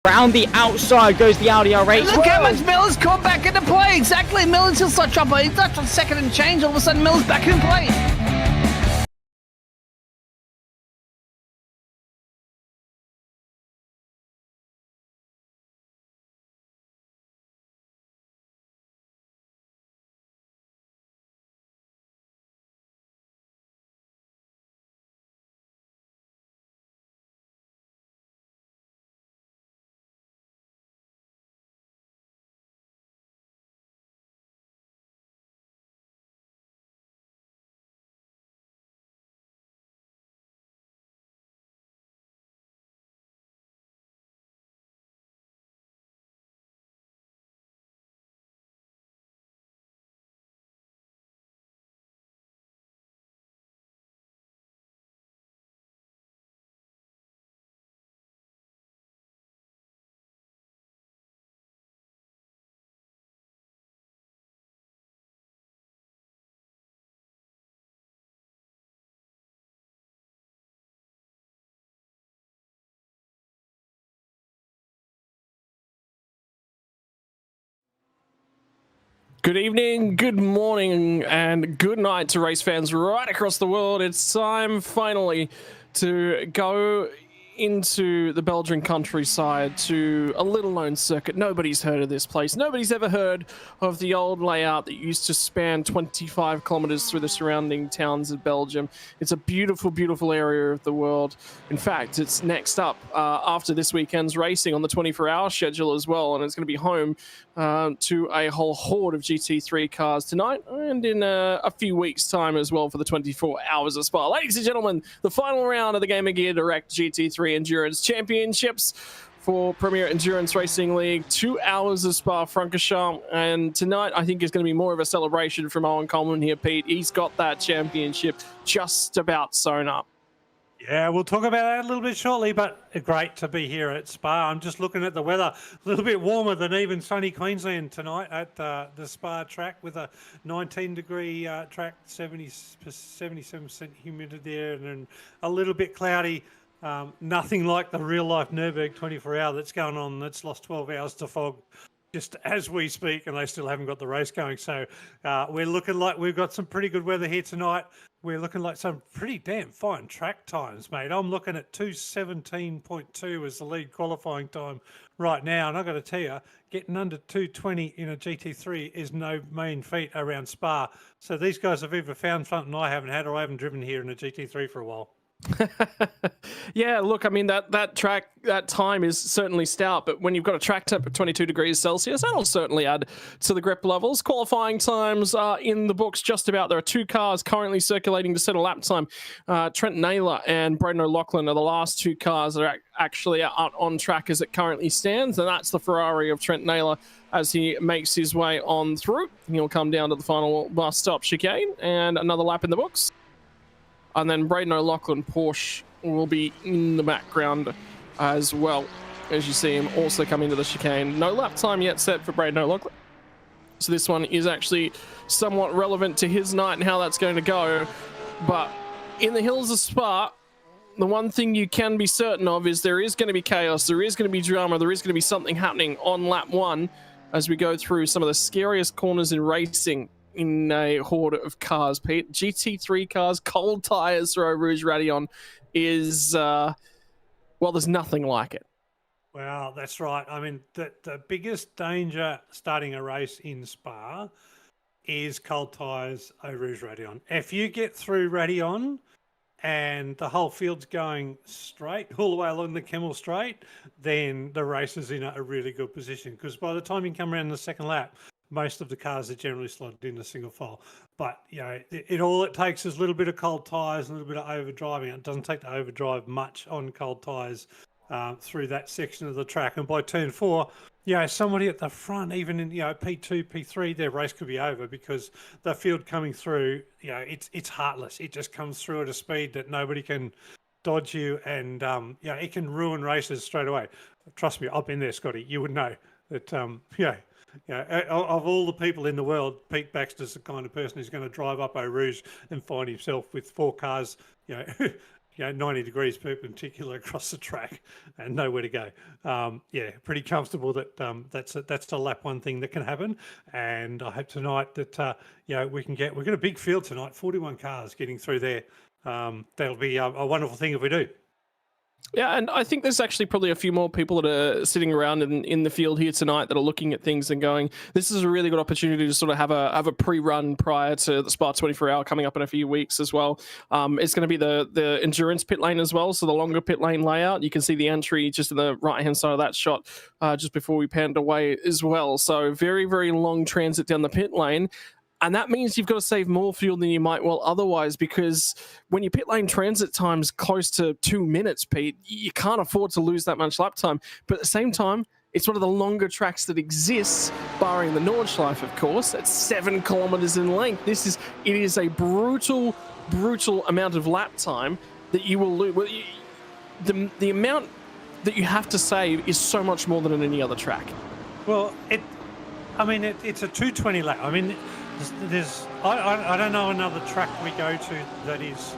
Round the outside goes the Audi R8. Look how much Miller's caught back into play. Exactly. Miller's still start trouble. He's left on second and change. All of a sudden, Miller's back in play. Good evening, good morning, and good night to race fans right across the world. It's time finally to go into the Belgian countryside to a little known circuit. Nobody's heard of this place. Nobody's ever heard of the old layout that used to span 25 kilometers through the surrounding towns of Belgium. It's a beautiful, beautiful area of the world. In fact, it's next up after this weekend's racing on the 24-hour schedule as well, and it's going to be home to a whole horde of GT3 cars tonight and in a few weeks' time as well for the 24 hours of Spa. Ladies and gentlemen, the final round of the Game of Gear Direct GT3 Endurance Championships for Premier Endurance Racing League. 2 hours of Spa Francorchamps, and tonight I think is going to be more of a celebration from Owen Coleman here, Pete. He's got that championship just about sewn up. Yeah, we'll talk about that a little bit shortly, but great to be here at Spa. I'm just looking at the weather, a little bit warmer than even sunny Queensland tonight at the Spa track with a 19-degree track, 77% humidity there, and a little bit cloudy. Nothing like the real-life Nürburgring 24-hour that's going on. That's lost 12 hours to fog just as we speak, and they still haven't got the race going. So we're looking like we've got some pretty good weather here tonight. We're looking like some pretty damn fine track times, mate. I'm looking at 2:17.2 as the lead qualifying time right now. And I've got to tell you, getting under 2:20 in a GT3 is no mean feat around Spa. So these guys have either found something I haven't had, or I haven't driven here in a GT3 for a while. Yeah, look, I mean, that track, that time is certainly stout, but when you've got a track temp at 22 degrees Celsius, that'll certainly add to the grip levels. Qualifying times are in the books just about. There are two cars currently circulating to set a lap time. Trent Naylor and Braden O'Loughlin are the last two cars that are actually out on track as it currently stands, and that's the Ferrari of Trent Naylor as he makes his way on through. He'll come down to the final bus stop chicane and another lap in the books. And then Braden O'Loughlin Porsche will be in the background as well, as you see him also coming to the chicane. No lap time yet set for Braden O'Loughlin. So this one is actually somewhat relevant to his night and how that's going to go. But in the hills of Spa, the one thing you can be certain of is there is going to be chaos, there is going to be drama, there is going to be something happening on lap one as we go through some of the scariest corners in racing in a horde of cars, Pete. GT3 cars, cold tires for Eau Rouge Raidillon is, well, there's nothing like it. Well, that's right. I mean, the biggest danger starting a race in Spa is cold tyres, Eau Rouge Raidillon. If you get through Raidillon and the whole field's going straight all the way along the Kemmel Straight, then the race is in a really good position, because by the time you come around the second lap, most of the cars are generally slotted in a single file. But, you know, all it takes is a little bit of cold tyres and a little bit of overdriving. It doesn't take to overdrive much on cold tyres through that section of the track. And by turn 4, you know, somebody at the front, even in, you know, P2, P3, their race could be over, because the field coming through, you know, it's heartless. It just comes through at a speed that nobody can dodge you, and, you know, it can ruin races straight away. Trust me, I've been there, Scotty. You would know that, of all the people in the world, Pete Baxter's the kind of person who's going to drive up Eau Rouge and find himself with 4 cars, you know, 90 degrees perpendicular across the track and nowhere to go. Pretty comfortable that that's a lap one thing that can happen. And I hope tonight that we've got a big field tonight, 41 cars getting through there. That'll be a wonderful thing if we do. Yeah, and I think there's actually probably a few more people that are sitting around in the field here tonight that are looking at things and going, this is a really good opportunity to sort of have a pre-run prior to the Spa 24 Hour coming up in a few weeks as well. It's going to be the endurance pit lane as well, so the longer pit lane layout. You can see the entry just in the right-hand side of that shot just before we panned away as well. So very, very long transit down the pit lane. And that means you've got to save more fuel than you might well otherwise, because when your pit lane transit time's close to 2 minutes, Pete, you can't afford to lose that much lap time. But at the same time, it's one of the longer tracks that exists, barring the Nordschleife, of course. It's 7 kilometers in length. It is a brutal amount of lap time that you will lose. The amount that you have to save is so much more than in any other track. Well, it's a 220 lap. I mean, I don't know another track we go to that is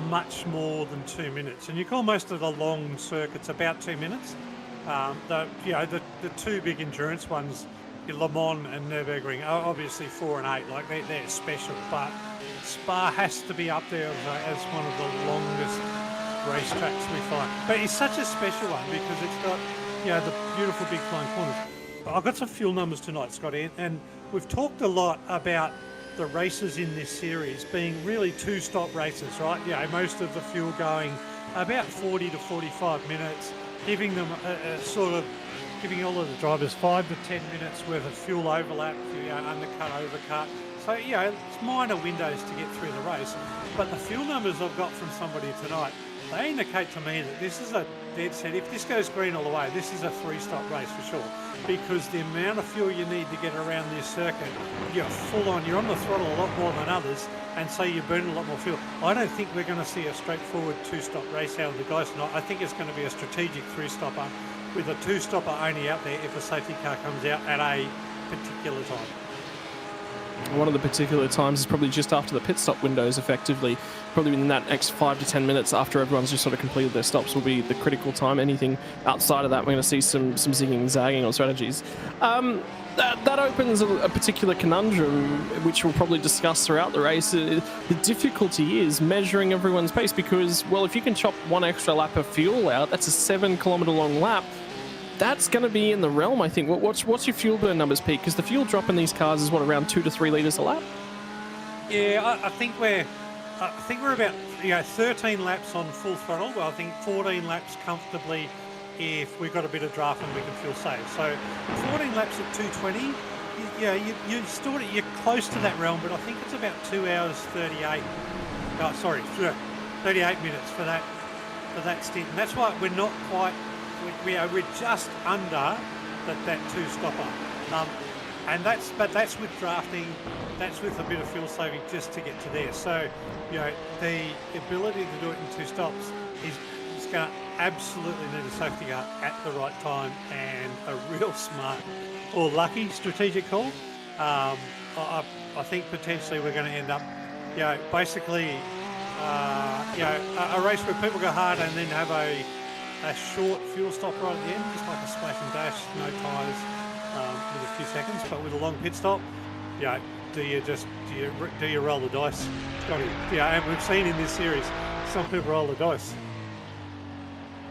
much more than 2 minutes. And you call most of the long circuits about 2 minutes. The two big endurance ones, Le Mans and Nürburgring, are obviously 4 and 8. Like they're special, but Spa has to be up there as one of the longest racetracks we find. But it's such a special one because it's got the beautiful big flying corners. But I've got some fuel numbers tonight, Scotty, and we've talked a lot about the races in this series being really 2-stop races, right? Most of the fuel going about 40 to 45 minutes, giving them giving all of the drivers 5 to 10 minutes worth of fuel overlap, undercut, overcut. So, it's minor windows to get through the race. But the fuel numbers I've got from somebody tonight, they indicate to me that this is a dead set. If this goes green all the way, this is a 3-stop race for sure. Because the amount of fuel you need to get around this circuit, you're full on, you're on the throttle a lot more than others, and so you burn a lot more fuel. I don't think we're going to see a straightforward 2-stop race out of the guys tonight. I think it's going to be a strategic 3-stopper with a 2-stopper only out there if a safety car comes out at a particular time. One of the particular times is probably just after the pit stop windows, effectively. Probably within that next 5 to 10 minutes after everyone's just sort of completed their stops will be the critical time. Anything outside of that, we're going to see some zigging and zagging on strategies. That opens a particular conundrum, which we'll probably discuss throughout the race. The difficulty is measuring everyone's pace because, well, if you can chop 1 extra lap of fuel out, that's a 7-kilometer long lap. That's going to be in the realm, I think. What's your fuel burn numbers, Pete? Because the fuel drop in these cars is around 2 to 3 litres a lap. Yeah, I think we're about 13 laps on full throttle. Well, I think 14 laps comfortably if we've got a bit of draft and we can feel safe. So 14 laps at 220. You're close to that realm, but I think it's about 2 hours 38. 38 minutes for that stint, and that's why we're not quite. We're just under that 2-stopper, and that's with drafting, that's with a bit of fuel saving just to get to there. So, the ability to do it in 2 stops is going to absolutely need a safety car at the right time and a real smart or lucky strategic call. I think potentially we're going to end up, basically, a race where people go hard and then have a short fuel stop right at the end, just like a splash and dash, no tyres, with a few seconds, but with a long pit stop, do you roll the dice, Scotty? And we've seen in this series, some people roll the dice.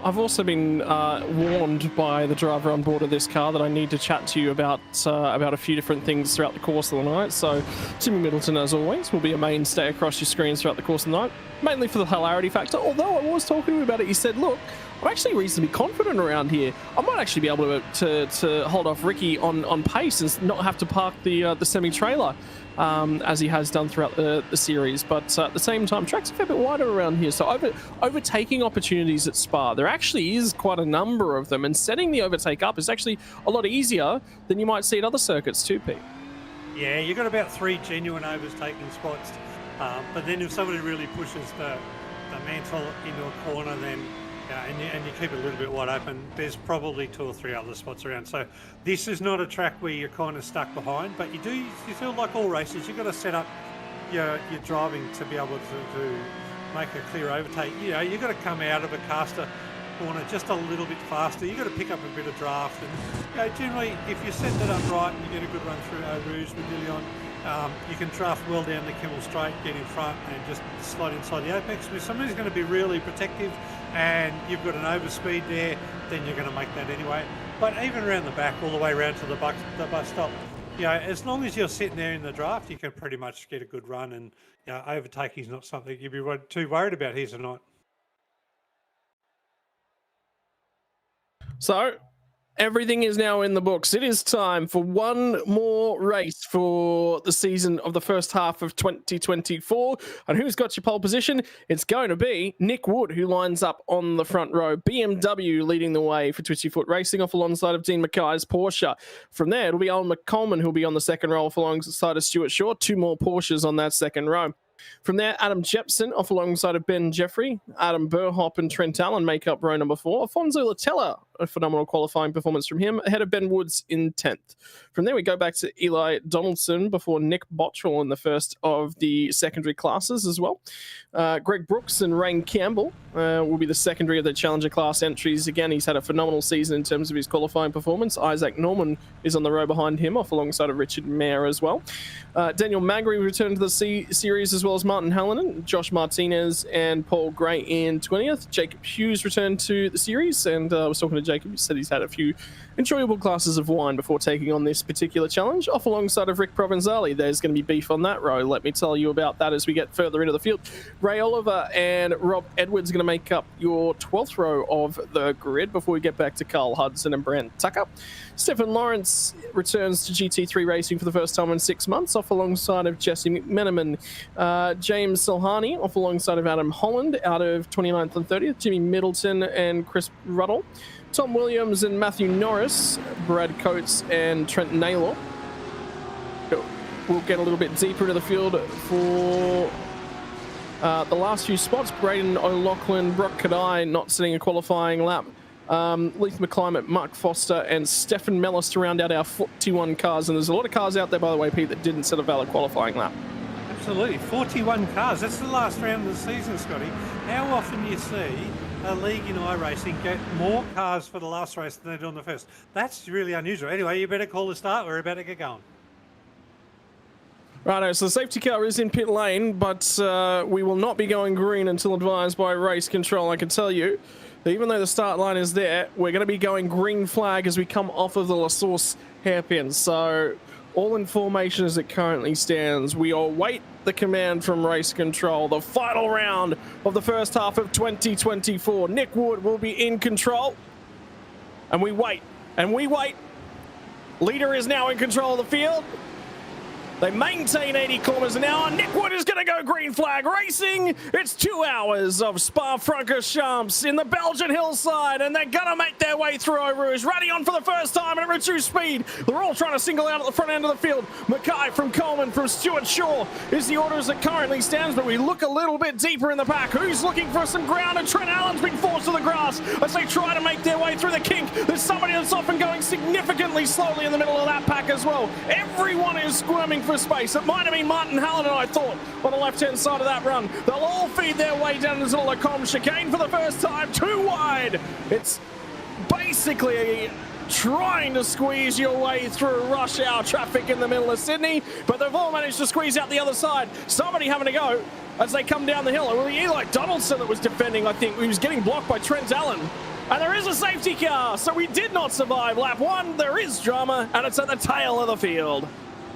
I've also been warned by the driver on board of this car that I need to chat to you about a few different things throughout the course of the night. So Timmy Middleton, as always, will be a mainstay across your screens throughout the course of the night, mainly for the hilarity factor. Although I was talking to him about it, he said, look, I'm actually reasonably confident around here. I might actually be able to hold off Ricky on pace and not have to park the semi-trailer, as he has done throughout the series. But at the same time, track's a fair bit wider around here. So overtaking opportunities at Spa, there actually is quite a number of them. And setting the overtake up is actually a lot easier than you might see at other circuits too, Pete. Yeah, you've got about 3 genuine overtaking spots. But then if somebody really pushes the mantle into a corner, then and you keep it a little bit wide open, there's probably 2 or 3 other spots around. So this is not a track where you're kind of stuck behind, but you feel like all races, you've got to set up your driving to be able to make a clear overtake, you know, you've got to come out of a caster corner just a little bit faster. You've got to pick up a bit of draft. And you know, generally, if you set that up right and you get a good run through Eau Rouge with Dillion, you can draft well down the Kemmel Straight, get in front and just slide inside the apex. If somebody's going to be really protective and you've got an overspeed there, then you're going to make that anyway. But even around the back, all the way around to the bus stop, you know, as long as you're sitting there in the draft, you can pretty much get a good run. And you know, overtaking is not something you'd be too worried about here tonight. So everything is now in the books. It is time for one more race for the season of the first half of 2024. And who's got your pole position? It's going to be Nick Wood, who lines up on the front row. BMW leading the way for Twitchyfoot Racing off alongside of Dean Mackay's Porsche. From there, it'll be Owen Coleman, who'll be on the second row off alongside of Stuart Shaw. 2 more Porsches on that second row. From there, Adam Jepson off alongside of Benn Jefferey. Adam Burhop and Trent Allen make up row number 4. Afonso Latella, a phenomenal qualifying performance from him, ahead of Ben Woods in 10th. From there, we go back to Eli Donaldson before Nick Bottrell in the first of the secondary classes as well. Greg Brooks and Rain Campbell will be the secondary of the Challenger class entries. Again, he's had a phenomenal season in terms of his qualifying performance. Isaac Norman is on the row behind him, off alongside of Richard Mayer as well. Daniel Magri returned to the series as well as Martin Hallinan, Josh Martinez and Paul Gray in 20th. Jacob Hughes returned to the series, and I was talking to Jacob. He said he's had a few enjoyable glasses of wine before taking on this particular challenge, off alongside of Rick Provenzali. There's going to be beef on that row. Let me tell you about that as we get further into the field. Ray Oliver and Rob Edwards are going to make up your 12th row of the grid before we get back to Carl Hudson and Brent Tucker. Stephen Lawrence returns to GT3 Racing for the first time in 6 months, off alongside of Jesse McMenamin. James Silhani off alongside of Adam Holland out of 29th and 30th. Jimmy Middleton and Chris Ruddle. Tom Williams and Matthew Norris. Brad Coates and Trent Naylor. We'll get a little bit deeper into the field for the last few spots. Braden O'Loughlin, Brock Caddaye not setting a qualifying lap. Leith McClimate, Mark Foster and Stefan Mellis to round out our 41 cars. And there's a lot of cars out there, by the way, Pete, that didn't set a valid qualifying lap. Absolutely, 41 cars. That's the last round of the season, Scotty. How often do you see a league in iRacing get more cars for the last race than they do on the first? That's really unusual. Anyway, you better call the start. We're about to get going. Righto, so the safety car is in pit lane, but we will not be going green until advised by race control. I can tell you, even though the start line is there, we're going to be going green flag as we come off of the La Source hairpin. So all in formation as it currently stands. We await the command from race control. The final round of the first half of 2024. Nick Wood will be in control. And we wait. And we wait. Leader is now in control of the field. They maintain 80 kilometers an hour. Nick Wood is going to go green flag racing. It's 2 hours of Spa-Francorchamps in the Belgian hillside, and they're going to make their way through Eau Rouge. Radion for the first time at reduced speed. They're all trying to single out at the front end of the field. Mackay from Coleman from Stuart Shaw is the order as it currently stands, but we look a little bit deeper in the pack. Who's looking for some ground? And Trent Allen's been forced to the grass as they try to make their way through the kink. There's somebody that's often going significantly slowly in the middle of that pack as well. Everyone is squirming for space. It might have been Martin Hallinan, I thought, on the left-hand side of that run. They'll all feed their way down into the Lacombe chicane for the first time. Too wide. It's basically trying to squeeze your way through rush hour traffic in the middle of Sydney, but they've all managed to squeeze out the other side. Somebody having to go as they come down the hill. It was Eli Donaldson that was defending, I think. He was getting blocked by Trent Allen. And there is a safety car, so we did not survive lap 1. There is drama, and it's at the tail of the field.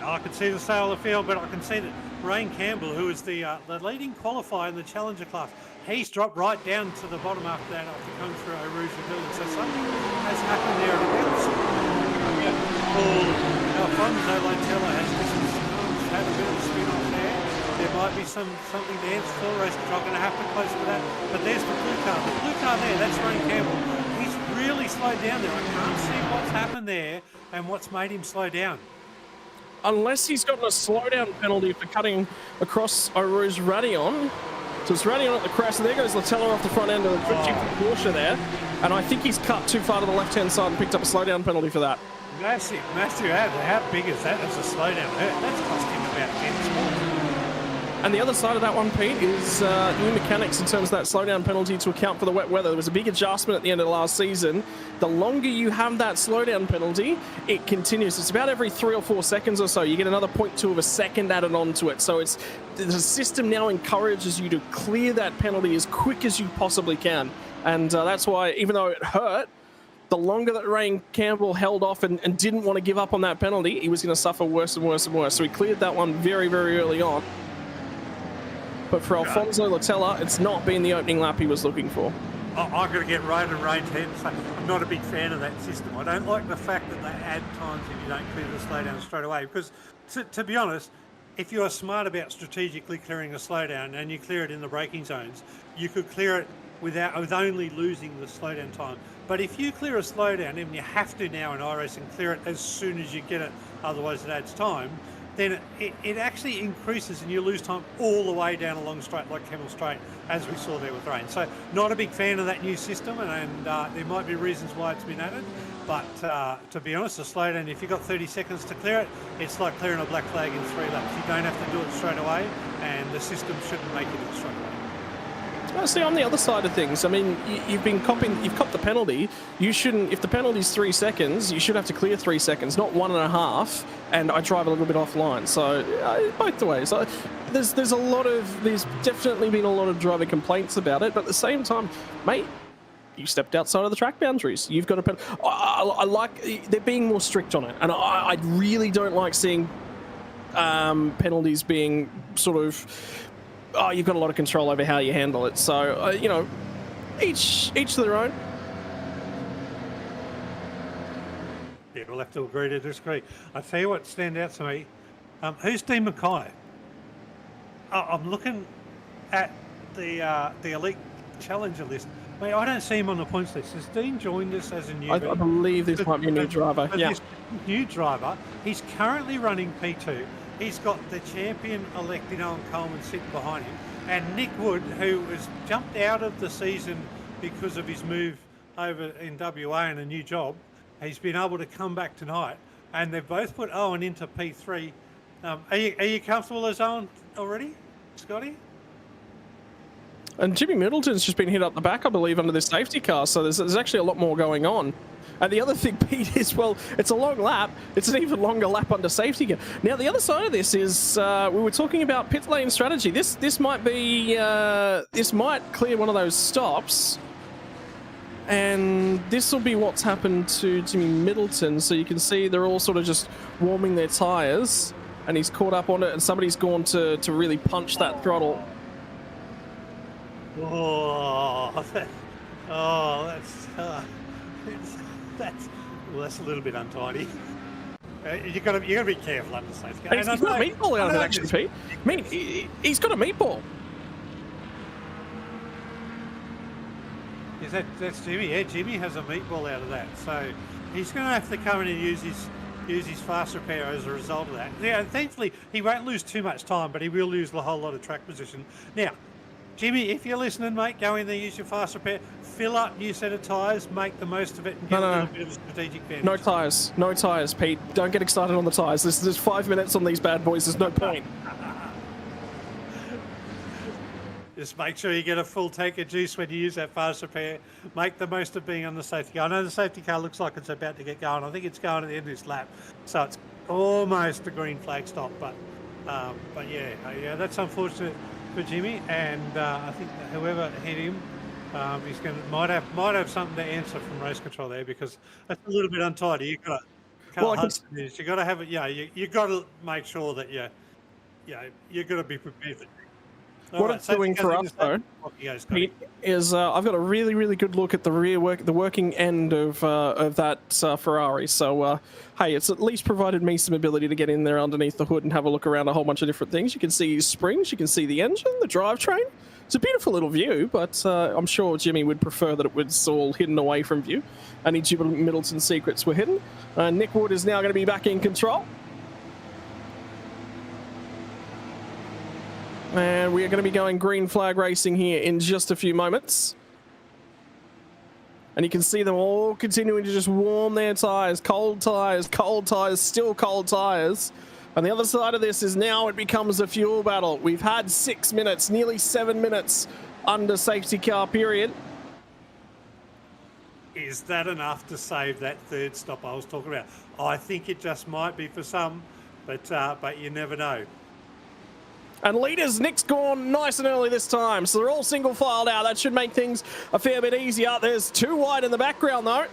I can see the sail of the field, but I can see that Rain Campbell, who is the leading qualifier in the Challenger class, he's dropped right down to the bottom after that, after coming through Eau Rouge Pavilion. So something has happened there at Alfonso Latella has had a bit of a spin off there. There might be something there. Still race control going to have to close to that. But there's the blue car. The blue car there, that's Rain Campbell. He's really slowed down there. I can't see what's happened there and what's made him slow down. Unless he's gotten a slowdown penalty for cutting across Eau Rouge Radion. So it's Radion at the crash, and there goes Latella off the front end of the Porsche there. And I think he's cut too far to the left-hand side and picked up a slowdown penalty for that. Massive. How big is that? That's a slowdown. That's cost him about 10 spots. And the other side of that one, Pete, is new mechanics in terms of that slowdown penalty to account for the wet weather. There was a big adjustment at the end of the last season. The longer you have that slowdown penalty, it continues. It's about every 3 or 4 seconds or so. You get another 0.2 of a second added onto it. So the system now encourages you to clear that penalty as quick as you possibly can. And that's why, even though it hurt, the longer that Ryan Campbell held off and didn't want to give up on that penalty, he was going to suffer worse and worse and worse. So he cleared that one very, very early on. But for Alfonso Latella, it's not been the opening lap he was looking for. I'm going to get right in range head and say I'm not a big fan of that system. I don't like the fact that they add times if you don't clear the slowdown straight away. Because, to be honest, if you are smart about strategically clearing a slowdown and you clear it in the braking zones, you could clear it with only losing the slowdown time. But if you clear a slowdown, and you have to now in iRacing and clear it as soon as you get it, otherwise it adds time, then it actually increases and you lose time all the way down a long straight like Kemmel Straight, as we saw there with rain. So not a big fan of that new system, and there might be reasons why it's been added. But to be honest, the slowdown, if you've got 30 seconds to clear it, it's like clearing a black flag in 3 laps. You don't have to do it straight away, and the system shouldn't make it straight away. Well, see, on the other side of things, I mean, you've copped the penalty. You shouldn't, if the penalty's 3 seconds, you should have to clear 3 seconds, not 1.5. And I drive a little bit offline. So both the ways. There's definitely been a lot of driver complaints about it. But at the same time, mate, you stepped outside of the track boundaries. You've got to. I like they're being more strict on it, and I really don't like seeing penalties being sort of. Oh, you've got a lot of control over how you handle it. So, you know, each to their own. Yeah, we'll have to agree to disagree. I tell you what stand out to me. Who's Dean Mackay? I'm looking at the Elite Challenger list. Mate, I don't see him on the points list. Has Dean joined us as a new? I believe this might be a new driver. Yeah, new driver. He's currently running P2. He's got the champion-elect in Owen Coleman sitting behind him. And Nick Wood, who has jumped out of the season because of his move over in WA and a new job, he's been able to come back tonight. And they've both put Owen into P3. Are you comfortable as Owen already, Scotty? And Jimmy Middleton's just been hit up the back, I believe, under this safety car. So there's actually a lot more going on. And the other thing, Pete, is, well, it's a long lap. It's an even longer lap under safety car. Now, the other side of this is we were talking about pit lane strategy. This might be this might clear one of those stops, and this will be what's happened to Jimmy Middleton. So you can see they're all sort of just warming their tires, and he's caught up on it, and somebody's gone to really punch that throttle. That's a little bit untidy. You got to be careful under safety. And he's got a meatball out of it, actually, Pete. I mean, he's got a meatball. Is that's Jimmy? Yeah, Jimmy has a meatball out of that. So he's going to have to come in and use his fast repair as a result of that. Yeah, thankfully he won't lose too much time, but he will lose a whole lot of track position. Now, Jimmy, if you're listening, mate, go in there, use your fast repair, fill up new set of tyres, make the most of it, and get a little bit of a strategic advantage. No tyres, Pete. Don't get excited on the tyres. There's 5 minutes on these bad boys. There's no point. Just make sure you get a full tank of juice when you use that fast repair. Make the most of being on the safety car. I know the safety car looks like it's about to get going. I think it's going at the end of this lap, so it's almost a green flag stop. But yeah, that's unfortunate for Jimmy, and I think that whoever hit him, he's might have something to answer from race control there, because that's a little bit untidy. You got to have it. Yeah, you got to make sure that you got to be prepared for. What it's doing for us, though, Pete, is I've got a really, really good look at the working end of that Ferrari. So, hey, it's at least provided me some ability to get in there underneath the hood and have a look around a whole bunch of different things. You can see his springs, you can see the engine, the drivetrain. It's a beautiful little view, but I'm sure Jimmy would prefer that it was all hidden away from view. Any Jimmy Middleton secrets were hidden. Nick Wood is now going to be back in control. And we are going to be going green flag racing here in just a few moments. And you can see them all continuing to just warm their tyres. Cold tyres, still cold tyres. On the other side of this is now it becomes a fuel battle. We've had 6 minutes, nearly 7 minutes under safety car period. Is that enough to save that third stop I was talking about? I think it just might be for some, but you never know. And leaders, Nick's gone nice and early this time, so they're all single filed out. That should make things a fair bit easier. There's 2 wide in the background though,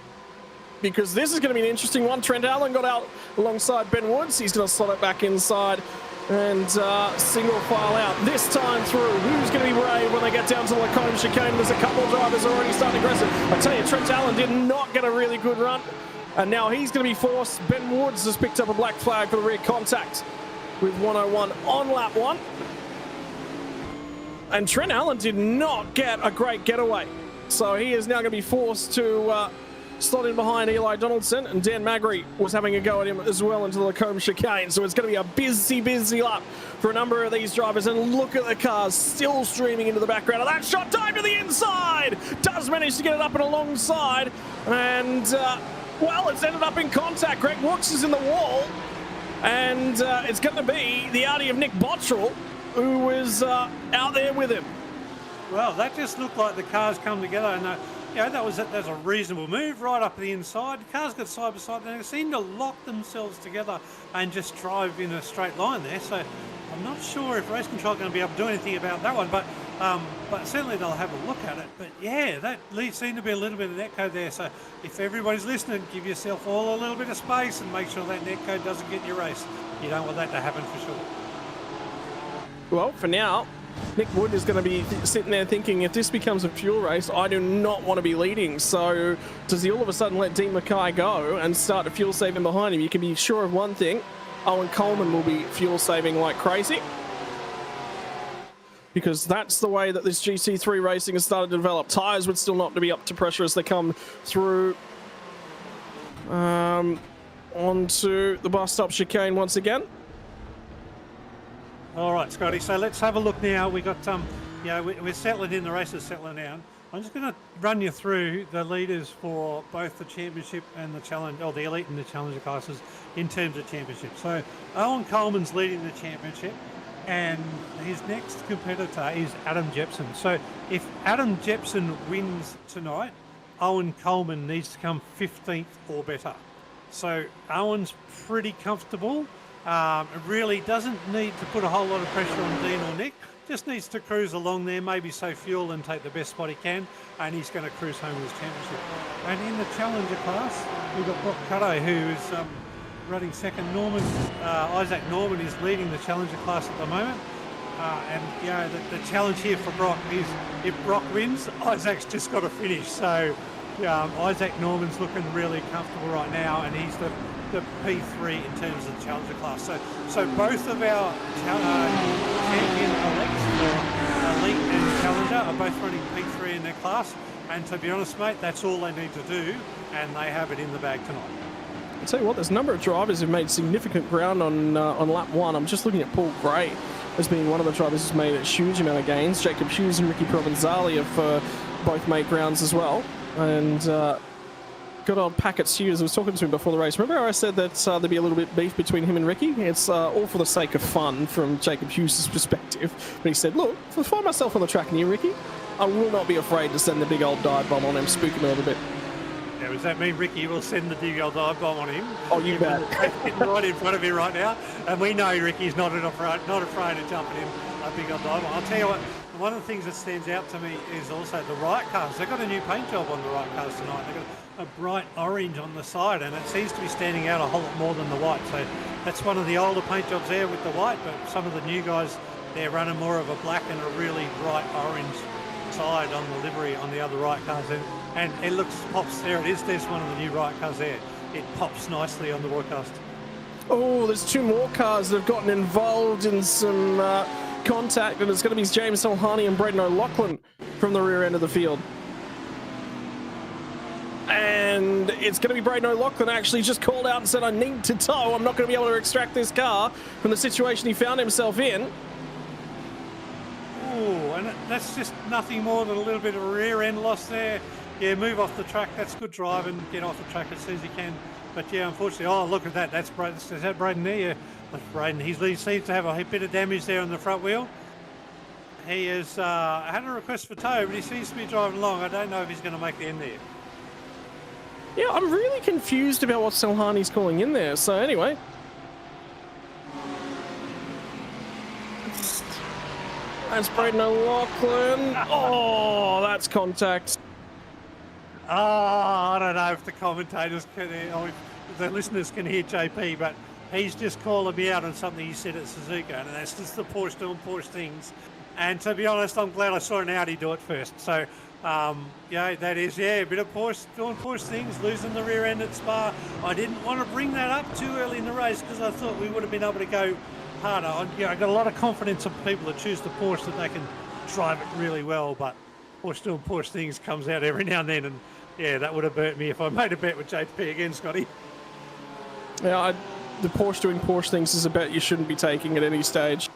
because this is going to be an interesting one. Trent Allen got out alongside Ben Woods. He's going to slot it back inside and single file out. This time through, who's going to be brave when they get down to the Lacombe chicane? There's a couple of drivers already starting aggressive. I tell you, Trent Allen did not get a really good run, and now he's going to be forced. Ben Woods has picked up a black flag for the rear contact with 101 on lap 1. And Trent Allen did not get a great getaway. So he is now going to be forced to slot in behind Eli Donaldson, and Dan Magri was having a go at him as well into the Lacombe chicane. So it's going to be a busy lap for a number of these drivers. And look at the cars still streaming into the background. And that shot dive to the inside does manage to get it up and alongside. And, well, it's ended up in contact. Greg Wooks is in the wall. And it's going to be the Audi of Nick Bottrell, who was out there with him. Well, that just looked like the cars come together, and that was a reasonable move right up the inside. The cars got side by side, and they seem to lock themselves together and just drive in a straight line there. So I'm not sure if race control are going to be able to do anything about that one, but certainly they'll have a look at it. But yeah, that seemed to be a little bit of netcode there. So if everybody's listening, give yourself all a little bit of space and make sure that netcode doesn't get in your race. You don't want that to happen for sure. Well, for now, Nick Wood is going to be sitting there thinking, if this becomes a fuel race, I do not want to be leading. So does he all of a sudden let Dean Mackay go and start a fuel saving behind him? You can be sure of one thing, Owen Coleman will be fuel saving like crazy, because that's the way that this GT3 racing has started to develop. Tyres would still not be up to pressure as they come through onto the bus stop chicane once again. All right, Scotty, so let's have a look now. We got, we're settling in, the race is settling down. I'm just going to run you through the leaders for both the championship and the challenge, or the elite and the challenger classes in terms of championship. So Owen Coleman's leading the championship, and his next competitor is Adam Jepson. So if Adam Jepson wins tonight, Owen Coleman needs to come 15th or better. So Owen's pretty comfortable. Really doesn't need to put a whole lot of pressure on Dean or Nick. Just needs to cruise along there, maybe save fuel and take the best spot he can, and he's going to cruise home with his championship. And in the challenger class, we've got Brock Caddaye, who is running second. Isaac Norman is leading the challenger class at the moment. And the challenge here for Brock is, if Brock wins, Isaac's just got to finish. So Isaac Norman's looking really comfortable right now, and he's the P3 in terms of the challenger class. So both of our champion elects, elite and challenger, are both running P3 in their class. And to be honest, mate, that's all they need to do, and they have it in the bag tonight. I'll tell you what, there's a number of drivers who've made significant ground on lap 1. I'm just looking at Paul Gray as being one of the drivers who's made a huge amount of gains. Jacob Hughes and Ricky Provenzali have both made grounds as well. And good old Packets Hughes, I was talking to him before the race. Remember how I said that there'd be a little bit beef between him and Ricky? It's all for the sake of fun from Jacob Hughes' perspective. But he said, look, if I find myself on the track near Ricky, I will not be afraid to send the big old dive bomb on him, spook him a little bit. Now, does that mean Ricky will send the big old dive bomb on him? Oh, you bet. Right in front of him right now. And we know Ricky's not afraid of jumping in a big old dive bomb. I'll tell you what, one of the things that stands out to me is also the right cars. They've got a new paint job on the right cars tonight. They've got a bright orange on the side, and it seems to be standing out a whole lot more than the white. So that's one of the older paint jobs there with the white, but some of the new guys, they're running more of a black and a really bright orange side on the livery on the other right cars. And it pops, there it is, there's one of the new right cars there. It pops nicely on the broadcast. Oh, there's 2 more cars that have gotten involved in some contact, and it's going to be James Solhani and Braden O'Loughlin from the rear end of the field. And it's going to be Braden O'Loughlin actually just called out and said, I need to tow. I'm not going to be able to extract this car from the situation he found himself in. Oh, and that's just nothing more than a little bit of a rear end loss there. Yeah, move off the track. That's good driving. Get off the track as soon as you can. But yeah, unfortunately, oh, look at that. Is that Braden there? Yeah. That's Braden. He seems to have a bit of damage there on the front wheel. He has had a request for tow, but he seems to be driving along. I don't know if he's going to make the end there. Yeah, I'm really confused about what Selhani's calling in there. So anyway. That's Braden O'Loughlin. Oh, that's contact. Oh, I don't know if the commentators can, or if the listeners can hear JP, but he's just calling me out on something he said at Suzuka, and that's just the Porsche doing Porsche things. And to be honest, I'm glad I saw an Audi do it first. So, yeah, that is, a bit of Porsche doing Porsche things, losing the rear end at Spa. I didn't want to bring that up too early in the race because I thought we would have been able to go harder. I got a lot of confidence in people that choose the Porsche that they can drive it really well, but Porsche doing Porsche things comes out every now and then, and yeah, that would have burnt me if I made a bet with JP again, Scotty. Yeah, the Porsche doing Porsche things is a bet you shouldn't be taking at any stage.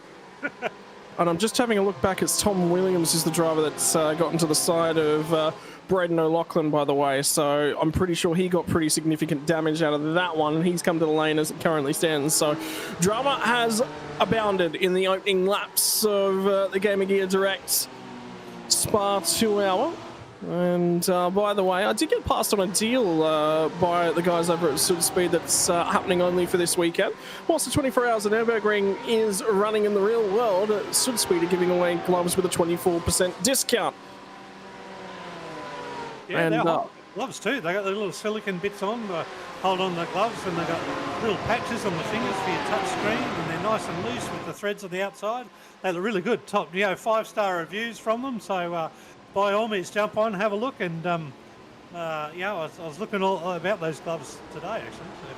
And I'm just having a look back. It's Tom Williams is the driver that's gotten to the side of Braden O'Loughlin, by the way. So I'm pretty sure he got pretty significant damage out of that one, and he's come to the lane as it currently stands. So drama has abounded in the opening laps of the Game of Gear Direct Spa 2 hour. And by the way, I did get passed on a deal by the guys over at Super Speed that's happening only for this weekend. Whilst the 24 Hours of Nürburgring is running in the real world, Super Speed are giving away gloves with a 24% discount. Yeah, and they're hot gloves too. They got the little silicone bits on to hold on the gloves, and they got little patches on the fingers for your touch screen, and they're nice and loose with the threads on the outside. They look really good. Top, 5-star reviews from them. So by all means, jump on, have a look, and I was looking all about those gloves today, actually. So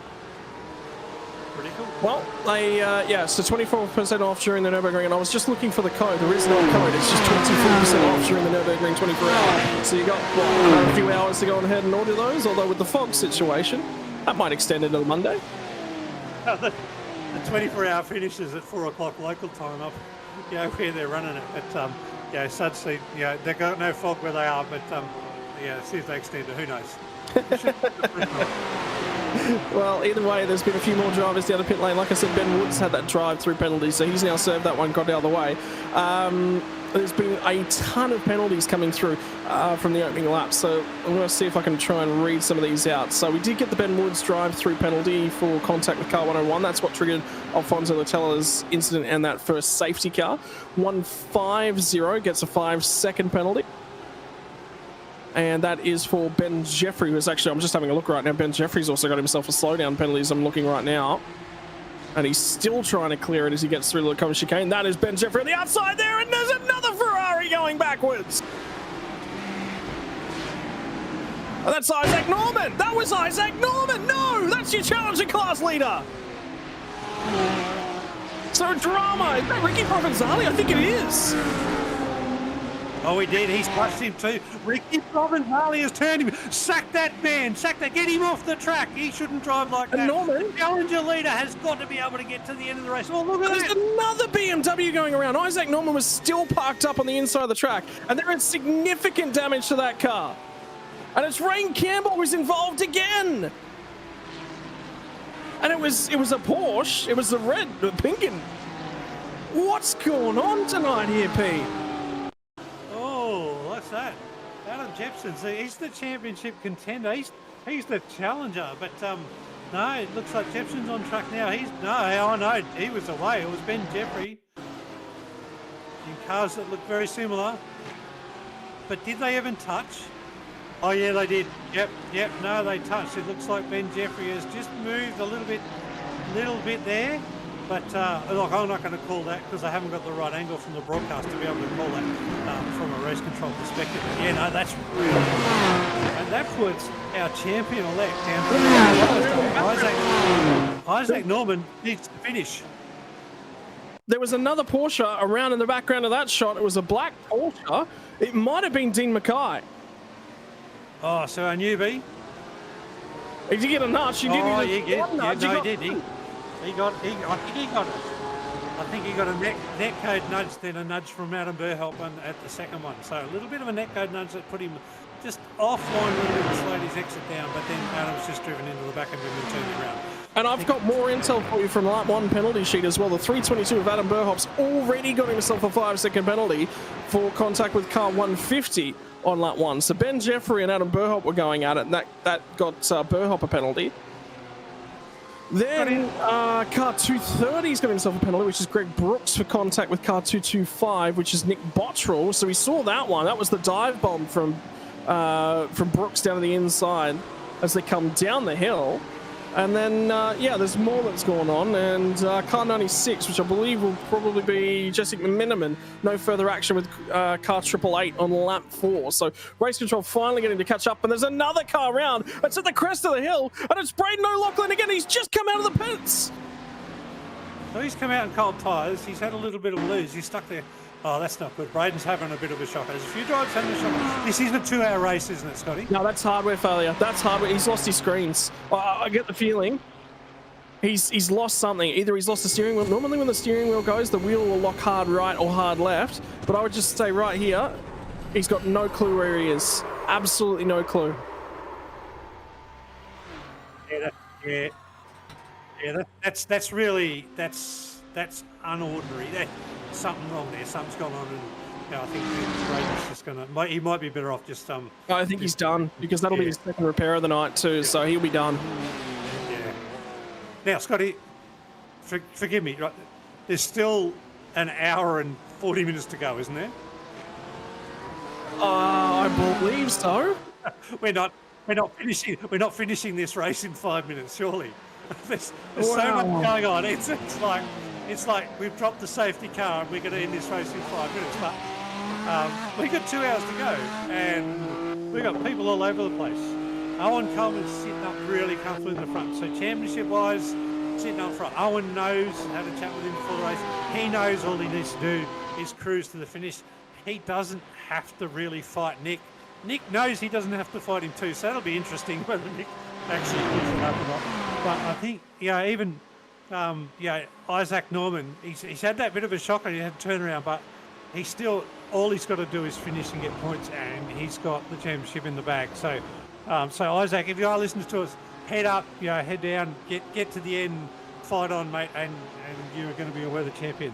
pretty cool. Well, they so 24% off during the Nürburgring, and I was just looking for the code. There is no code. It's just 24% off during the Nürburgring 24 hours. So you got a few hours to go on ahead and order those. Although with the fog situation, that might extend into the Monday. The 24-hour finishes at 4 o'clock local time up, where they're running it. But Sudsea, they've got no fog where they are, but see if they extend it. Who knows? Well, either way, there's been a few more drivers down the pit lane. Like I said, Ben Woods had that drive-through penalty, so he's now served that one, got out of the way. There's been a ton of penalties coming through from the opening lap, so I'm going to see if I can try and read some of these out. So we did get the Ben Woods drive-through penalty for contact with car 101. That's what triggered Alfonso Latella's incident and that first safety car. 150 gets a 5-second penalty. And that is for Benn Jefferey, who's actually, I'm just having a look right now. Benn Jefferey's also got himself a slowdown penalty as I'm looking right now. And he's still trying to clear it as he gets through the cover chicane. That is Benn Jefferey on the outside there, and there's another Ferrari going backwards. Oh, that's Isaac Norman. That was Isaac Norman. No, that's your Challenger class leader. So drama. Is that Ricky Provenzali? I think it is. Oh, he did. He's touched him too. Ricky Provenzali has turned him. Sack that man. Sack that. Get him off the track. He shouldn't drive like that. Norman. The Challenger leader has got to be able to get to the end of the race. Oh, look at There's that. another BMW going around. Isaac Norman was still parked up on the inside of the track, and there is significant damage to that car. And it's Rain Campbell who's involved again. And it was a Porsche. It was the red, the pink. And what's going on tonight here, Pete? What's that? Adam Jepson. So he's the championship contender. He's the challenger. But no, it looks like Jepson's on track now. No, he was away. It was Benn Jefferey in cars that look very similar. But did they even touch? Oh yeah, they did. Yep. No, they touched. It looks like Benn Jefferey has just moved a little bit there. But look, I'm not going to call that because I haven't got the right angle from the broadcast to be able to call that from a race control perspective. But yeah, no, that's really good. And that puts our champion-elect down. Isaac Norman needs to finish. There was another Porsche around in the background of that shot. It was a black Porsche. It might have been Dean Mackay. Oh, so our newbie. He did get a nudge. He didn't even get a nudge. No, he did. I think he got it. I think he got a net code nudge, then a nudge from Adam Burhelp at the second one. So a little bit of a net code nudge that put him just offline a little bit and slowed his exit down, but then Adam's just driven into the back of him and turned him around. And I've got more intel for you from lap 1 penalty sheet as well. The 322 of Adam Burhop's already got himself a 5-second penalty for contact with car 150 on lap 1. So Benn Jefferey and Adam Burhop were going at it, and that got Burhop a penalty. Then car 230's got himself a penalty, which is Greg Brooks for contact with car 225, which is Nick Bottrell. So we saw that one. That was the dive bomb from Brooks down to the inside as they come down the hill. And then, yeah, there's more that's going on. And car 96, which I believe will probably be Jesse McMiniman, no further action with car 888 on lap 4. So race control finally getting to catch up. And there's another car round. It's at the crest of the hill. And it's Braden O'Loughlin again. He's just come out of the pits. So he's come out in cold tyres. He's had a little bit of a lose. He's stuck there. Oh, that's not good. Braden's having a bit of a shock. There's a few drivers having a shock. This isn't a 2-hour race, isn't it, Scotty? No, that's hardware failure. That's hardware. He's lost his screens. I get the feeling he's lost something. Either he's lost the steering wheel. Normally when the steering wheel goes, the wheel will lock hard right or hard left. But I would just say right here, he's got no clue where he is. Absolutely no clue. Yeah, that's unordinary. There's something wrong there. Something's gone on, and I think Braden's just gonna. He might be better off just I think he's done because that'll be his second repair of the night too. So he'll be done. Yeah. Now, Scotty, forgive me. Right, there's still an hour and 40 minutes to go, isn't there? I believe so. We're not finishing this race in 5 minutes, surely. There's so much going on. It's like we've dropped the safety car and we're going to end this race in 5 minutes. But we've got 2 hours to go and we've got people all over the place. Owen Coleman's sitting up really comfortably in the front. So championship-wise, sitting up front. Owen knows, had a chat with him before the race. He knows all he needs to do is cruise to the finish. He doesn't have to really fight Nick. Nick knows he doesn't have to fight him too, so that'll be interesting whether Nick actually gives it up or not. But I think, even Isaac Norman, he's had that bit of a shock and he had a turnaround, but he's still, all he's got to do is finish and get points, and he's got the championship in the bag. So, Isaac, if you are listening to us, head up, head down, get to the end, fight on, mate, and you're going to be a weather champion.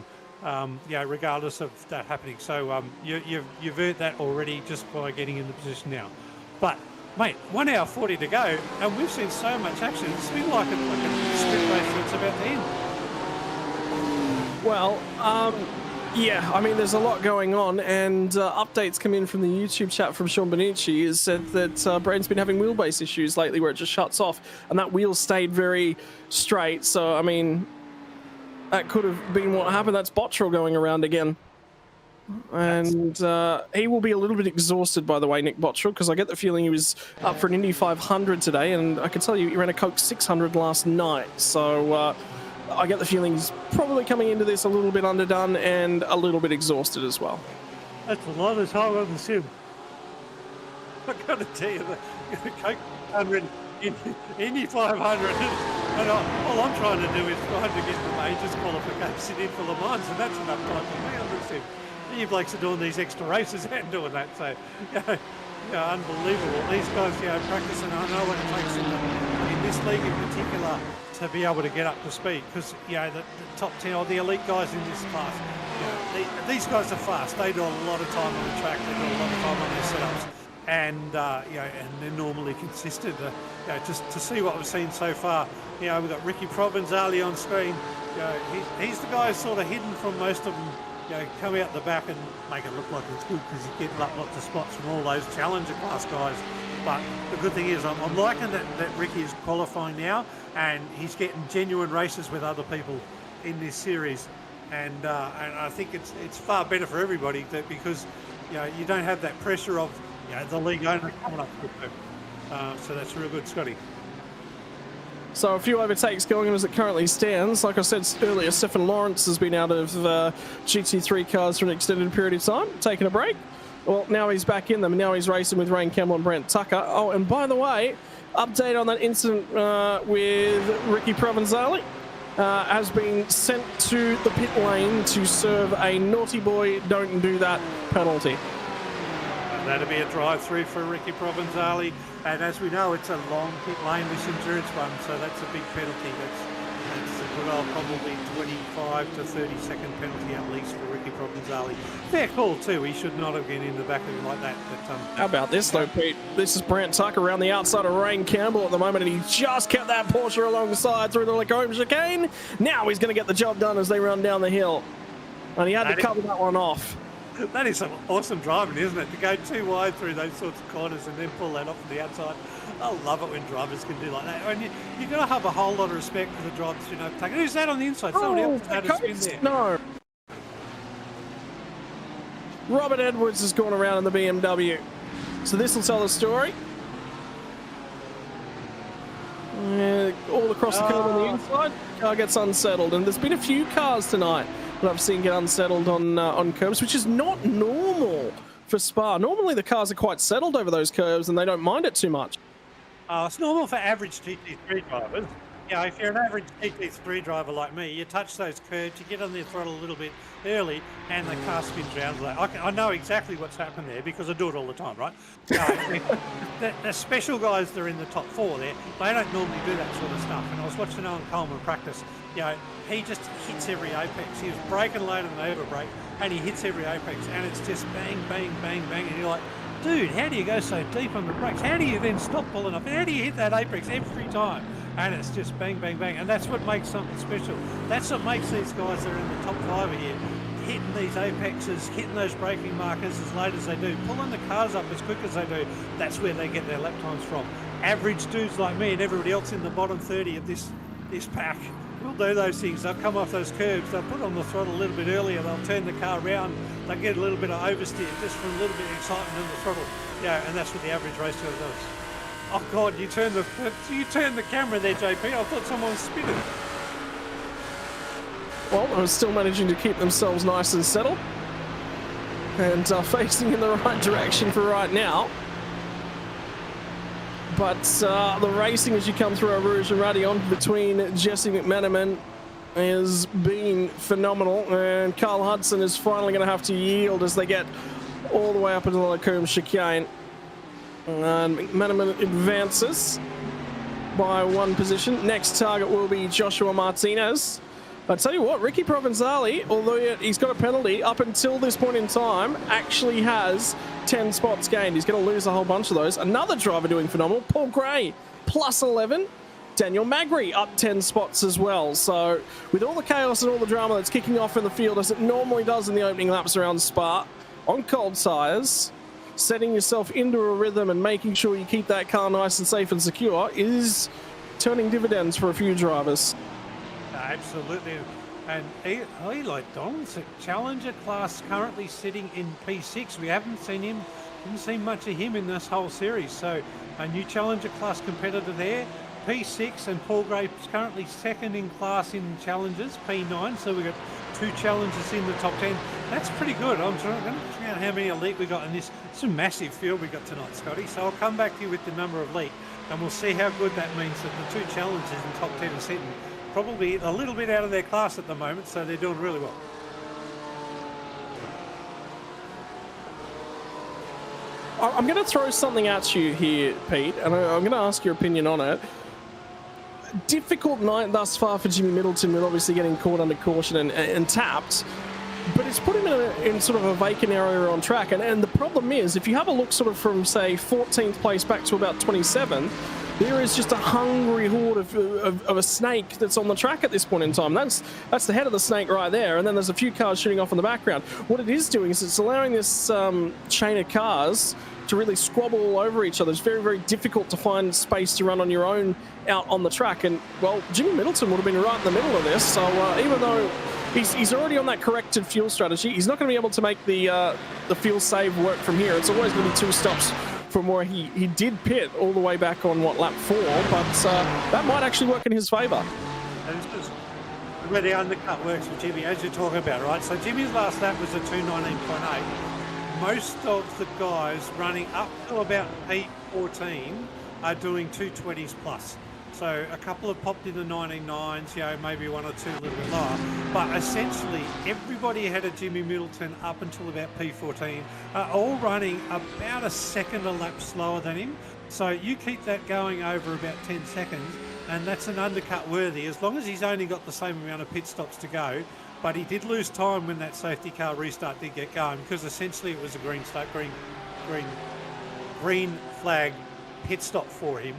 Regardless of that happening. So you've earned that already just by getting in the position now. But mate, 1 hour 40 to go, and we've seen so much action. It's been like a sprint race that's about to end. Well, yeah, I mean, there's a lot going on, and updates come in from the YouTube chat from Sean Bonucci. Has said that Braden's been having wheelbase issues lately where it just shuts off, and that wheel stayed very straight. So, I mean, that could have been what happened. That's Bottrell going around again. And he will be a little bit exhausted, by the way, Nick Bottrell, because I get the feeling he was up for an Indy 500 today, and I can tell you he ran a Coke 600 last night. So I get the feeling he's probably coming into this a little bit underdone and a little bit exhausted as well. That's a lot of time on the sim. I've got to tell you, the Coke 100, Indy 500, and all I'm trying to do is trying to get the majors qualification in for Le Mans, and that's enough time for me on the sim. You blokes are doing these extra races and doing that, so unbelievable. These guys, practicing. I know what it takes in this league in particular to be able to get up to speed, because the top 10 or the elite guys in this class, these guys are fast. They do a lot of time on the track. They do a lot of time on their setups, and they're normally consistent. Just to see what we've seen so far, we've got Ricky Provenzali on screen. He's the guy sort of hidden from most of them. Come out the back and make it look like it's good because he's getting up lots of spots from all those challenger class guys. But the good thing is I'm liking that Ricky is qualifying now, and he's getting genuine races with other people in this series. And I think it's far better for everybody because you don't have that pressure of the league owner coming up with you. So that's real good, Scotty. So a few overtakes going on as it currently stands. Like I said earlier, Stefan Lawrence has been out of GT3 cars for an extended period of time, taking a break. Well, now he's back in them. Now he's racing with Rain Campbell and Brent Tucker. Oh, and by the way, update on that incident with Ricky Provenzali. Has been sent to the pit lane to serve a naughty boy, don't do that penalty. that'll be a drive-through for Ricky Provenzali. And as we know, it's a long pit lane, this endurance one, so that's a big penalty. That's a good old probably 25 to 30-second penalty at least for Ricky Provenzali. Fair call too. He should not have been in the back of him like that. But, how about this though, Pete? This is Brant Tucker around the outside of Rain Campbell at the moment, and he just kept that Porsche alongside through the Lacombe chicane. Now he's going to get the job done as they run down the hill. And he had to cover that one off. That is some awesome driving, isn't it? To go too wide through those sorts of corners and then pull that off to the outside. I love it when drivers can do like that. And you've got to have a whole lot of respect for the drivers who know taking. Who's that on the inside? Somebody else had a spin there. No. Robert Edwards has gone around in the BMW. So this will tell the story. All across the curve on the inside, car gets unsettled, and there's been a few cars tonight that I've seen get unsettled on curbs, which is not normal for Spa. Normally the cars are quite settled over those curves and they don't mind it too much. It's normal for average GT3 drivers. Yeah, if you're an average GT3 driver like me, you touch those curves, you get on the throttle a little bit early, and the car spins around. I know exactly what's happened there because I do it all the time, right? The special guys that are in the top four there, they don't normally do that sort of stuff. And I was watching Owen Coleman practice. You know, he just hits every apex. He was braking later than overbrake, and he hits every apex, and it's just bang, bang, bang, bang, and you're like, dude, how do you go so deep on the brakes? How do you then stop pulling up? How do you hit that apex every time? And it's just bang, bang, bang. And that's what makes something special. That's what makes these guys that are in the top five here, hitting these apexes, hitting those braking markers as late as they do, pulling the cars up as quick as they do. That's where they get their lap times from. Average dudes like me and everybody else in the bottom 30 of this pack will do those things. They'll come off those curves, they'll put on the throttle a little bit earlier, they'll turn the car around, they'll get a little bit of oversteer just from a little bit of excitement in the throttle. Yeah, and that's what the average race car does. Oh God, you turned the camera there, JP. I thought someone was spinning. Well, they're still managing to keep themselves nice and settled and facing in the right direction for right now. But the racing as you come through Rouge and Radion between Jesse McManaman has been phenomenal, and Carl Hudson is finally going to have to yield as they get all the way up into the Lacombe chicane. And McManaman advances by one position. Next target will be Joshua Martinez. I tell you what, Ricky Provenzali, although he's got a penalty, up until this point in time, actually has 10 spots gained. He's going to lose a whole bunch of those. Another driver doing phenomenal, Paul Gray, plus 11. Daniel Magri up 10 spots as well. So with all the chaos and all the drama that's kicking off in the field, as it normally does in the opening laps around Spa, on cold tyres, setting yourself into a rhythm and making sure you keep that car nice and safe and secure is turning dividends for a few drivers. Absolutely. And Eli Donaldson, Challenger class, currently sitting in P6. We haven't seen much of him in this whole series. So a new Challenger class competitor there, P6, and Paul Gray is currently second in class in Challengers, P9. So we've got 2 Challengers in the top 10. That's pretty good. I'm going to figure out how many elite we got in this. It's a massive field we got tonight, Scotty. So I'll come back to you with the number of elite, and we'll see how good that means that the 2 Challengers in top 10 are sitting probably a little bit out of their class at the moment, so they're doing really well. I'm going to throw something at you here, Pete, and I'm going to ask your opinion on it. Difficult night thus far for Jimmy Middleton, with obviously getting caught under caution and tapped, but it's put him in sort of a vacant area on track. And the problem is, if you have a look sort of from, say, 14th place back to about 27th, there is just a hungry horde of a snake that's on the track at this point in time. That's the head of the snake right there, and then there's a few cars shooting off in the background. What it is doing is it's allowing this chain of cars to really squabble all over each other. It's very, very difficult to find space to run on your own out on the track. And, well, Jimmy Middleton would have been right in the middle of this, so even though he's already on that corrected fuel strategy, he's not going to be able to make the fuel save work from here. It's always going to be 2 stops from where he did pit all the way back on, lap 4, but that might actually work in his favour. And this is where the undercut works for Jimmy, as you're talking about, right? So Jimmy's last lap was a 2:19.8. Most of the guys running up to about P14 are doing 2:20s plus. So a couple have popped in the 19.9s, you know, maybe one or two a little bit lower. But essentially, everybody had a Jimmy Middleton up until about P14, all running about a second a lap slower than him. So you keep that going over about 10 seconds, and that's an undercut worthy, as long as he's only got the same amount of pit stops to go. But he did lose time when that safety car restart did get going, because essentially it was a green flag pit stop for him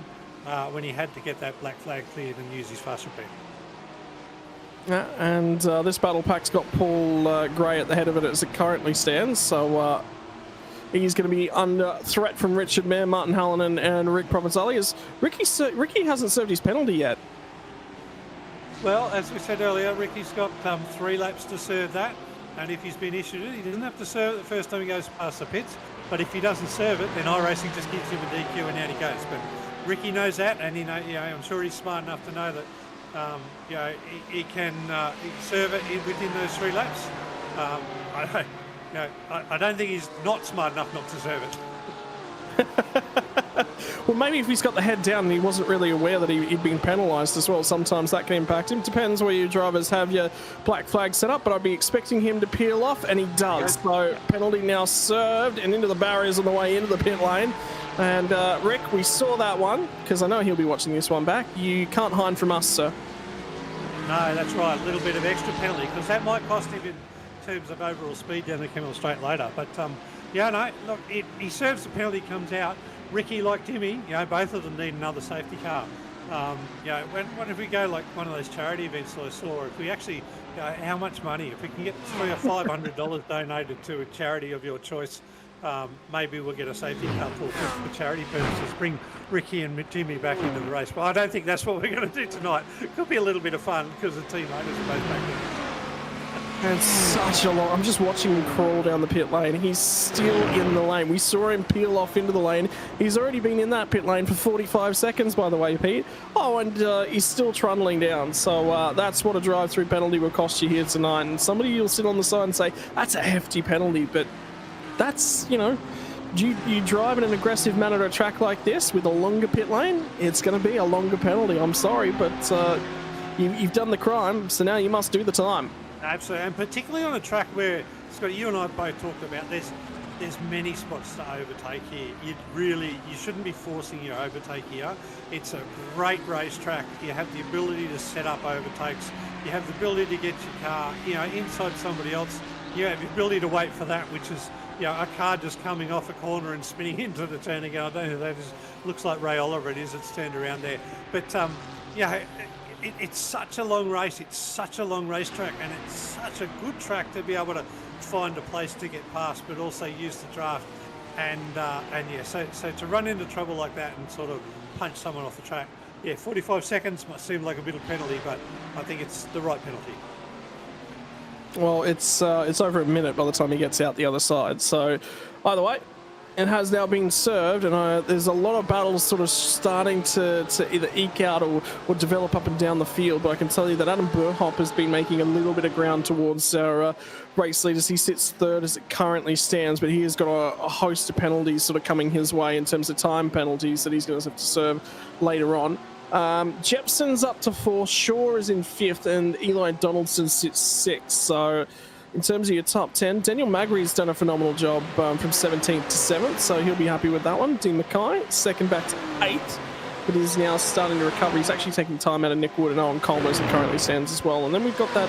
when he had to get that black flag cleared and use his fast repeat. And this battle pack's got Paul Gray at the head of it as it currently stands, so he's going to be under threat from Richard Mayer, Martin Hallinan, and Rick Provenzali. As Ricky hasn't served his penalty yet. Well, as we said earlier, Ricky's got 3 laps to serve that, and if he's been issued it, he doesn't have to serve it the first time he goes past the pits. But if he doesn't serve it, then iRacing just gives him a DQ and out he goes. But Ricky knows that, and you know, I'm sure he's smart enough to know that you know, he can serve it within those 3 laps. I don't think he's not smart enough not to serve it. Well, maybe if he's got the head down and he wasn't really aware that he'd been penalised as well, sometimes that can impact him. Depends where your drivers have your black flag set up, but I'd be expecting him to peel off, and he does. So penalty now served and into the barriers on the way into the pit lane. And Rick, we saw that one, because I know he'll be watching this one back. You can't hide from us, sir. No, that's right. A little bit of extra penalty, because that might cost him in terms of overall speed down the Kemmel Straight later. But yeah, no, look, he serves the penalty, comes out. Ricky, like Timmy, you know, both of them need another safety car. You know, what if we go like one of those charity events that I saw? If we actually, you know, how much money? If we can get $300 or $500 donated to a charity of your choice, maybe we'll get a safety car for charity purposes. Bring Ricky and Timmy back into the race. But I don't think that's what we're going to do tonight. It could be a little bit of fun because the team owners are both back there. And such a long... I'm just watching him crawl down the pit lane. He's still in the lane. We saw him peel off into the lane. He's already been in that pit lane for 45 seconds, by the way, Pete. Oh, and he's still trundling down. So that's what a drive-through penalty will cost you here tonight. And somebody will sit on the side and say, that's a hefty penalty. But that's, you know... You drive in an aggressive manner to a track like this with a longer pit lane, it's going to be a longer penalty. I'm sorry, but you've done the crime, so now you must do the time. Absolutely, and particularly on a track where, Scott, you and I both talked about there's many spots to overtake here. You shouldn't be forcing your overtake here. It's a great racetrack. You have the ability to set up overtakes. You have the ability to get your car, you know, inside somebody else. You have the ability to wait for that, which is, you know, a car just coming off a corner and spinning into the turn again. I don't know, that looks like Ray Oliver it is. It's turned around there, but yeah. It's such a long race, it's such a long racetrack, and it's such a good track to be able to find a place to get past, but also use the draft. And yeah, so to run into trouble like that and sort of punch someone off the track, yeah, 45 seconds might seem like a bit of penalty, but I think it's the right penalty. Well, it's over a minute by the time he gets out the other side. So either way, it has now been served, and there's a lot of battles sort of starting to either eke out or develop up and down the field. But I can tell you that Adam Burhop has been making a little bit of ground towards our race leaders. He sits third as it currently stands, but he has got a host of penalties sort of coming his way in terms of time penalties that he's going to have to serve later on. Jepson's up to 4th, Shaw is in 5th, and Eli Donaldson sits 6th. So in terms of your top 10, Daniel Magri's done a phenomenal job from 17th to 7th, so he'll be happy with that one. Dean Mackay, second back to 8th, but is now starting to recover. He's actually taking time out of Nick Wood and Owen Coleman as it currently stands as well. And then we've got that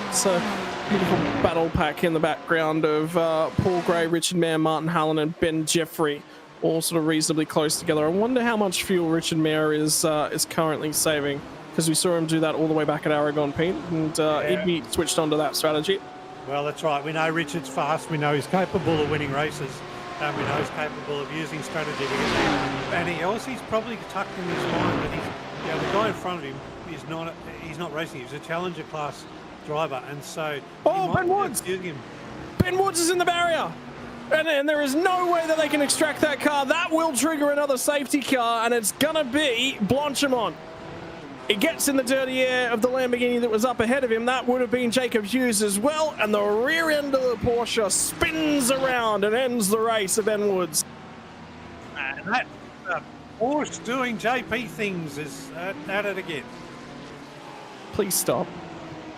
beautiful battle pack in the background of Paul Gray, Richard Mayer, Martin Hallinan, and Benn Jefferey, all sort of reasonably close together. I wonder how much fuel Richard Mayer is currently saving, because we saw him do that all the way back at Aragon, Pete, and he'd be switched onto that strategy. Well, that's right. We know Richard's fast. We know he's capable of winning races. And we know he's capable of using strategy to get there. And he's probably tucked in his mind that the guy in front of him he's not racing. He's a challenger class driver. And so Ben Woods! Ben Woods is in the barrier. And there is no way that they can extract that car. That will trigger another safety car, and it's going to be Blanchimont. It gets in the dirty air of the Lamborghini that was up ahead of him. That would have been Jacob Hughes as well. And the rear end of the Porsche spins around and ends the race of Ben Woods. Porsche doing JP things is at it again. Please stop.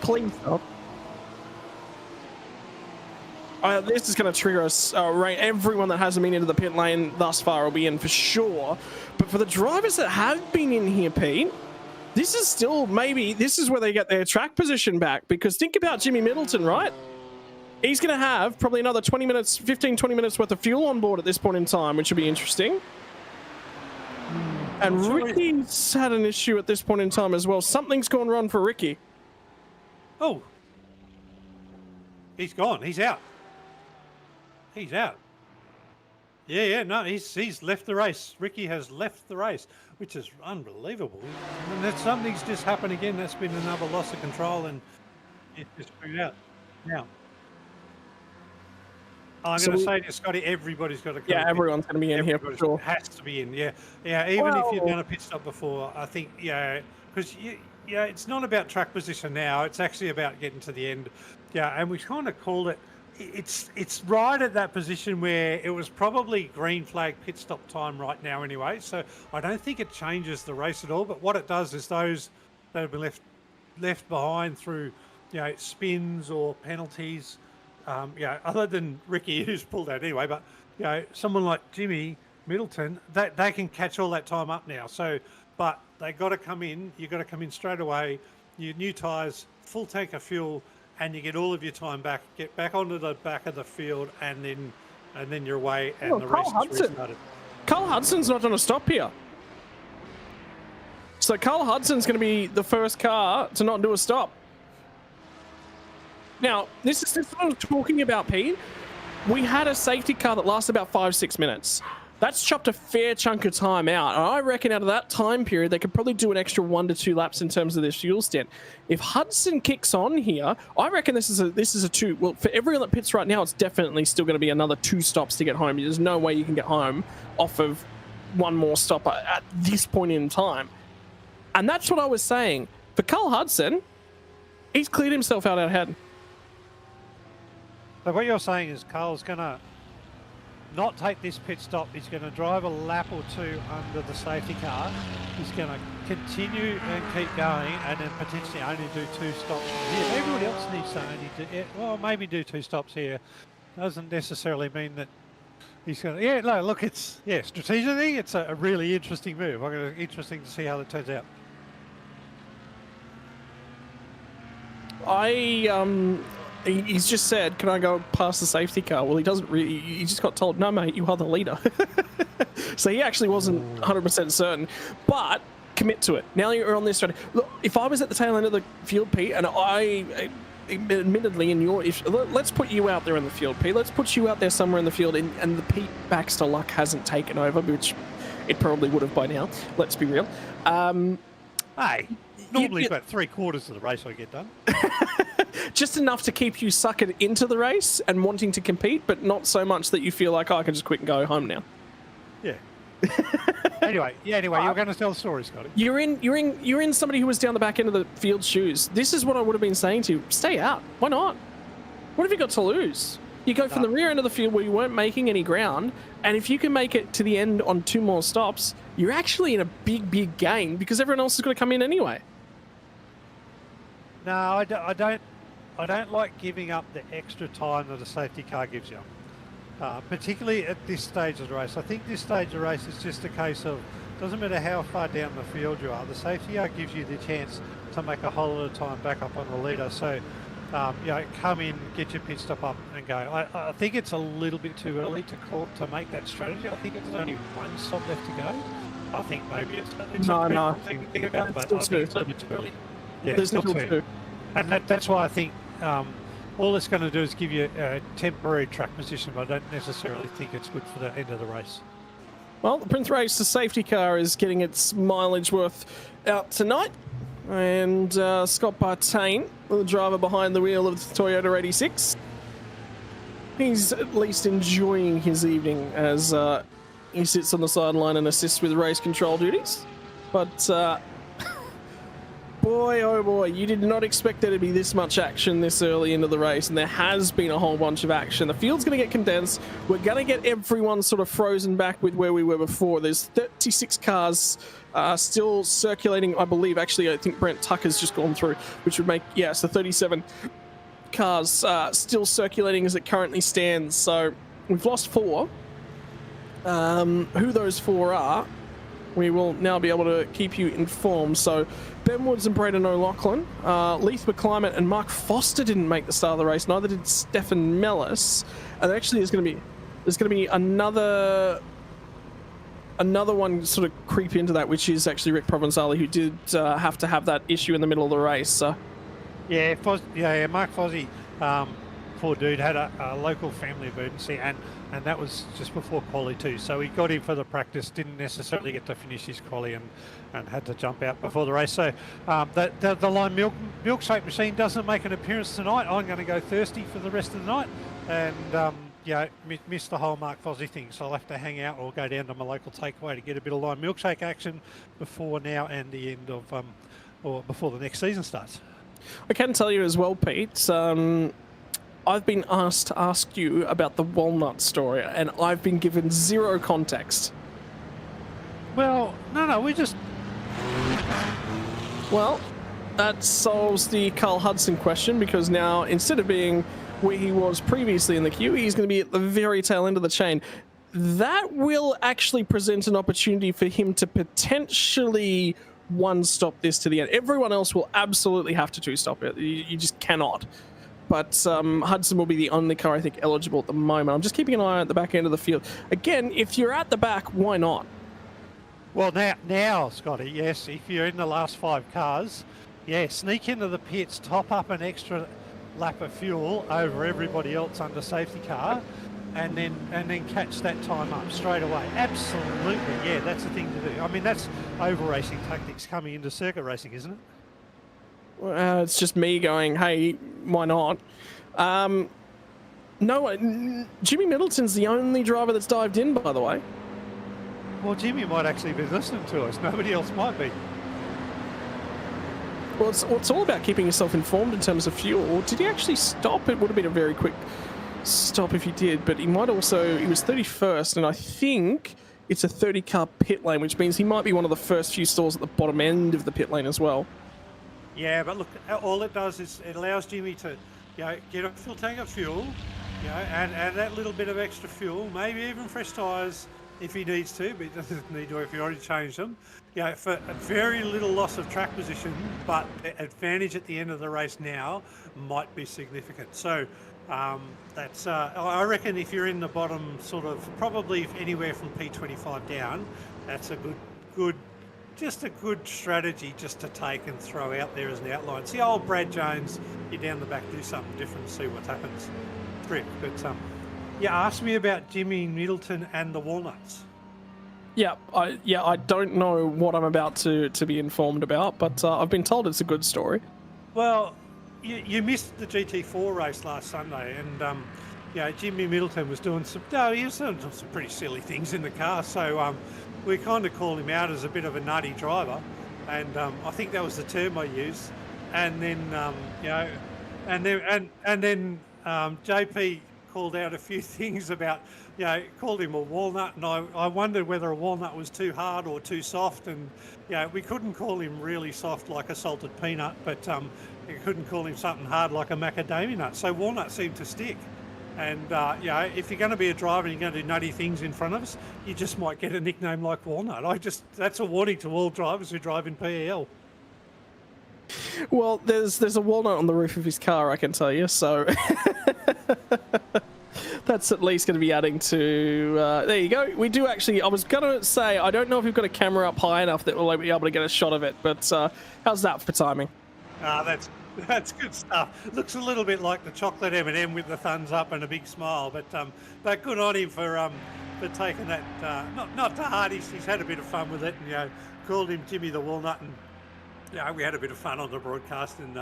Please stop. This is going to trigger us. Everyone that hasn't been into the pit lane thus far will be in for sure. But for the drivers that have been in here, Pete, this is still maybe, this is where they get their track position back. Because think about Jimmy Middleton, right? He's going to have probably another 20 minutes, 15, 20 minutes worth of fuel on board at this point in time, which will be interesting. And Ricky's had an issue at this point in time as well. Something's gone wrong for Ricky. Oh. He's gone. He's out. He's out. Yeah, no, he's left the race. Ricky has left the race, which is unbelievable. And that's something's just happened again. That's been another loss of control, and it's just figured out. Now, I'm going to say to Scotty, everybody's got to come. Yeah, everyone's going to be in here for sure. Has to be in. Yeah. Even if you've done a pit stop before, I think because it's not about track position now. It's actually about getting to the end. Yeah, and we kind of called it. It's right at that position where it was probably green flag pit stop time right now anyway. So I don't think it changes the race at all. But what it does is those that have been left behind through spins or penalties. Other than Ricky, who's pulled out anyway, but someone like Jimmy Middleton, they can catch all that time up now. So, but they got to come in. You got to come in straight away. Your new tyres, full tank of fuel, and you get all of your time back. Get back onto the back of the field, and then you're away, and the race is restarted. Carl Hudson's not going to stop here. So Carl Hudson's going to be the first car to not do a stop. Now, this is what I was talking about, Pete. We had a safety car that lasted about 5-6 minutes. That's chopped a fair chunk of time out. And I reckon out of that time period, they could probably do an extra 1 to 2 laps in terms of their fuel stint. If Hudson kicks on here, I reckon this is a 2. Well, for everyone that pits right now, it's definitely still going to be another 2 stops to get home. There's no way you can get home off of 1 more stop at this point in time. And that's what I was saying. For Carl Hudson, he's cleared himself out ahead. So what you're saying is Carl's going to not take this pit stop. He's going to drive a lap or 2 under the safety car. He's going to continue and keep going, and then potentially only do 2 stops here. Everybody else needs to only maybe do 2 stops here. Doesn't necessarily mean that he's going to. Strategically, it's a really interesting move. Interesting to see how that turns out. He's just said, can I go past the safety car? Well, he doesn't really, he just got told, no, mate, you are the leader. So he actually wasn't 100% certain, but commit to it. Now you're on this strategy. Look, if I was at the tail end of the field, Pete, and admittedly let's put you out there in the field, Pete. Let's put you out there somewhere in the field, and the Pete Baxter luck hasn't taken over, which it probably would have by now. Let's be real. Hey, normally about 3/4 of the race I get done. Just enough to keep you suckered into the race and wanting to compete, but not so much that you feel like, I can just quit and go home now. Yeah. Anyway, you're going to tell the story, Scotty. You're in somebody who was down the back end of the field shoes. This is what I would have been saying to you. Stay out. Why not? What have you got to lose? You go from the rear end of the field where you weren't making any ground, and if you can make it to the end on 2 more stops, you're actually in a big game because everyone else is going to come in anyway. No, I don't like giving up the extra time that a safety car gives you, particularly at this stage of the race. I think this stage of the race is just a case of, doesn't matter how far down the field you are, the safety car gives you the chance to make a whole lot of time back up on the leader. So, come in, get your pit stop up and go. I think it's a little bit too early to make that strategy. I think it's only 1 stop left to go. I think maybe it's no. But Still 2. It's a little bit too early. Yeah, There's still 2. And that's why I think all it's going to do is give you a temporary track position, but I don't necessarily think it's good for the end of the race. Well, the Prince Race, the safety car, is getting its mileage worth out tonight. And Scott Bartain, the driver behind the wheel of the Toyota 86, he's at least enjoying his evening as he sits on the sideline and assists with race control duties. But boy, oh boy, you did not expect there to be this much action this early into the race, and there has been a whole bunch of action. The field's going to get condensed. We're going to get everyone sort of frozen back with where we were before. There's 36 cars still circulating, I believe. Actually, I think Brent Tucker's just gone through, which would make, yes, the 37 cars still circulating as it currently stands. So we've lost 4. Who those 4 are, we will now be able to keep you informed. So Ben Woods and Braden O'Loughlin, Leith McClimate and Mark Foster didn't make the start of the race. Neither did Stefan Mellis. And actually, there's going to be another one sort of creep into that, which is actually Rick Provenzali, who did have to have that issue in the middle of the race. So yeah, Mark Fozzie, poor dude, had a local family emergency, and that was just before quali too. So he got in for the practice, didn't necessarily get to finish his quali, and had to jump out before the race. So the lime milkshake machine doesn't make an appearance tonight. I'm going to go thirsty for the rest of the night, and missed the whole Mark Fozzie thing. So I'll have to hang out or go down to my local takeaway to get a bit of lime milkshake action before now and the end of or before the next season starts. I can tell you as well, Pete. I've been asked to ask you about the walnut story, and I've been given zero context. Well, no, we just... Well, that solves the Carl Hudson question, because now, instead of being where he was previously in the queue, he's going to be at the very tail end of the chain. That will actually present an opportunity for him to potentially one-stop this to the end. Everyone else will absolutely have to two-stop it. You just cannot. But Hudson will be the only car, I think, eligible at the moment. I'm just keeping an eye on the back end of the field. Again, if you're at the back, why not? Well, now, Scotty, yes, if you're in the last 5 cars, yeah, sneak into the pits, top up an extra lap of fuel over everybody else under safety car, and then catch that time up straight away. Absolutely, yeah, that's the thing to do. I mean, that's over-racing tactics coming into circuit racing, isn't it? It's just me going, hey, why not? No, Jimmy Middleton's the only driver that's dived in, by the way. Well, Jimmy might actually be listening to us. Nobody else might be. Well, it's all about keeping yourself informed in terms of fuel. Did he actually stop? It would have been a very quick stop if he did, but he might also... He was 31st, and I think it's a 30-car pit lane, which means he might be one of the first few stalls at the bottom end of the pit lane as well. Yeah, but look, all it does is it allows Jimmy to, get a full tank of fuel, and that little bit of extra fuel, maybe even fresh tyres if he needs to, but he doesn't need to if he already changed them. For a very little loss of track position, but the advantage at the end of the race now might be significant. So that's, I reckon if you're in the bottom sort of, probably anywhere from P25 down, that's a good strategy just to take and throw out there as an outline. See old Brad Jones, you're down the back, do something different, see what happens. Trick, but ask me about Jimmy Middleton and the walnuts. I don't know what I'm about to be informed about, but I've been told it's a good story. Well, you missed the GT4 race last Sunday, and Jimmy Middleton was doing some pretty silly things in the car, so we kind of called him out as a bit of a nutty driver, and I think that was the term I used. And then JP called out a few things about, called him a walnut, and I wondered whether a walnut was too hard or too soft, and we couldn't call him really soft like a salted peanut, but we couldn't call him something hard like a macadamia nut. So walnut seemed to stick. And, if you're going to be a driver and you're going to do nutty things in front of us, you just might get a nickname like Walnut. That's a warning to all drivers who drive in PEL. Well, there's a walnut on the roof of his car, I can tell you, so that's at least going to be adding to... there you go. We do actually... I was going to say, I don't know if we've got a camera up high enough that we'll be able to get a shot of it, but how's that for timing? That's good stuff. Looks a little bit like the chocolate M&M with the thumbs up and a big smile, but good on him for taking that. Not to heart. He's had a bit of fun with it, and called him Jimmy the Walnut, and we had a bit of fun on the broadcast, and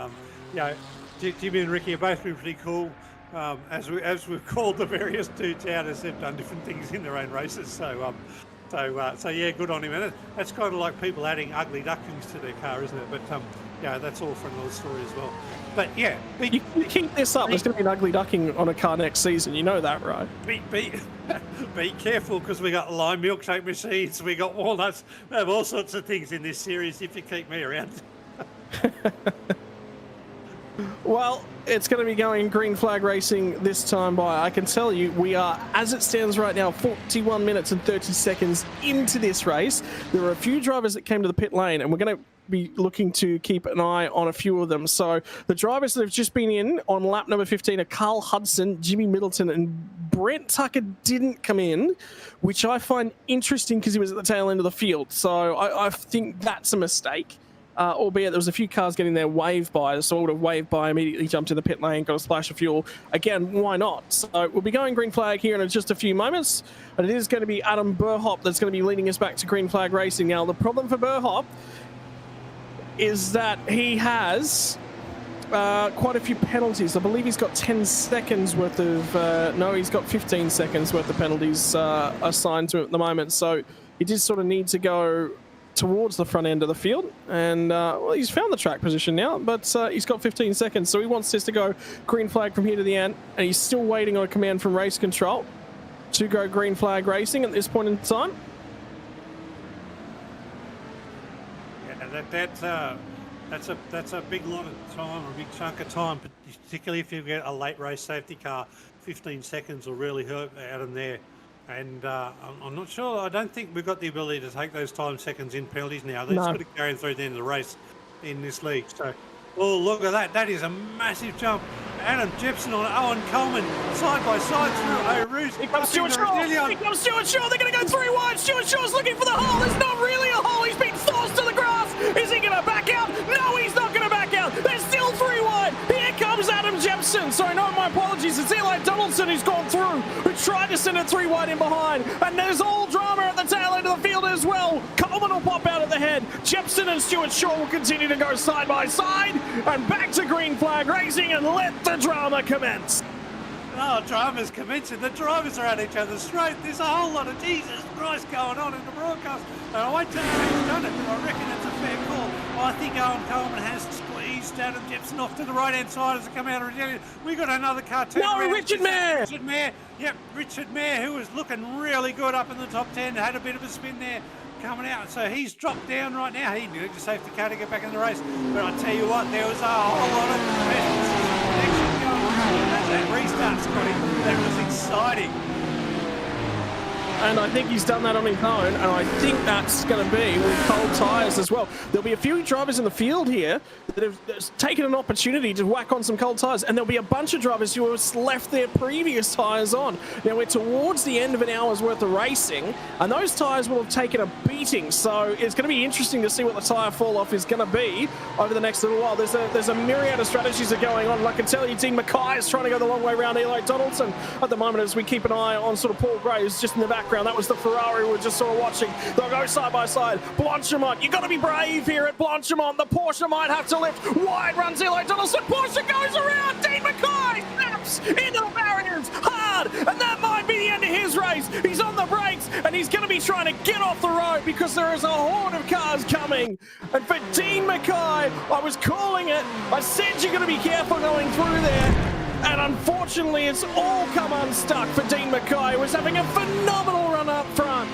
Jimmy and Ricky have both been pretty cool. As we've called the various dudes out as they've done different things in their own races. So yeah, good on him. And that's kind of like people adding ugly ducklings to their car, isn't it? But yeah, that's all for another story as well. But yeah, You keep this up, there's going to be an ugly ducking on a car next season. You know that, right? be careful, because we got lime milkshake machines, we got walnuts, we have all sorts of things in this series if you keep me around. Well, it's going to be going green flag racing this time by. I can tell you, we are, as it stands right now, 41 minutes and 30 seconds into this race. There are a few drivers that came to the pit lane, and we're going to be looking to keep an eye on a few of them. So the drivers that have just been in on lap number 15 are Carl Hudson, Jimmy Middleton, and Brent Tucker didn't come in, which I find interesting because he was at the tail end of the field. So I think that's a mistake. Albeit there was a few cars getting their wave by, so I would have waved by, immediately jumped in the pit lane, got a splash of fuel. Again, why not? So we'll be going green flag here in just a few moments, and it is going to be Adam Burhop that's going to be leading us back to green flag racing. Now, the problem for Burhop is that he has quite a few penalties. I believe he's got 10 seconds worth of... no, he's got 15 seconds worth of penalties assigned to him at the moment, so he did sort of need to go towards the front end of the field, and well, he's found the track position now, but he's got 15 seconds, so he wants this to go green flag from here to the end, and he's still waiting on a command from race control to go green flag racing at this point in time. Yeah, that's a big lot of time, or a big chunk of time, particularly if you get a late race safety car. 15 seconds will really hurt Adam there. And I'm not sure. I don't think we've got the ability to take those time seconds in penalties now. They're sort of carrying through the end of the race in this league. So, oh, look at that. That is a massive jump. Adam Jepson on Owen Coleman, side by side through Eau Rouge. Here comes Stuart Shaw. Here comes Stuart Shaw. They're going to go 3 wide. Stuart Shaw's looking for the hole. There's not really a hole. He's been forced to the grass. Is he going to back out? No, he's not going to back out. There's still 3 wide. Here comes Adam Jepson. Sorry, no, my apologies. It's Eli Donaldson who's gone through, who tried to send it 3 wide in behind. And there's all drama at the tail end of the field as well. Coleman will pop out at the head. Jepson and Stuart Shaw will continue to go side by side. And back to green flag racing, and let the drama commence. Oh, drama's commencing. The drivers are at each other's throat. There's a whole lot of Jesus Christ going on in the broadcast. And I won't tell you who's done it, but I reckon it's a fair call. I think Owen Coleman has squeezed Adam Jepson off to the right-hand side as they come out of Regalia. We got another car turn around. Richard Mayer! Richard Mayer. Yep, Richard Mayer, who was looking really good up in the top 10, had a bit of a spin there coming out. So he's dropped down right now. He needed a safety car to get back in the race. But I tell you what, there was a whole lot of connection going on. That restart, Scotty, that was exciting. And I think he's done that on his own, and I think that's going to be with cold tyres as well. There'll be a few drivers in the field here that have taken an opportunity to whack on some cold tyres, and there'll be a bunch of drivers who have left their previous tyres on. Now, we're towards the end of an hour's worth of racing, and those tyres will have taken a beating, so it's going to be interesting to see what the tyre fall-off is going to be over the next little while. There's a myriad of strategies that are going on, and I can tell you, Dean Mackay is trying to go the long way around Eli Donaldson at the moment as we keep an eye on sort of Paul Graves just in the background. That was the Ferrari we were just sort of watching. They'll go side by side. Blanchimont, you've got to be brave here at Blanchimont. The Porsche might have to lift. Wide runs Eli Donaldson. Porsche goes around. Dean Mackay snaps into the barriers hard, and that might be the end of his race. He's on the brakes, and he's going to be trying to get off the road because there is a horde of cars coming. And for Dean Mackay, I was calling it. I said you're going to be careful going through there. And unfortunately, it's all come unstuck for Dean Mackay, who was having a phenomenal run up front.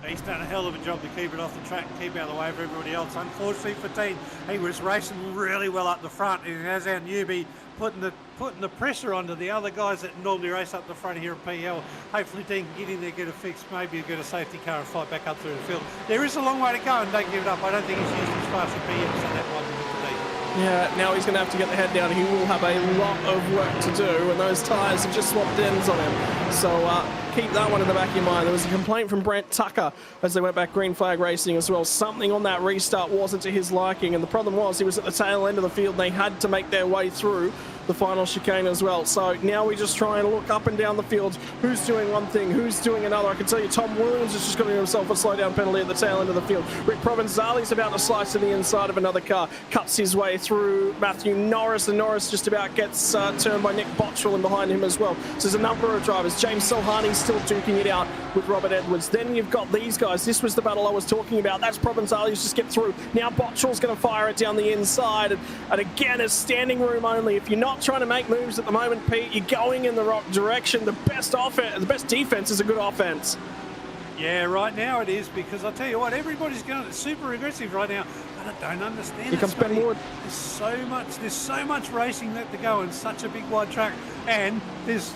He's done a hell of a job to keep it off the track and keep out of the way of everybody else. Unfortunately for Dean, he was racing really well up the front, and as our newbie, putting the pressure onto the other guys that normally race up the front here at PL. Hopefully Dean can get in there, get a fix, maybe get a safety car and fight back up through the field. There is a long way to go, and don't give it up. I don't think he's used as fast as PL, so that might be good for Dean. Yeah, now he's going to have to get the head down. He will have a lot of work to do, and those tyres have just swapped ends on him. So keep that one in the back of your mind. There was a complaint from Brent Tucker as they went back green flag racing as well. Something on that restart wasn't to his liking, and the problem was he was at the tail end of the field. They had to make their way through the final chicane as well. So now we just try and look up and down the field. Who's doing one thing? Who's doing another? I can tell you Tom Williams has just got himself a slowdown penalty at the tail end of the field. Rick Provenzali's about to slice to the inside of another car. Cuts his way through Matthew Norris, and Norris just about gets turned by Nick Botchwell and behind him as well. So there's a number of drivers. James Silhani still duking it out with Robert Edwards. Then you've got these guys. This was the battle I was talking about. That's Provenzali's just get through. Now Botchwell's going to fire it down the inside. And again, it's standing room only. If you're not trying to make moves at the moment, Pete, you're going in the wrong direction. The best offense, the best defense is a good offense. Yeah, right now it is, because I'll tell you what, everybody's going super aggressive right now. But I don't understand. Here comes Ben Ward. There's so much racing left to go in such a big wide track, and there's,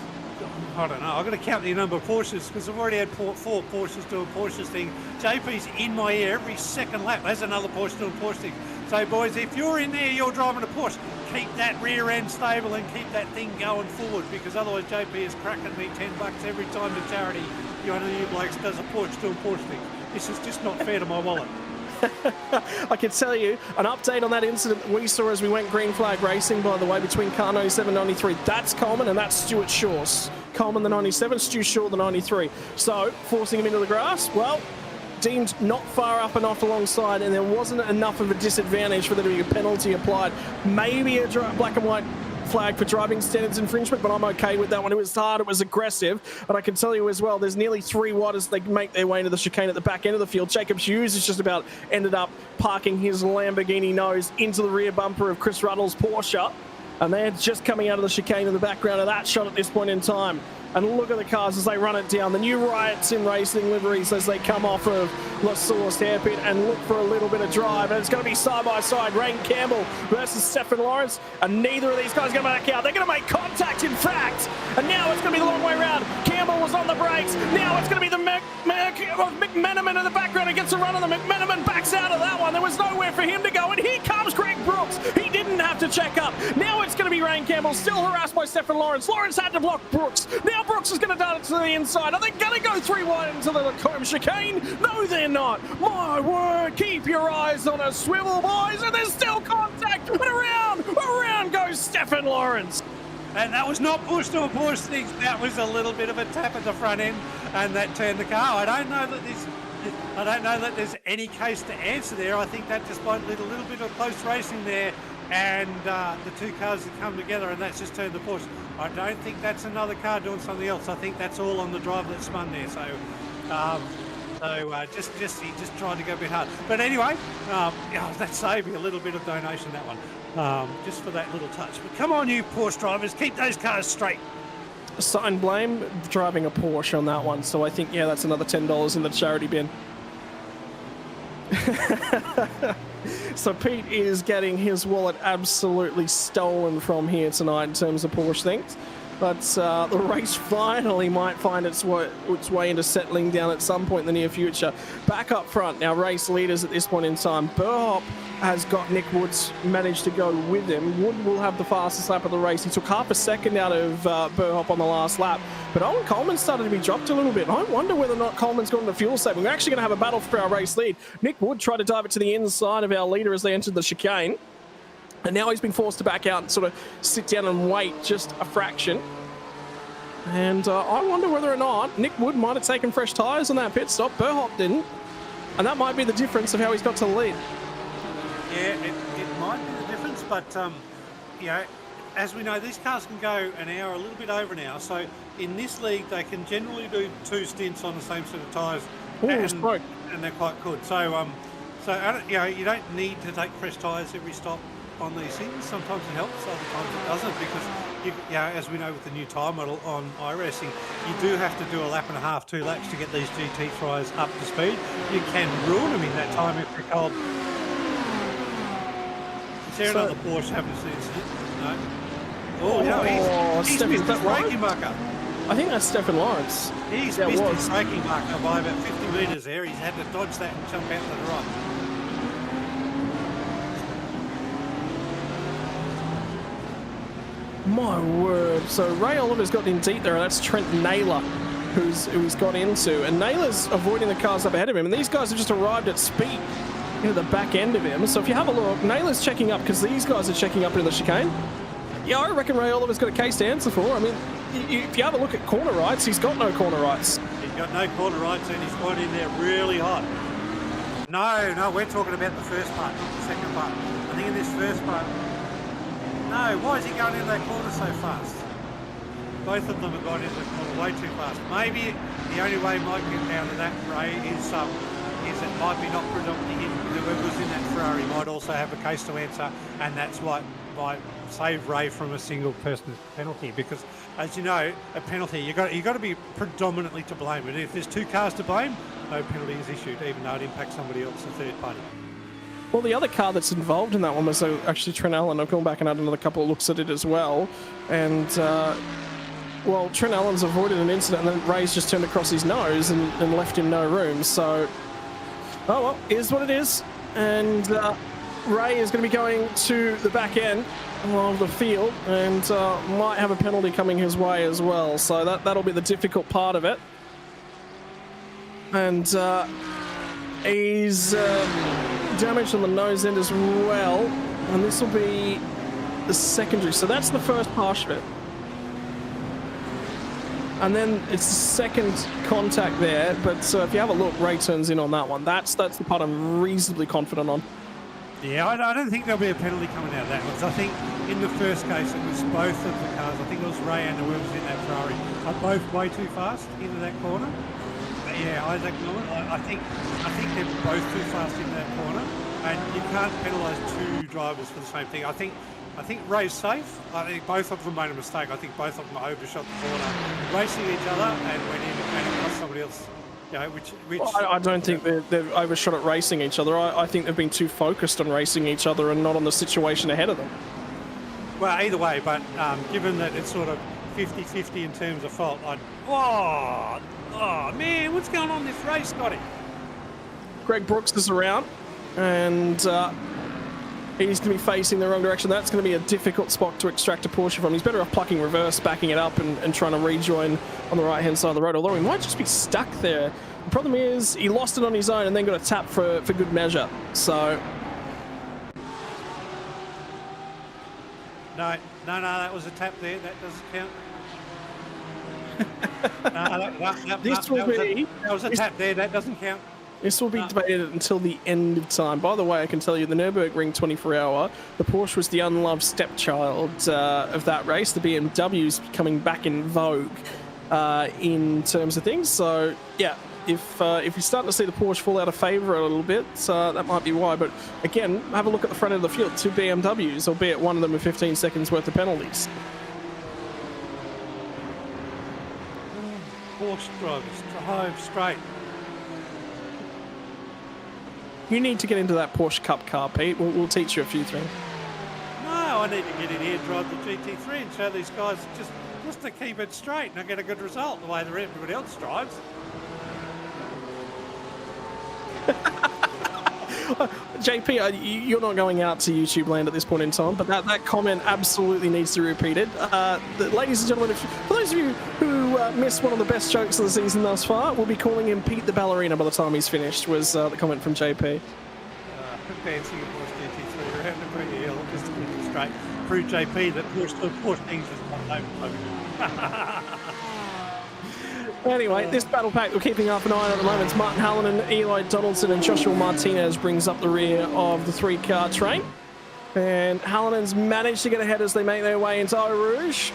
I don't know, I've got to count the number of Porsches, because I've already had 4 Porsches doing Porsches thing. JP's in my ear every second lap. There's another Porsche doing Porsche thing. So boys, if you're in there, you're driving a Porsche, keep that rear end stable and keep that thing going forward, because otherwise JP is cracking me $10 every time the charity, one of you blokes does a Porsche doing Porsche thing. This is just not fair to my wallet. I can tell you an update on that incident that we saw as we went green flag racing, by the way, between car 97 and 93. That's Coleman and that's Stuart Shaw's. Coleman the 97, Stu Shaw the 93. So forcing him into the grass, well, deemed not far up and off alongside, and there wasn't enough of a disadvantage for there to be a penalty applied. Maybe a black and white flag for driving standards infringement, but I'm okay with that one. It was hard, it was aggressive, but I can tell you as well, there's nearly 3 wide as they make their way into the chicane at the back end of the field. Jacob Hughes has just about ended up parking his Lamborghini nose into the rear bumper of Chris Ruddle's Porsche, and they're just coming out of the chicane in the background of that shot at this point in time. And look at the cars as they run it down. The new Riot Sim Racing liveries as they come off of La Source hairpin and look for a little bit of drive. And it's going to be side by side. Rain Campbell versus Stephen Lawrence. And neither of these guys are going to back out. They're going to make contact, in fact. And now it's going to be the long way around. Campbell was on the brakes. Now it's going to be the McMenamin in the background. He gets a run on the McMenamin, backs out of that one. There was nowhere for him to go. And here comes Greg Brooks. He didn't have to check up. Now it's going to be Rain Campbell, still harassed by Stephen Lawrence. Lawrence had to block Brooks. Now Brooks is going to dart it to the inside. Are they going to go 3 wide into the home chicane? No, they're not. My word, keep your eyes on a swivel, boys, and there's still contact. And around goes Stephen Lawrence. And that was not push to a push thing. That was a little bit of a tap at the front end, and that turned the car. I don't know that there's any case to answer there. I think that just might lead a little bit of close racing there, and the 2 cars have come together, and that's just turned the push. I don't think that's another car doing something else. I think that's all on the driver that spun there. So he just tried to go a bit hard. But anyway, that saved me a little bit of donation, that one, just for that little touch. But come on, you Porsche drivers, keep those cars straight. Sign blame driving a Porsche on that one. So I think, yeah, that's another $10 in the charity bin. So Pete is getting his wallet absolutely stolen from here tonight in terms of Porsche things. But the race finally might find its way into settling down at some point in the near future. Back up front now, race leaders at this point in time. Burhop has got Nick Woods managed to go with him. Wood will have the fastest lap of the race. He took half a second out of Burhop on the last lap. But Owen Coleman started to be dropped a little bit. I wonder whether or not Coleman's gone into fuel saving. We're actually going to have a battle for our race lead. Nick Wood tried to dive it to the inside of our leader as they entered the chicane. And now he's been forced to back out and sort of sit down and wait just a fraction. And I wonder whether or not Nick Wood might have taken fresh tyres on that pit stop. Burhop didn't. And that might be the difference of how he's got to the lead. Yeah, it might be the difference, but, as we know, these cars can go an hour, a little bit over an hour. So in this league, they can generally do 2 stints on the same set of tyres. And they're quite good. So, you don't need to take fresh tyres every stop on these things. Sometimes it helps, other times it doesn't, because as we know with the new tyre model on iRacing, you do have to do a lap and a half, 2 laps to get these GT3s up to speed. You can ruin them in that time if they're cold. Is there another Porsche having to see this? No. He's missed his braking marker. I think that's Stephen Lawrence. He's missed his braking marker by about 50 metres there. He's had to dodge that and jump out to the right. My word. So Ray Oliver's got in deep there, and that's Trent Naylor who's got into. And Naylor's avoiding the cars up ahead of him, and these guys have just arrived at speed into the back end of him. So if you have a look, Naylor's checking up because these guys are checking up into the chicane. Yeah, I reckon Ray Oliver's got a case to answer for. I mean, if you have a look at corner rights, he's got no corner rights. He's got no corner rights and he's got in there really hot. No, we're talking about the first part, not the second part. I think in this first part, no, why is he going in that corner so fast? Both of them have gone into the corner way too fast. Maybe the only way Mike can counter that, Ray, is it might be not predominantly him. Whoever's in that Ferrari might also have a case to answer, and that's what might save Ray from a single person penalty. Because, as you know, a penalty you got to be predominantly to blame. And if there's two cars to blame, no penalty is issued, even though it impacts somebody else, a third party. Well, the other car that's involved in that one was actually Trent Allen. I've gone back and had another couple of looks at it as well, and. Well, Trent Allen's avoided an incident, and then Ray's just turned across his nose and left him no room. So, oh well, is what it is. And Ray is going to be going to the back end of the field, and might have a penalty coming his way as well. So that'll be the difficult part of it. And he's damaged on the nose end as well, and this will be the secondary. So that's the first part of it. And then it's the second contact there, but if you have a look, Ray turns in on that one. That's the part I'm reasonably confident on. Yeah, I don't think there'll be a penalty coming out of that, because I think in the first case it was both of the cars. I think it was Ray and whoever's in that Ferrari are both way too fast into that corner. But yeah, Isaac Norman, I think they're both too fast in that corner, and you can't penalise two drivers for the same thing. I think Ray's safe. I think both of them made a mistake. I think both of them overshot the corner, racing each other, and went in and it cost somebody else. You know, which well, I don't think they've overshot at racing each other. I think they've been too focused on racing each other and not on the situation ahead of them. Well, either way, but given that it's sort of 50-50 in terms of fault, oh man, what's going on in this race, Scotty? Greg Brooks is around, and he's going to be facing the wrong direction. That's going to be a difficult spot to extract a Porsche from. He's better off plucking reverse, backing it up, and trying to rejoin on the right-hand side of the road, although he might just be stuck there. The problem is he lost it on his own and then got a tap for good measure. So... No, that was a tap there. That doesn't count. That was a tap there. That doesn't count. This will be debated until the end of time. By the way, I can tell you the Nürburgring 24-hour, the Porsche was the unloved stepchild of that race. The BMW's coming back in vogue in terms of things. So, yeah, if you're starting to see the Porsche fall out of favour a little bit, that might be why. But, again, have a look at the front end of the field. Two BMWs, albeit one of them with 15 seconds worth of penalties. Porsche drivers, drive straight. You need to get into that Porsche Cup car, Pete. We'll teach you a few things. No, I need to get in here and drive the GT3 and show these guys just to keep it straight and I get a good result the way that everybody else drives. JP, you're not going out to YouTube land at this point in time, but that comment absolutely needs to be repeated. Ladies and gentlemen, for those of you who missed one of the best jokes of the season thus far, we'll be calling him Pete the Ballerina by the time he's finished, was the comment from JP. Dancing across GT3 around the Green Hill just to keep it straight. Prove JP that Porsche things is not over. Anyway, this battle pack we're keeping up an eye on at the moment. It's Martin Hallinan, Eli Donaldson, and Joshua Martinez brings up the rear of the three-car train. And Hallinan's managed to get ahead as they make their way into Eau Rouge.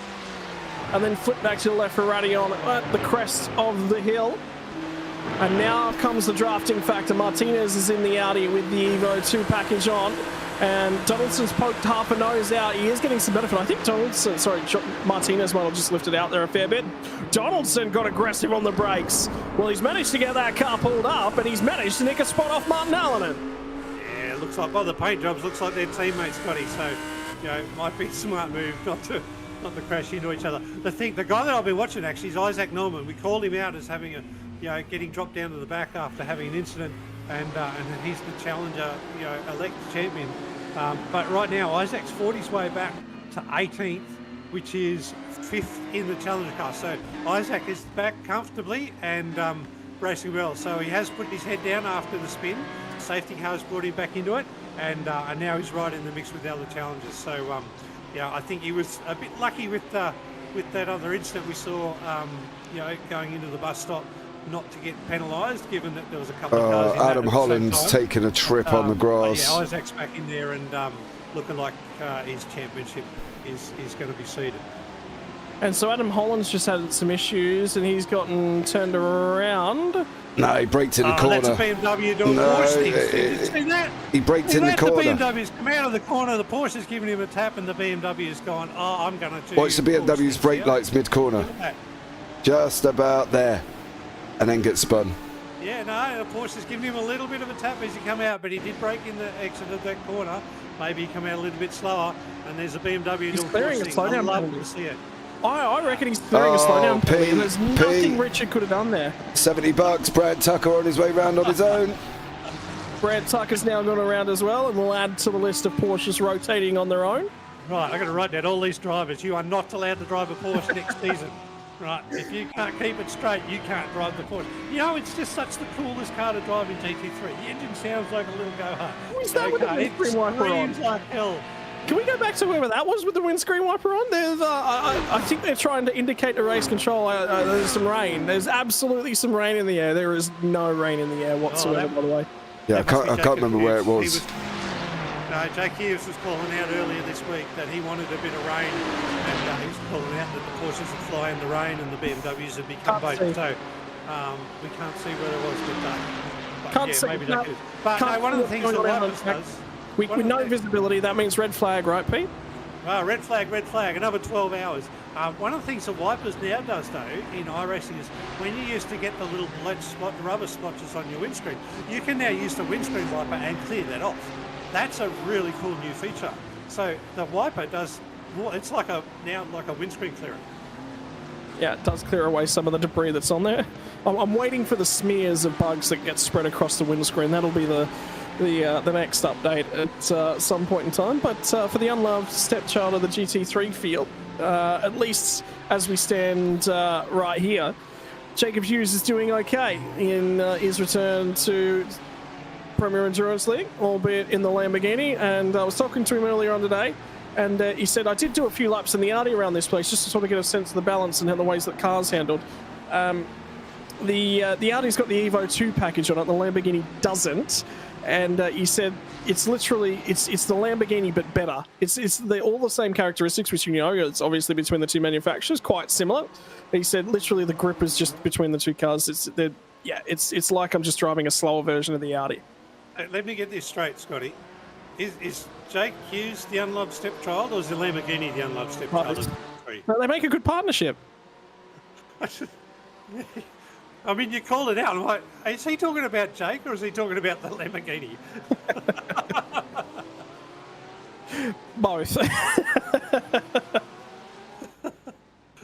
And then flip back to the left for Aragon at the crest of the hill. And now comes the drafting factor. Martinez is in the Audi with the Evo 2 package on. And Donaldson's poked half a nose out. He is getting some benefit. I think Martinez might have just lifted out there a fair bit. Donaldson got aggressive on the brakes. Well, he's managed to get that car pulled up, and he's managed to nick a spot off Martin Hallinan. Yeah, it looks like, by the paint jobs, looks like they're teammates, Scotty. So, you know, it might be a smart move not to crash into each other. The guy that I've been watching actually is Isaac Norman. We called him out as having getting dropped down to the back after having an incident. And he's the challenger, elect champion. But right now, Isaac's fought his way back to 18th, which is 5th in the challenger car. So Isaac is back comfortably and racing well. So he has put his head down after the spin. Safety car's brought him back into it, and now he's right in the mix with the other challengers. So I think he was a bit lucky with that other incident we saw, going into the bus stop, not to get penalised, given that there was a couple of cars in that Adam at the same Holland's time. taking a trip on the grass. Yeah, Isaac's back in there and looking like his championship is going to be seeded. And so Adam Holland's just had some issues, and he's gotten turned around. No, he braked in the corner. That's a BMW doing Porsche things. Did you see that? He braked in the corner. The BMW's come out of the corner, the Porsche's giving him a tap, and the BMW's gone, I'm going to do... Watch the BMW's brake lights mid-corner. Just about there. And then get spun. Yeah, no, the Porsche's giving him a little bit of a tap as he come out, but he did brake in the exit of that corner. Maybe he come out a little bit slower, and there's a BMW He's doing clearing a Porsche slowdown thing. I love penalty. to see it. I reckon he's clearing a slowdown penalty, and there's nothing Pete. Richard could have done there. $70. Brad Tucker on his way round on his own. Brad Tucker's now gone around as well, and we'll add to the list of Porsches rotating on their own. Right, I'm going to write down all these drivers. You are not allowed to drive a Porsche next season. Right, if you can't keep it straight, you can't drive the Porsche. It's just such the coolest car to drive in GT3. The engine sounds like a little go-hard. Who's that with the windscreen wiper on? It screams like hell. Can we go back to whoever that was with the windscreen wiper on? There's, I think they're trying to indicate to race control there's some rain. There's absolutely some rain in the air. There is no rain in the air whatsoever, by the way. Yeah, I can't remember where it was. No, Jake Hughes was calling out earlier this week that he wanted a bit of rain, and he was calling out that the Porsches would fly in the rain and the BMWs would become both. So we can't see where it was, but maybe that could. But no, one of the things that Wipers does... With no visibility, that means red flag, right, Pete? Well, red flag, another 12 hours. One of the things that Wipers now does, though, in iRacing is when you used to get the little rubber splotches on your windscreen, you can now use the windscreen wiper and clear that off. That's a really cool new feature. So the wiper does, it's like a windscreen clearer. Yeah, it does clear away some of the debris that's on there. I'm waiting for the smears of bugs that get spread across the windscreen. That'll be the next update at some point in time. But for the unloved stepchild of the GT3 field, at least as we stand right here, Jacob Hughes is doing okay in his return to Premier Endurance League, albeit in the Lamborghini. And I was talking to him earlier on today, and he said, I did do a few laps in the Audi around this place just to sort of get a sense of the balance and how the ways that cars handled. The Audi's got the Evo 2 package on it, the Lamborghini doesn't. And he said it's literally it's the Lamborghini but better. It's all the same characteristics, which it's obviously between the two manufacturers, quite similar. He said literally the grip is just between the two cars. It's like I'm just driving a slower version of the Audi. Let me get this straight, Scotty. Is Jake Hughes the unloved stepchild, or is the Lamborghini the unloved stepchild? No, they make a good partnership. I mean, you called it out. I'm like, is he talking about Jake or is he talking about the Lamborghini? Both.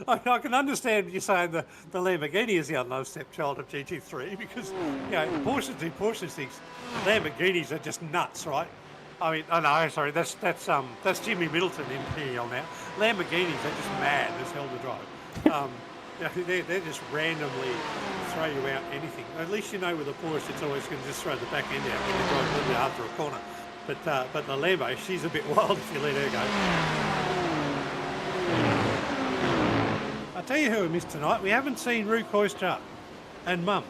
I can understand you saying the Lamborghini is the unloved stepchild of GT3 because, Porsches do Porsche things. Lamborghinis are just nuts, right? I mean, sorry, that's Jimmy Middleton Imperial now. Lamborghinis are just mad as hell to drive. They're just randomly throw you out anything. At least with a Porsche, it's always going to just throw the back end out when you drive a little bit after a corner. But the Lambo, she's a bit wild if you let her go. I'll tell you who we missed tonight. We haven't seen Rue Koistra and Mum.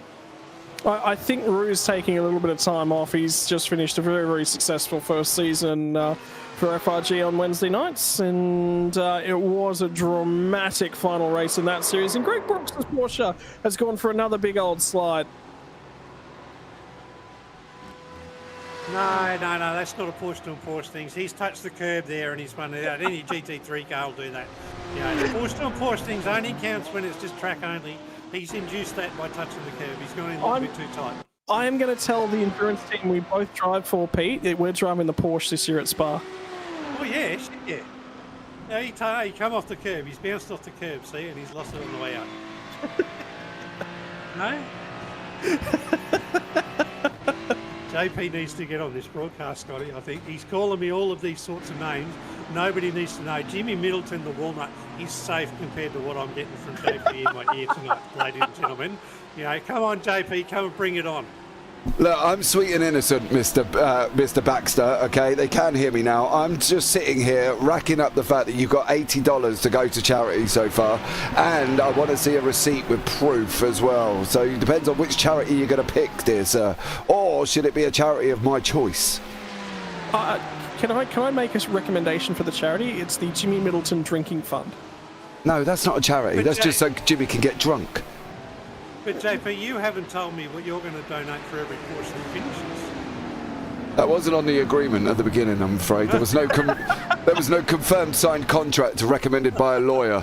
I think Rue's taking a little bit of time off. He's just finished a very, very successful first season for FRG on Wednesday nights, and it was a dramatic final race in that series. And Greg Brooks' Porsche has gone for another big old slide. No, that's not a Porsche doing Porsche things. He's touched the curb there and he's spun it out. Any GT3 car will do that. The Porsche doing Porsche things only counts when it's just track only. He's induced that by touching the curb. He's gone in a little bit too tight. I am going to tell the endurance team we both drive for, Pete, that we're driving the Porsche this year at Spa. Oh, yeah, shit, yeah. No, he come off the curb. He's bounced off the curb, see, and he's lost it on the way out. No? JP needs to get on this broadcast, Scotty, I think. He's calling me all of these sorts of names. Nobody needs to know. Jimmy Middleton, the walnut, is safe compared to what I'm getting from JP in my ear tonight, ladies and gentlemen. Come on, JP, come and bring it on. Look, I'm sweet and innocent, Mr. Baxter, okay? They can hear me now. I'm just sitting here racking up the fact that you've got $80 to go to charity so far, and I want to see a receipt with proof as well. So it depends on which charity you're going to pick, dear sir. Or should it be a charity of my choice? Can I make a recommendation for the charity? It's the Jimmy Middleton Drinking Fund. No, that's not a charity. But That's just so Jimmy can get drunk. But JP, you haven't told me what you're going to donate for every course that finishes. That wasn't on the agreement at the beginning, I'm afraid. There was no there was no confirmed signed contract recommended by a lawyer.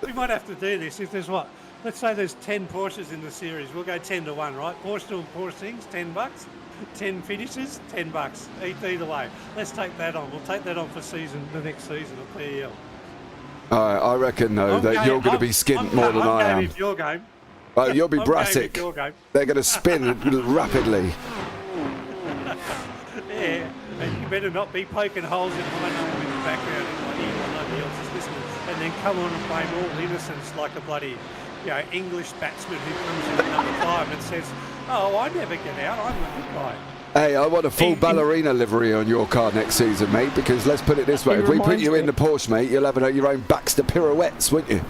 We might have to do this if there's what? Let's say there's 10 Porsches in the series. We'll go 10 to 1, right? Porsche doing Porsche things, $10. 10 finishes, $10. Either way. Let's take that on. We'll take that on for the next season of PEL. I reckon, though, that you're going to be skint more than I am. If your game. You'll be Brassic. They're going to spin rapidly. Yeah, and you better not be poking holes in my name in the background while nobody else is listening. And then come on and blame all innocence like a bloody, English batsman who comes in at number 5 and says, "Oh, I never get out. I'm a good guy." Hey, I want a full ballerina livery on your car next season, mate, because let's put it this way. If we put you in the Porsche, mate, you'll have your own Baxter pirouettes, won't you?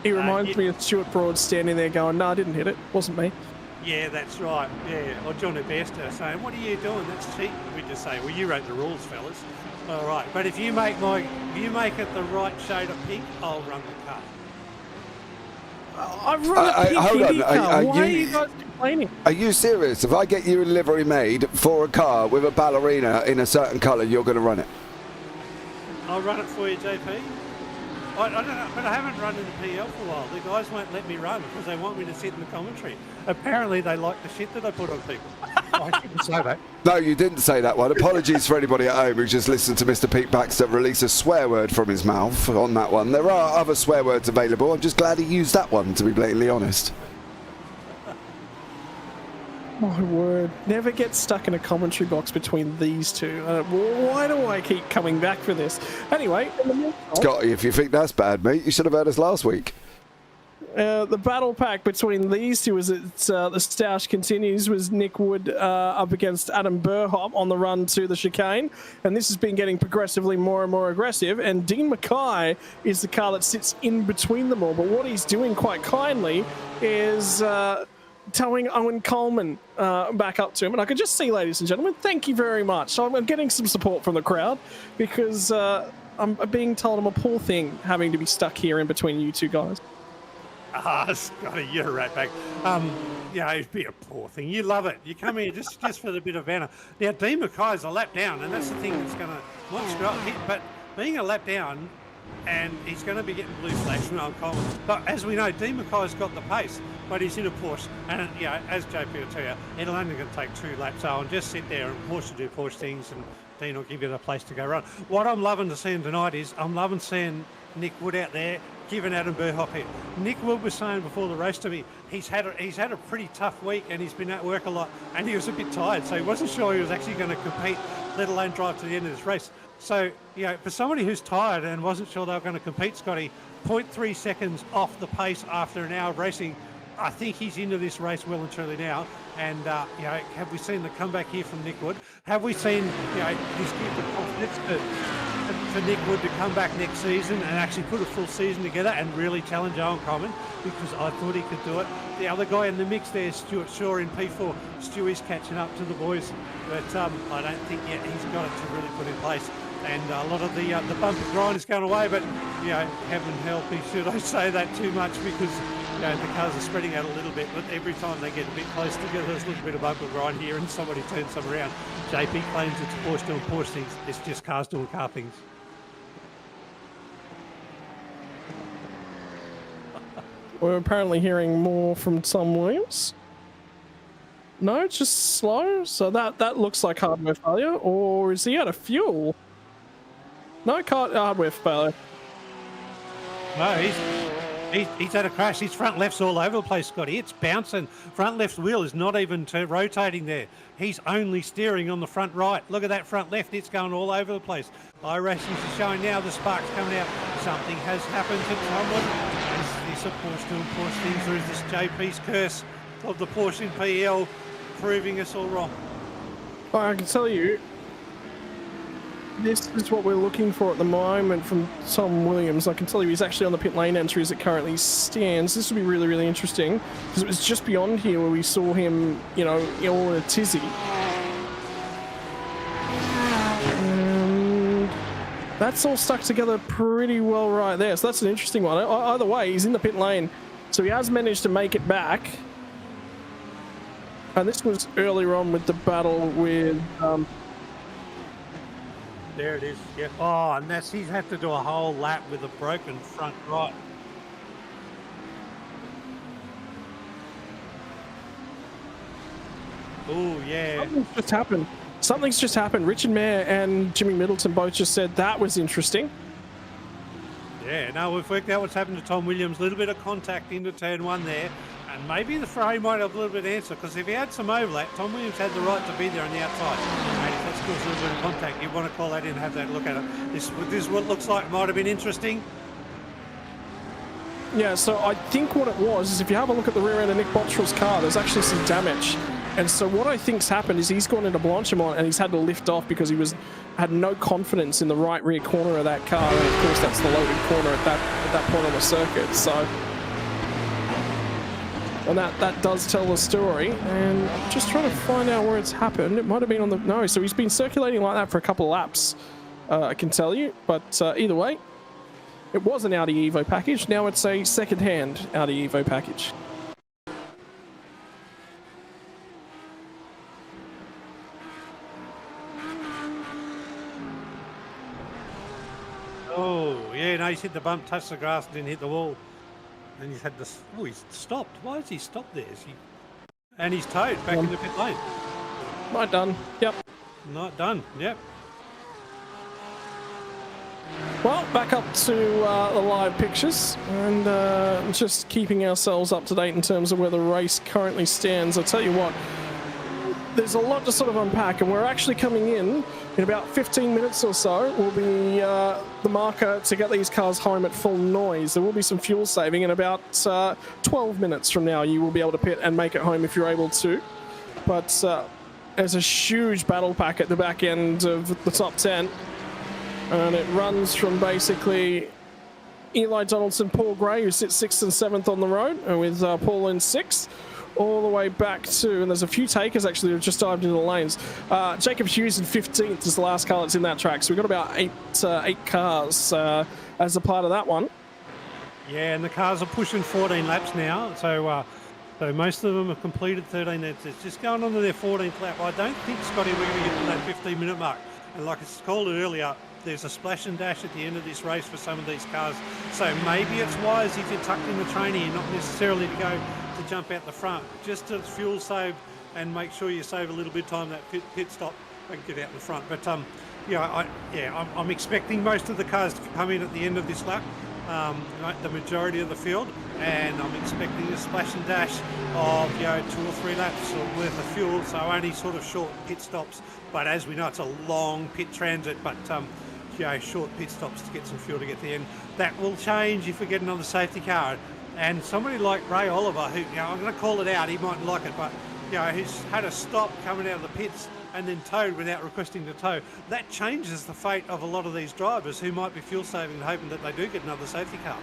He reminds me of Stuart Broad standing there going, "No, I didn't hit it. Wasn't me." Yeah, that's right. Yeah, or Johnny Bester saying, "What are you doing? That's cheating." We just say, "Well, you wrote the rules, fellas." All right, but if you make it the right shade of pink, I'll run the car. I've run a pink hold on. Indy car. Why are you guys complaining? Are you serious? If I get you a livery made for a car with a ballerina in a certain colour, you're going to run it? I'll run it for you, JP. I don't know, but I haven't run in the PL for a while. The guys won't let me run because they want me to sit in the commentary. Apparently, they like the shit that I put on people. I shouldn't say that. No, you didn't say that one. Apologies for anybody at home who just listened to Mr. Pete Baxter release a swear word from his mouth on that one. There are other swear words available. I'm just glad he used that one, to be blatantly honest. My word. Never get stuck in a commentary box between these two. Why do I keep coming back for this? Anyway, Scotty, if you think that's bad, mate, you should have heard us last week. The battle pack between these two as the stoush continues was Nick Wood up against Adam Burhop on the run to the chicane, and this has been getting progressively more and more aggressive, and Dean Mackay is the car that sits in between them all, but what he's doing quite kindly is towing Owen Coleman back up to him, and I can just see, ladies and gentlemen, thank you very much. So I'm getting some support from the crowd because I'm being told I'm a poor thing having to be stuck here in between you two guys. Scotty, you're a ratbag. It'd be a poor thing. You love it. You come here just for the bit of banner. Now, Dean Mackay's a lap down, and that's the thing that's going to monster up. But being a lap down, and he's going to be getting blue flash from Owen Coleman. But as we know, Dean Mackay's got the pace, but he's in a Porsche. And, as JP will tell you, it'll only going to take 2 laps. So I'll just sit there and Porsche will do Porsche things, and Dean will give you the place to go run. What I'm loving to see tonight is I'm loving seeing Nick Wood out there giving Adam Burhop here. Nick Wood was saying before the race to me, he's had a pretty tough week and he's been at work a lot and he was a bit tired, so he wasn't sure he was actually going to compete, let alone drive to the end of this race. So, for somebody who's tired and wasn't sure they were going to compete, Scotty, 0.3 seconds off the pace after an hour of racing, I think he's into this race well and truly now. And, have we seen the comeback here from Nick Wood? Have we seen, this gift of confidence for Nick Wood to come back next season and actually put a full season together and really challenge Owen Coleman, because I thought he could do it. The other guy in the mix there, Stuart Shaw in P4. Stewie's catching up to the boys, but I don't think yet he's got it to really put in place. And a lot of the bumper grind is going away, but heaven help me should I say that too much, because the cars are spreading out a little bit, but every time they get a bit close together, there's a little bit of bumper grind here and somebody turns some around. JP claims it's Porsche doing Porsche things, it's just cars doing car things. We're apparently hearing more from Tom Williams. No, it's just slow. So that looks like hardware failure. Or is he out of fuel? No, hardware failure. No, he's had a crash. His front left's all over the place, Scotty. It's bouncing. Front left wheel is not even rotating there. He's only steering on the front right. Look at that front left. It's going all over the place. iRacing is showing now the sparks coming out. something has happened to someone. Is this a Porsche doing Porsche things, or is this JP's curse of the Porsche in PL proving us all wrong? I can tell you, this is what we're looking for at the moment from Tom Williams. I can tell you he's actually on the pit lane entry as it currently stands. This will be really, really interesting because it was just beyond here where we saw him, you know, all in a tizzy. And that's all stuck together pretty well right there. So that's an interesting one. Either way, he's in the pit lane. So he has managed to make it back. And this was earlier on with the battle with... There it is. Yeah. Oh, and that's he's had to do a whole lap with a broken front right. Oh yeah. Something's just happened. Something's just happened. Richard Mayer and Jimmy Middleton both just said that was interesting. Yeah. No, we've worked out what's happened to Tom Williams. A little bit of contact into turn one there, and maybe the Ferrari might have a little bit of answer because if he had some overlap, Tom Williams had the right to be there on the outside. And if that's caused a little bit of contact, you want to call that in and have that look at it. This is what looks like might have been interesting. Yeah, so I think what it was is if you have a look at the rear end of Nick Bottrell's car, there's actually some damage. And so what I think's happened is he's gone into Blanchimont and he's had to lift off because he had no confidence in the right rear corner of that car. And of course, that's the loaded corner at that point on the circuit. So, and that does tell the story. And I'm just trying to find out where it's happened. It might have been on the no. So he's been circulating like that for a couple of laps. I can tell you, but either way. It was an Audi Evo package, now it's a second-hand Audi Evo package. Oh, yeah, no, he's hit the bump, touched the grass, didn't hit the wall. And he's had this, oh, he's stopped. Why has he stopped there? And he's towed back in the pit lane. Not done, yep. Not done, yep. Well, back up to the live pictures and just keeping ourselves up to date in terms of where the race currently stands. I'll tell you what, there's a lot to sort of unpack, and we're actually coming in about 15 minutes or so will be the marker to get these cars home at full noise. There will be some fuel saving in about 12 minutes from now. You will be able to pit and make it home if you're able to. But there's a huge battle pack at the back end of the top 10. And it runs from basically Eli Donaldson, Paul Gray, who sits 6th and 7th on the road, and with Paul in 6th, all the way back to, and there's a few takers actually who've just dived into the lanes. Jacob Hughes in 15th is the last car that's in that track, so we've got about eight cars as a part of that one. Yeah, and the cars are pushing 14 laps now, so most of them have completed 13 laps. It's just going on to their 14th lap. I don't think, Scotty, we're going to get to that 15-minute mark. And like it's called it earlier, there's a splash and dash at the end of this race for some of these cars. So maybe it's wise if you're tucked in the training, not necessarily to go to jump out the front, just to fuel save and make sure you save a little bit of time that pit stop and get out in the front. But I'm expecting most of the cars to come in at the end of this lap, the majority of the field, and I'm expecting a splash and dash of 2 or 3 laps worth of fuel, so only sort of short pit stops. But as we know, it's a long pit transit, but short pit stops to get some fuel to get to the end. That will change if we get another safety car. And somebody like Ray Oliver, who, I'm going to call it out, he mightn't like it, but, who's had a stop coming out of the pits and then towed without requesting to tow, that changes the fate of a lot of these drivers who might be fuel saving and hoping that they do get another safety car.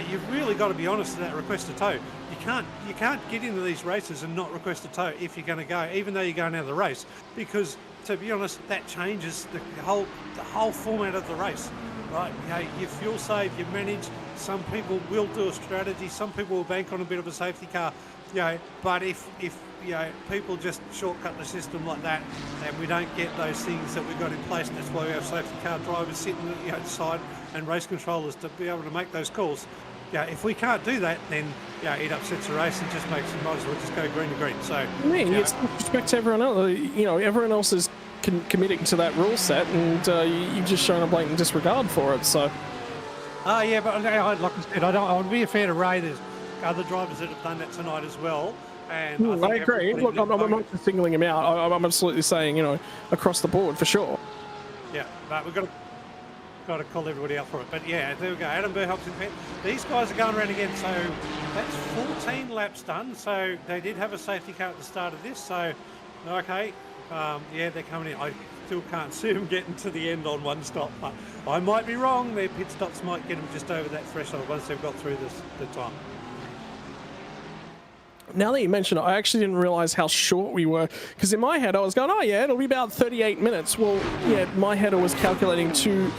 You've really got to be honest with that request to tow. You can't get into these races and not request a tow if you're going to go, even though you're going out of the race, because to be honest, that changes the whole format of the race. Right, you fuel save, you manage. Some people will do a strategy. Some people will bank on a bit of a safety car. But if people just shortcut the system like that, and we don't get those things that we've got in place, and that's why we have safety car drivers sitting at the side and race controllers to be able to make those calls. If we can't do that, then it upsets the race and just makes it might as well just go green to green. So I mean, it's respect to everyone else. Everyone else is committing to that rule set, and you've just shown a blatant disregard for it. So. But like I said, I would be fair to Ray. There's other drivers that have done that tonight as well. And I agree. Look, I'm not just singling him out. I'm absolutely saying, across the board for sure. Yeah, but we've got to. got to call everybody out for it. But yeah, there we go. Adam Burhock's in pit. These guys are going around again. So that's 14 laps done. So they did have a safety car at the start of this. So, okay. Yeah, they're coming in. I still can't see them getting to the end on one stop. But I might be wrong. Their pit stops might get them just over that threshold once they've got through the time. Now that you mention it, I actually didn't realize how short we were, because in my head I was going, oh yeah, it'll be about 38 minutes. Well, yeah, my header was calculating 2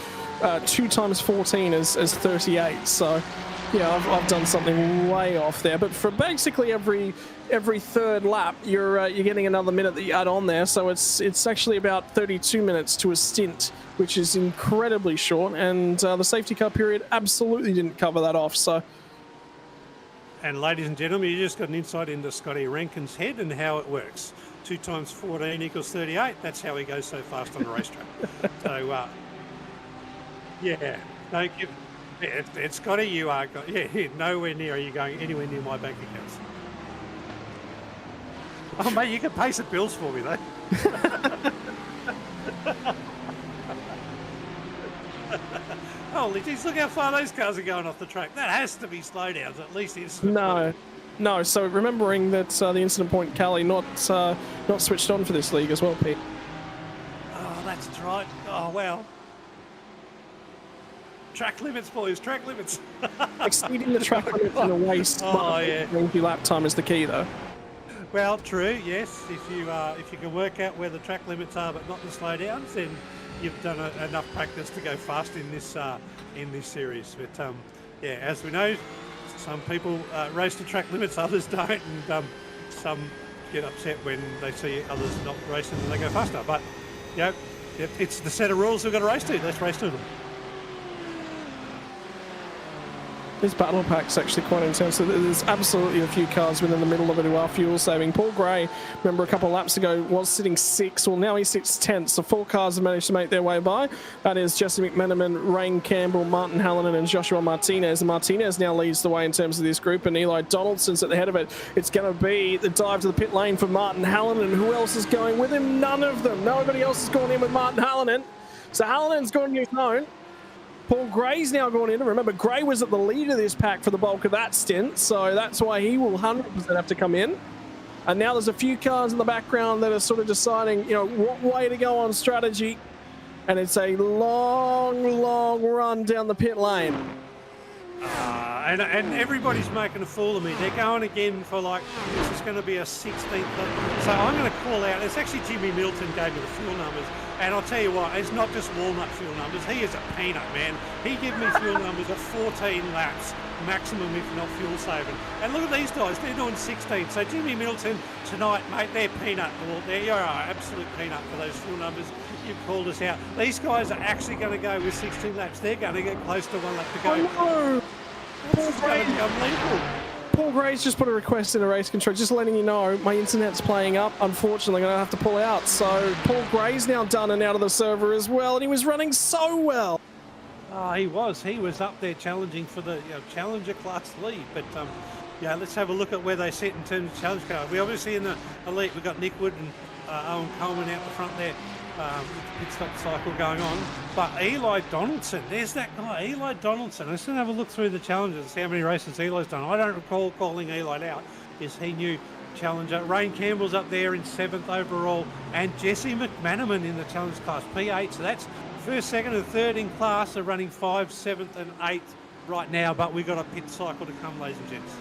times 14 as 38. So yeah, I've done something way off there. But for basically every third lap, you're getting another minute that you add on there. So it's actually about 32 minutes to a stint, which is incredibly short. And the safety car period absolutely didn't cover that off. So. And ladies and gentlemen, you just got an insight into Scotty Rankin's head and how it works. 2 times 14 equals 38. That's how he goes so fast on the racetrack. So, yeah, don't give. Yeah, Scotty, you are. Yeah, nowhere near are you going anywhere near my bank accounts. Oh, mate, you can pay some bills for me, though. Holy geez, look how far those cars are going off the track. That has to be slowdowns, at least instant. No. So remembering that the incident point Callie not switched on for this league as well, Pete. Oh, that's right. Oh, well. Track limits, boys. Track limits. Exceeding the track limits in a race. Oh, yeah. Lap time is the key, though. Well, true. Yes, if you can work out where the track limits are, but not the slowdowns, then you've done enough practice to go fast in this series. But yeah, as we know, some people race to track limits, others don't, and some get upset when they see others not racing and they go faster. But yeah, it's the set of rules we've got to race to. Let's race to them. This battle pack's actually quite intense. There's absolutely a few cars within the middle of it who are fuel saving. Paul Gray, remember a couple of laps ago, was sitting 6th. Well, now he sits 10th. So 4 cars have managed to make their way by. That is Jesse McMenamin, Rain Campbell, Martin Hallinan, and Joshua Martinez. And Martinez now leads the way in terms of this group, and Eli Donaldson's at the head of it. It's going to be the dive to the pit lane for Martin Hallinan. Who else is going with him? None of them. Nobody else has gone in with Martin Hallinan. So Hallinan's gone on his own. Paul Gray's now gone in. And remember, Gray was at the lead of this pack for the bulk of that stint, so that's why he will 100% have to come in. And now there's a few cars in the background that are sort of deciding, what way to go on strategy. And it's a long, long run down the pit lane. And everybody's making a fool of me. They're going again for this is going to be a 16th. So I'm going to call out, it's actually Jimmy Middleton gave me the fuel numbers. And I'll tell you what, it's not just walnut fuel numbers. He is a peanut, man. He gave me fuel numbers of 14 laps, maximum if not fuel saving. And look at these guys, they're doing 16. So Jimmy Middleton tonight, mate, they're peanut. Well, there you are, absolute peanut for those fuel numbers. You've called us out. These guys are actually going to go with 16 laps. They're going to get close to 1 lap to go. Oh, no. This is going to be unbelievable. Paul Gray's just put a request in a race control, just letting you know my internet's playing up. Unfortunately, I'm going to have to pull out. So Paul Gray's now done and out of the server as well, and he was running so well. Oh, he was up there challenging for the Challenger class lead. But yeah, let's have a look at where they sit in terms of challenge car. We obviously in the elite, we've got Nick Wood and Owen Coleman out the front there. Pit stop cycle going on. But Eli Donaldson, there's that guy, Eli Donaldson. Let's have a look through the challenges, see how many races Eli's done. I don't recall calling Eli out. Is he new challenger? Rain Campbell's up there in 7th overall, and Jesse McManaman in the challenge class, P8. So that's 1st, 2nd, and 3rd in class. They're running 5th, 7th, and 8th right now. But we've got a pit cycle to come, ladies and gents.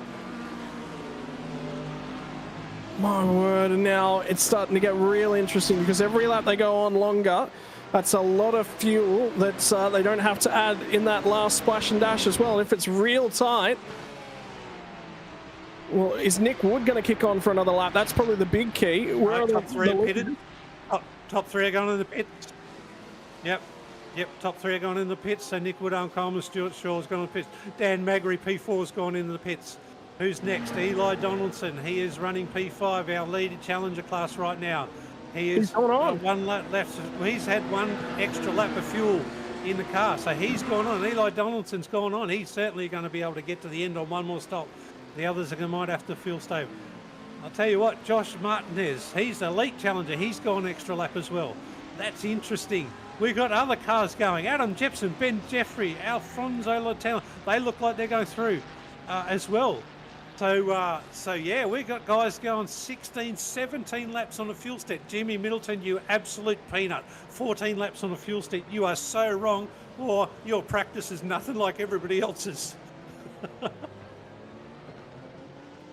My word, and now it's starting to get real interesting because every lap they go on longer, that's a lot of fuel that they don't have to add in that last splash and dash as well. And if it's real tight, well, is Nick Wood going to kick on for another lap? That's probably the big key. Where are top 3 are pitted. Top 3 are going in the pits. Yep, top 3 are going in the pits. So Nick Wood, Owen Coleman, Stuart Shaw's gone in the pits. Dan Magri, P4's gone into the pits. Who's next? Eli Donaldson. He is running P5, our lead challenger class right now. He is 1 lap left. He's had 1 extra lap of fuel in the car, so he's gone on. Eli Donaldson's gone on. He's certainly going to be able to get to the end on 1 more stop. The others might have to fuel stable. I'll tell you what, Josh Martinez, he's the elite challenger. He's gone extra lap as well. That's interesting. we've got other cars going. Adam Jepson, Benn Jefferey, Alfonso Latella. They look like they're going through as well. So yeah, we've got guys going 16, 17 laps on a fuel stat. Jimmy Middleton, you absolute peanut. 14 laps on a fuel stat. You are so wrong, or your practice is nothing like everybody else's.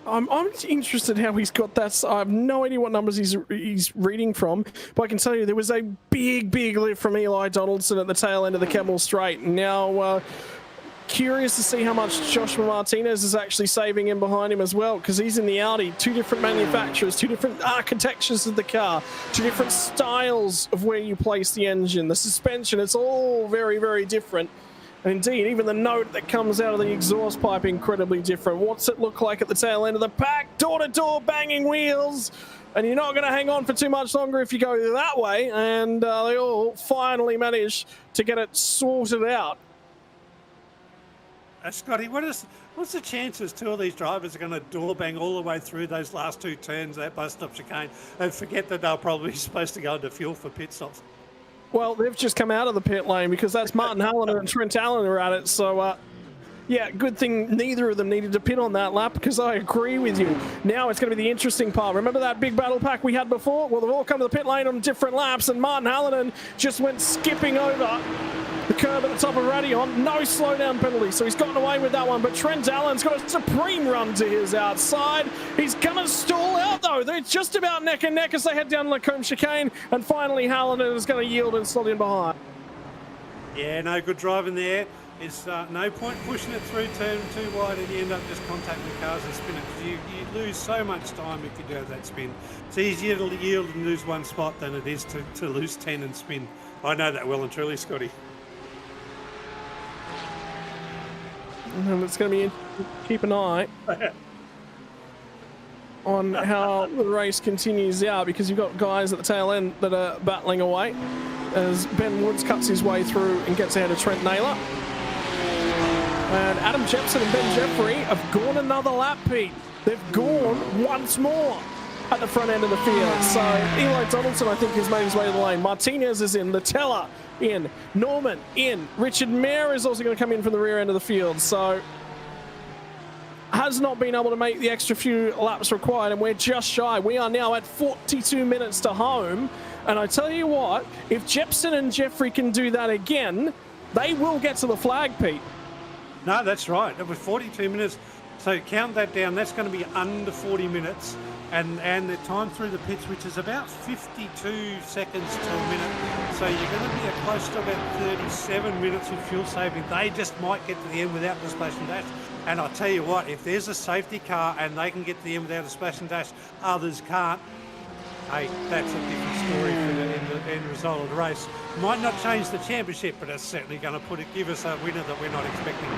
I'm interested how he's got that. I have no idea what numbers he's reading from, but I can tell you there was a big lift from Eli Donaldson at the tail end of the Kemmel Straight. Now, curious to see how much Joshua Martinez is actually saving in behind him as well, because he's in the Audi. Two different manufacturers, two different architectures of the car, two different styles of where you place the engine, the suspension. It's all very different. And indeed, even the note that comes out of the exhaust pipe, incredibly different. What's it look like at the tail end of the pack? Door-to-door banging wheels. And you're not going to hang on for too much longer if you go that way. And they all finally manage to get it sorted out. Scotty, what's the chances two of these drivers are going to door bang all the way through those last two turns, that bus stop chicane, and forget that they're probably supposed to go into fuel for pit stops? Well, they've just come out of the pit lane because that's Martin Hallinan and Trent Allen are at it. So, yeah, good thing neither of them needed to pit on that lap, because I agree with you. Now it's going to be the interesting part. Remember that big battle pack we had before? Well, they've all come to the pit lane on different laps, and Martin Hallinan just went skipping over the curb at the top of Aragon. No slowdown penalty, so he's gotten away with that one. But Trent Allen's got a supreme run to his outside. He's going to stall out, though. They're just about neck and neck as they head down Lacombe chicane. And finally, Hallinan is going to yield and slot in behind. Yeah, no, good driving there. It's no point pushing it through turn too wide and you end up just contacting the cars and spinning, because you lose so much time if you do have that spin. It's easier to yield and lose one spot than it is to lose 10 and spin. I know that well and truly, Scotty. And it's going to be keep an eye on how the race continues out, because you've got guys at the tail end that are battling away as Ben Woods cuts his way through and gets ahead of Trent Naylor. And Adam Jepson and Benn Jefferey have gone another lap, Pete. They've gone once more at the front end of the field. So Eli Donaldson, I think, has made his way to the lane. Martinez is in. Latella in. Norman in. Richard Mayer is also going to come in from the rear end of the field. So has not been able to make the extra few laps required, and we're just shy. We are now at 42 minutes to home. And I tell you what, if Jepson and Jeffrey can do that again, they will get to the flag, Pete. No, that's right. It was 42 minutes. So count that down. That's going to be under 40 minutes. And the time through the pits, which is about 52 seconds to a minute. So you're going to be close to about 37 minutes of fuel saving. They just might get to the end without the splash and dash. And I'll tell you what, if there's a safety car and they can get to the end without a splash and dash, others can't. Hey, that's a different story for the end result of the race. Might not change the championship, but it's certainly going to give us a winner that we're not expecting.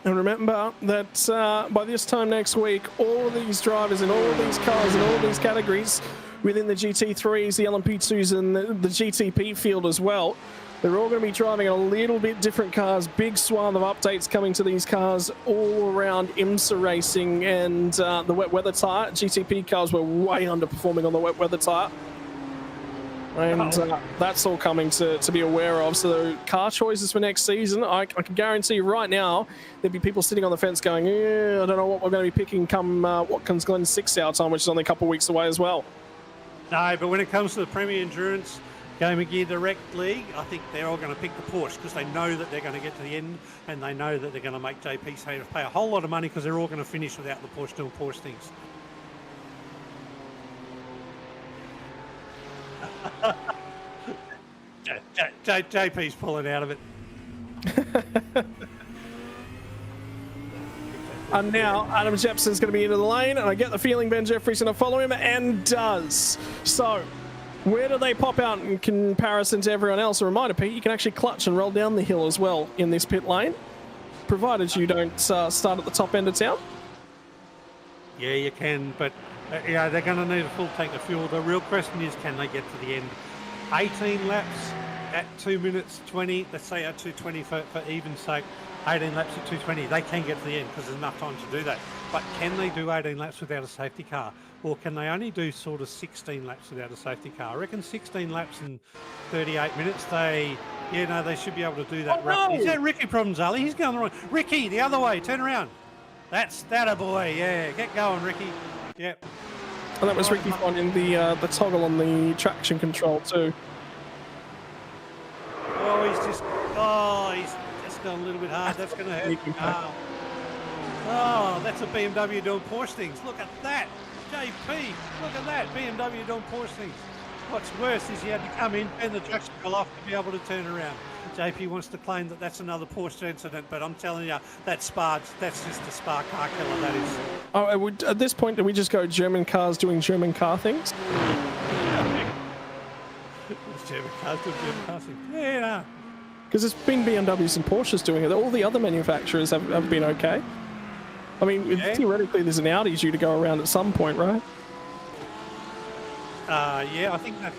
And remember that by this time next week, all of these drivers in all of these cars in all of these categories within the GT3s, the LMP2s and the GTP field as well, they're all going to be driving a little bit different cars. Big swath of updates coming to these cars all around IMSA racing and the wet weather tyre. GTP cars were way underperforming on the wet weather tyre. And that's all coming to be aware of. So car choices for next season, I can guarantee you right now, there'd be people sitting on the fence going, yeah, I don't know what we're going to be picking come Watkins Glen 6 hour time, which is only a couple of weeks away as well. No, but when it comes to the Premier Endurance Game of Gear Direct League, I think they're all going to pick the Porsche because they know that they're going to get to the end and they know that they're going to make JP pay a whole lot of money because they're all going to finish without the Porsche doing Porsche things. JP's pulling out of it. And now Adam Jepson's going to be into the lane, and I get the feeling Benn Jeffery's going to follow him, and does. So where do they pop out in comparison to everyone else? A reminder, Pete, you can actually clutch and roll down the hill as well in this pit lane, provided you don't start at the top end of town. Yeah, you can, but yeah, they're going to need a full tank of fuel. The real question is, can they get to the end? 18 laps at 2 minutes 20, let's say at 2:20 for even's sake. 18 laps at 220. They can get to the end because there's enough time to do that. But can they do 18 laps without a safety car? Or can they only do sort of 16 laps without a safety car? I reckon 16 laps in 38 minutes, they should be able to do that. Oh, no. Is that Ricky Provenzali? He's going the wrong. Ricky, the other way, turn around. That's that a boy, yeah. Get going, Ricky. Yep. And that was Ricky finding the toggle on the traction control too. He's just gone a little bit hard. That's going to hurt. That's a BMW doing Porsche things. Look at that. JP, look at that. BMW doing Porsche things. What's worse is you had to come in and the traction fell off to be able to turn around. JP wants to claim that that's another Porsche incident, but I'm telling you, that's just a Spa car killer, that is. Oh, at this point, do we just go German cars doing German car things? German cars doing German car things. Yeah. Because it's been BMWs and Porsches doing it. All the other manufacturers have been okay. I mean, theoretically, there's an Audi due to go around at some point, right? I think that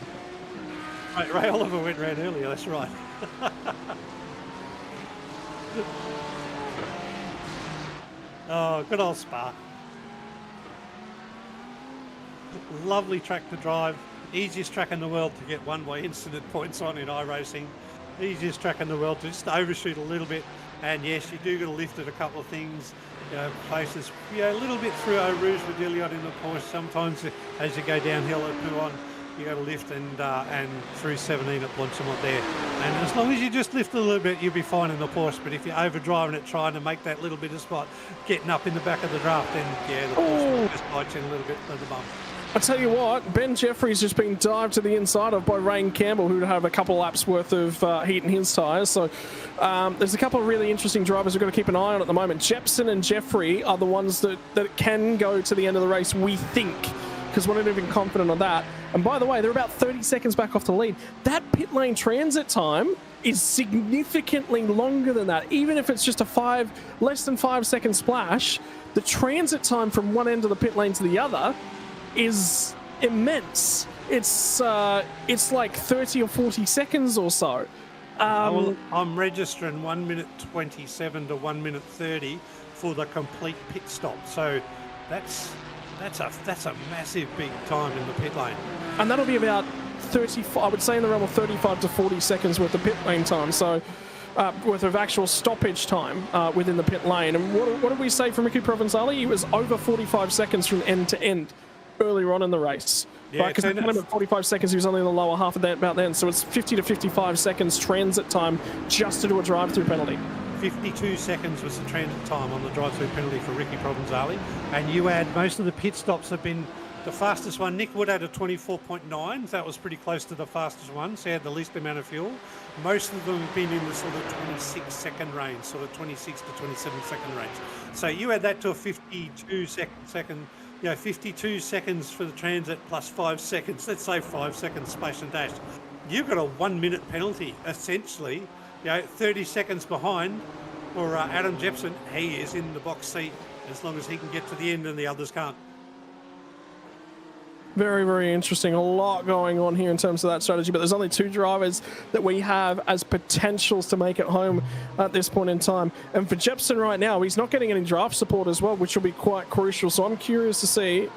Ray Oliver went round earlier, that's right. Oh, good old Spa. Lovely track to drive. Easiest track in the world to get one-way incident points on in iRacing. Easiest track in the world to just overshoot a little bit. And yes, you do got to lift at a couple of things, places, a little bit through Eau Rouge with Diliot in the Porsche. Sometimes as you go downhill at Pouon, you got to lift and through 17 at Blanchimont there. And as long as you just lift a little bit, you'll be fine in the Porsche. But if you're overdriving it, trying to make that little bit of spot, getting up in the back of the draft, then the Porsche will just bite you a little bit at the bum. I tell you what, Benn Jeffery's just been dived to the inside of by Rain Campbell, who'd have a couple of laps worth of heat in his tyres. So there's a couple of really interesting drivers we've got to keep an eye on at the moment. Jepson and Jeffrey are the ones that can go to the end of the race, we think, because we're not even confident of that. And by the way, they're about 30 seconds back off the lead. That pit lane transit time is significantly longer than that. Even if it's just a less than 5 second splash, the transit time from one end of the pit lane to the other is immense. It's like 30 or 40 seconds or so. I'm registering 1 minute 27 to 1 minute 30 for the complete pit stop. So that's a massive big time in the pit lane. And that'll be about 35, I would say in the realm of 35 to 40 seconds worth of pit lane time. So worth of actual stoppage time within the pit lane. And what did we say from Ricky Provenzali? He was over 45 seconds from end to end earlier on in the race. Yeah, because at about 45 seconds, he was only in the lower half of that about then. So it's 50 to 55 seconds transit time just to do a drive-through penalty. 52 seconds was the transit time on the drive-through penalty for Ricky Provenzali. And you add, most of the pit stops have been the fastest one. Nick Wood had a 24.9. That was pretty close to the fastest one. So he had the least amount of fuel. Most of them have been in the sort of 26-second range, sort of 26 to 27-second range. So you add that to a 52 seconds for the transit plus 5 seconds. Let's say 5 seconds splash and dash. You've got a 1 minute penalty, essentially. 30 seconds behind for Adam Jepson. He is in the box seat as long as he can get to the end and the others can't. Very, very interesting. A lot going on here in terms of that strategy, but there's only two drivers that we have as potentials to make it home at this point in time. And for Jepson right now, he's not getting any draft support as well, which will be quite crucial. So I'm curious to see.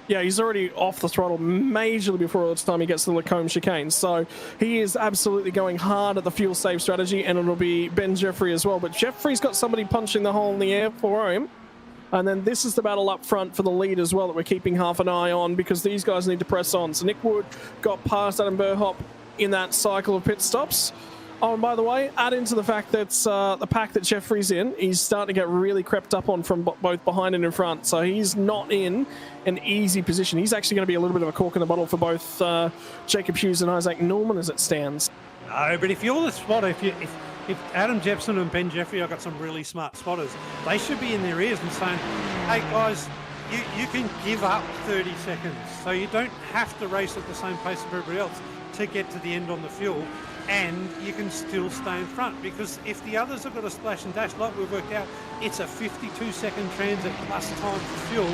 Yeah, he's already off the throttle majorly before the time he gets to the Lacombe chicane. So he is absolutely going hard at the fuel save strategy, and it'll be Benn Jeffery as well. But Jeffrey's got somebody punching the hole in the air for him. And then this is the battle up front for the lead as well that we're keeping half an eye on, because these guys need to press on. So Nick Wood got past Adam Burhop in that cycle of pit stops. Oh, and by the way, add into the fact that the pack that Jeffrey's in, he's starting to get really crept up on from both behind and in front. So he's not in an easy position. He's actually going to be a little bit of a cork in the bottle for both Jacob Hughes and Isaac Norman as it stands. No, but if you're the spotter, if Adam Jepson and Benn Jeffery have got some really smart spotters, they should be in their ears and saying, hey guys, you can give up 30 seconds. So you don't have to race at the same pace as everybody else to get to the end on the fuel, and you can still stay in front. Because if the others have got a splash and dash, like we've worked out, it's a 52-second transit plus time for fuel.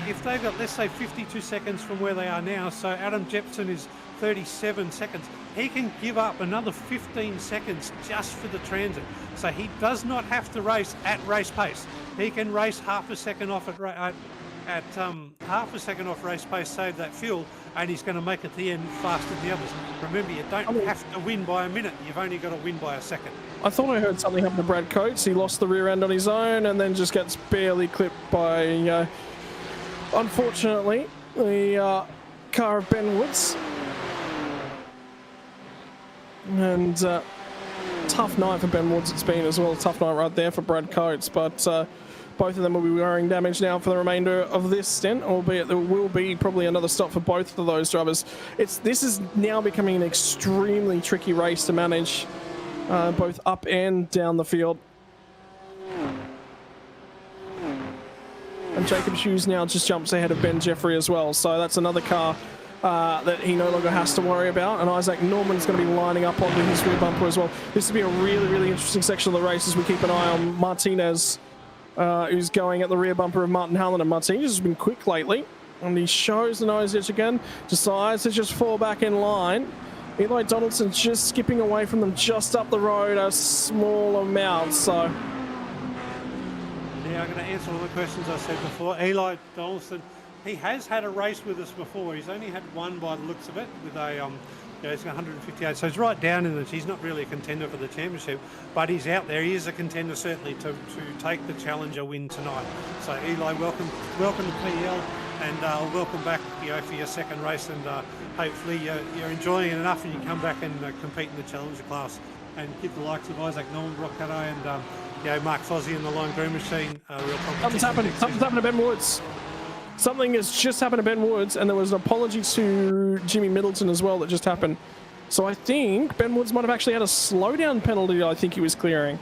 If they've got, let's say, 52 seconds from where they are now, so Adam Jepson is 37 seconds. He can give up another 15 seconds just for the transit. So he does not have to race at race pace. He can race half a second off half a second off race pace, save that fuel, and he's going to make it to the end faster than the others. Remember, you don't have to win by a minute. You've only got to win by a second. I thought I heard something happen to Brad Coates. He lost the rear end on his own and then just gets barely clipped by, unfortunately, the car of Ben Woods. And tough night for Ben Woods it's been as well. Tough night right there for Brad Coates. But both of them will be wearing damage now for the remainder of this stint, albeit there will be probably another stop for both of those drivers. This is now becoming an extremely tricky race to manage, both up and down the field. And Jacob Hughes now just jumps ahead of Benn Jefferey as well. So that's another car that he no longer has to worry about. And Isaac Norman's going to be lining up onto his rear bumper as well. This will be a really, really interesting section of the race as we keep an eye on Martinez, who's going at the rear bumper of Martin Hallen. And Martinez has been quick lately. And he shows the nose edge again. Decides to just fall back in line. Eli Donaldson just skipping away from them just up the road a small amount. So... yeah, I'm going to answer all the questions I said before. Eli Donaldson, he has had a race with us before. He's only had one by the looks of it with a, he's got 158. So he's right down in it. He's not really a contender for the championship, but he's out there. He is a contender certainly to take the Challenger win tonight. So Eli, welcome to PL, and welcome back, for your second race. And hopefully you're enjoying it enough, and you come back and compete in the Challenger class and give the likes of Isaac Norman, Brock Caddaye, and Mark Fozzie in the Line Green Machine. Real Something's happened to Ben Woods. Something has just happened to Ben Woods, and there was an apology to Jimmy Middleton as well that just happened. So I think Ben Woods might have actually had a slowdown penalty I think he was clearing.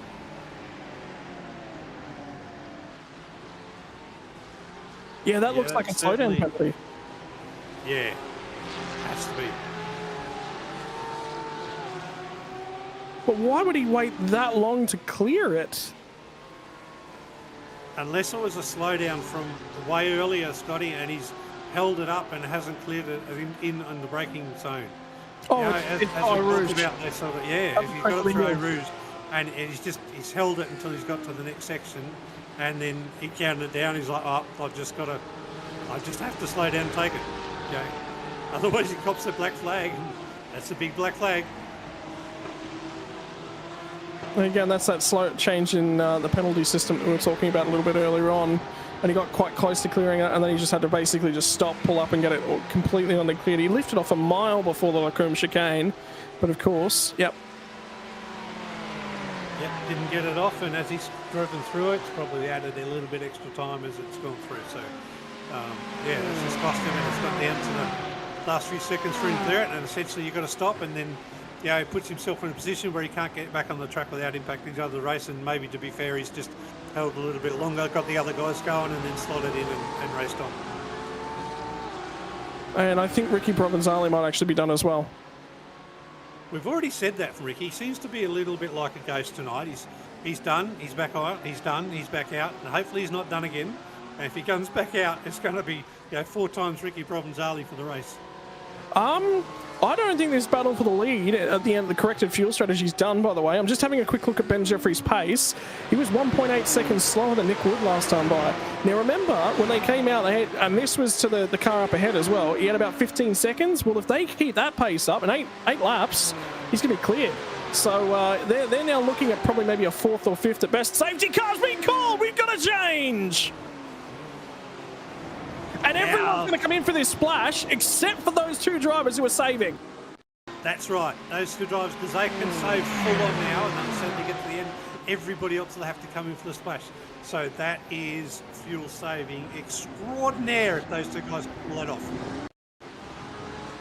Yeah, that looks like a slowdown penalty. Yeah, has to be. But why would he wait that long to clear it? Unless it was a slowdown from way earlier, Scotty, and he's held it up and hasn't cleared it in the braking zone. Oh, as we talked about this sort of, if you've got to throw Rouge, and he's held it until he's got to the next section, and then he counted it down. He's like, I just have to slow down and take it. Otherwise he cops a black flag. That's a big black flag. And again, that's that slow change in the penalty system that we were talking about a little bit earlier on. And he got quite close to clearing it, and then he just had to basically just stop, pull up, and get it completely undeclared. He lifted off a mile before the Lacombe chicane, but of course, didn't get it off, and as he's driven through it, it's probably added a little bit extra time as it's gone through. So, it's just cost him, and it's got down to the last few seconds for him to clear it, and essentially you've got to stop, and then he puts himself in a position where he can't get back on the track without impacting the other race. And maybe, to be fair, he's just held a little bit longer, got the other guys going, and then slotted in and raced on. And I think Ricky Provenzali might actually be done as well. We've already said that for Ricky. He seems to be a little bit like a ghost tonight. He's done, he's back out, he's done, he's back out, and hopefully he's not done again. And if he comes back out, it's going to be 4 times Ricky Provenzali for the race. I don't think this battle for the lead at the end, the corrected fuel strategy is done, by the way. I'm just having a quick look at Benn Jeffery's pace. He was 1.8 seconds slower than Nick Wood last time by. Now remember, when they came out, and this was to the car up ahead as well, he had about 15 seconds. Well, if they keep that pace up in eight laps, he's going to be cleared. So they're now looking at probably maybe a 4th or 5th at best. Safety car's been called! We've got to change! And everyone's going to come in for this splash, except for those 2 drivers who are saving. That's right. Those 2 drivers, because they can save full on now, and they'll certainly get to the end. Everybody else will have to come in for the splash. So that is fuel saving extraordinaire if those 2 guys pull it off.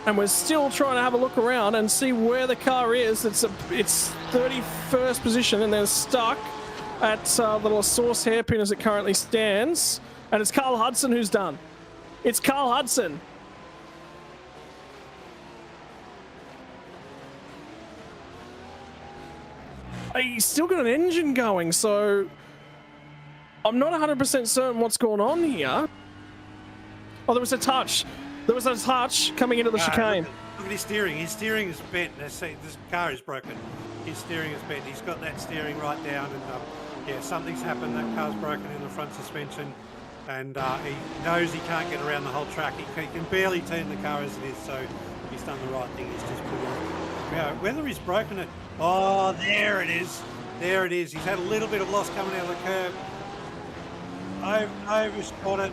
And we're still trying to have a look around and see where the car is. It's 31st position, and they're stuck at the La Source hairpin as it currently stands. And it's Carl Hudson who's done. It's Carl Hudson. He's still got an engine going, so I'm not 100% certain what's going on here. Oh, there was a touch. There was a touch coming into the chicane. Look at his steering. His steering is bent. This car is broken. His steering is bent. He's got that steering right down, and yeah, something's happened. That car's broken in the front suspension, and he knows he can't get around the whole track. He can barely turn the car as it is, so he's done the right thing. He's just put it. Now, whether he's broken it, oh, there it is. There it is. He's had a little bit of loss coming out of the curb. Overshot it.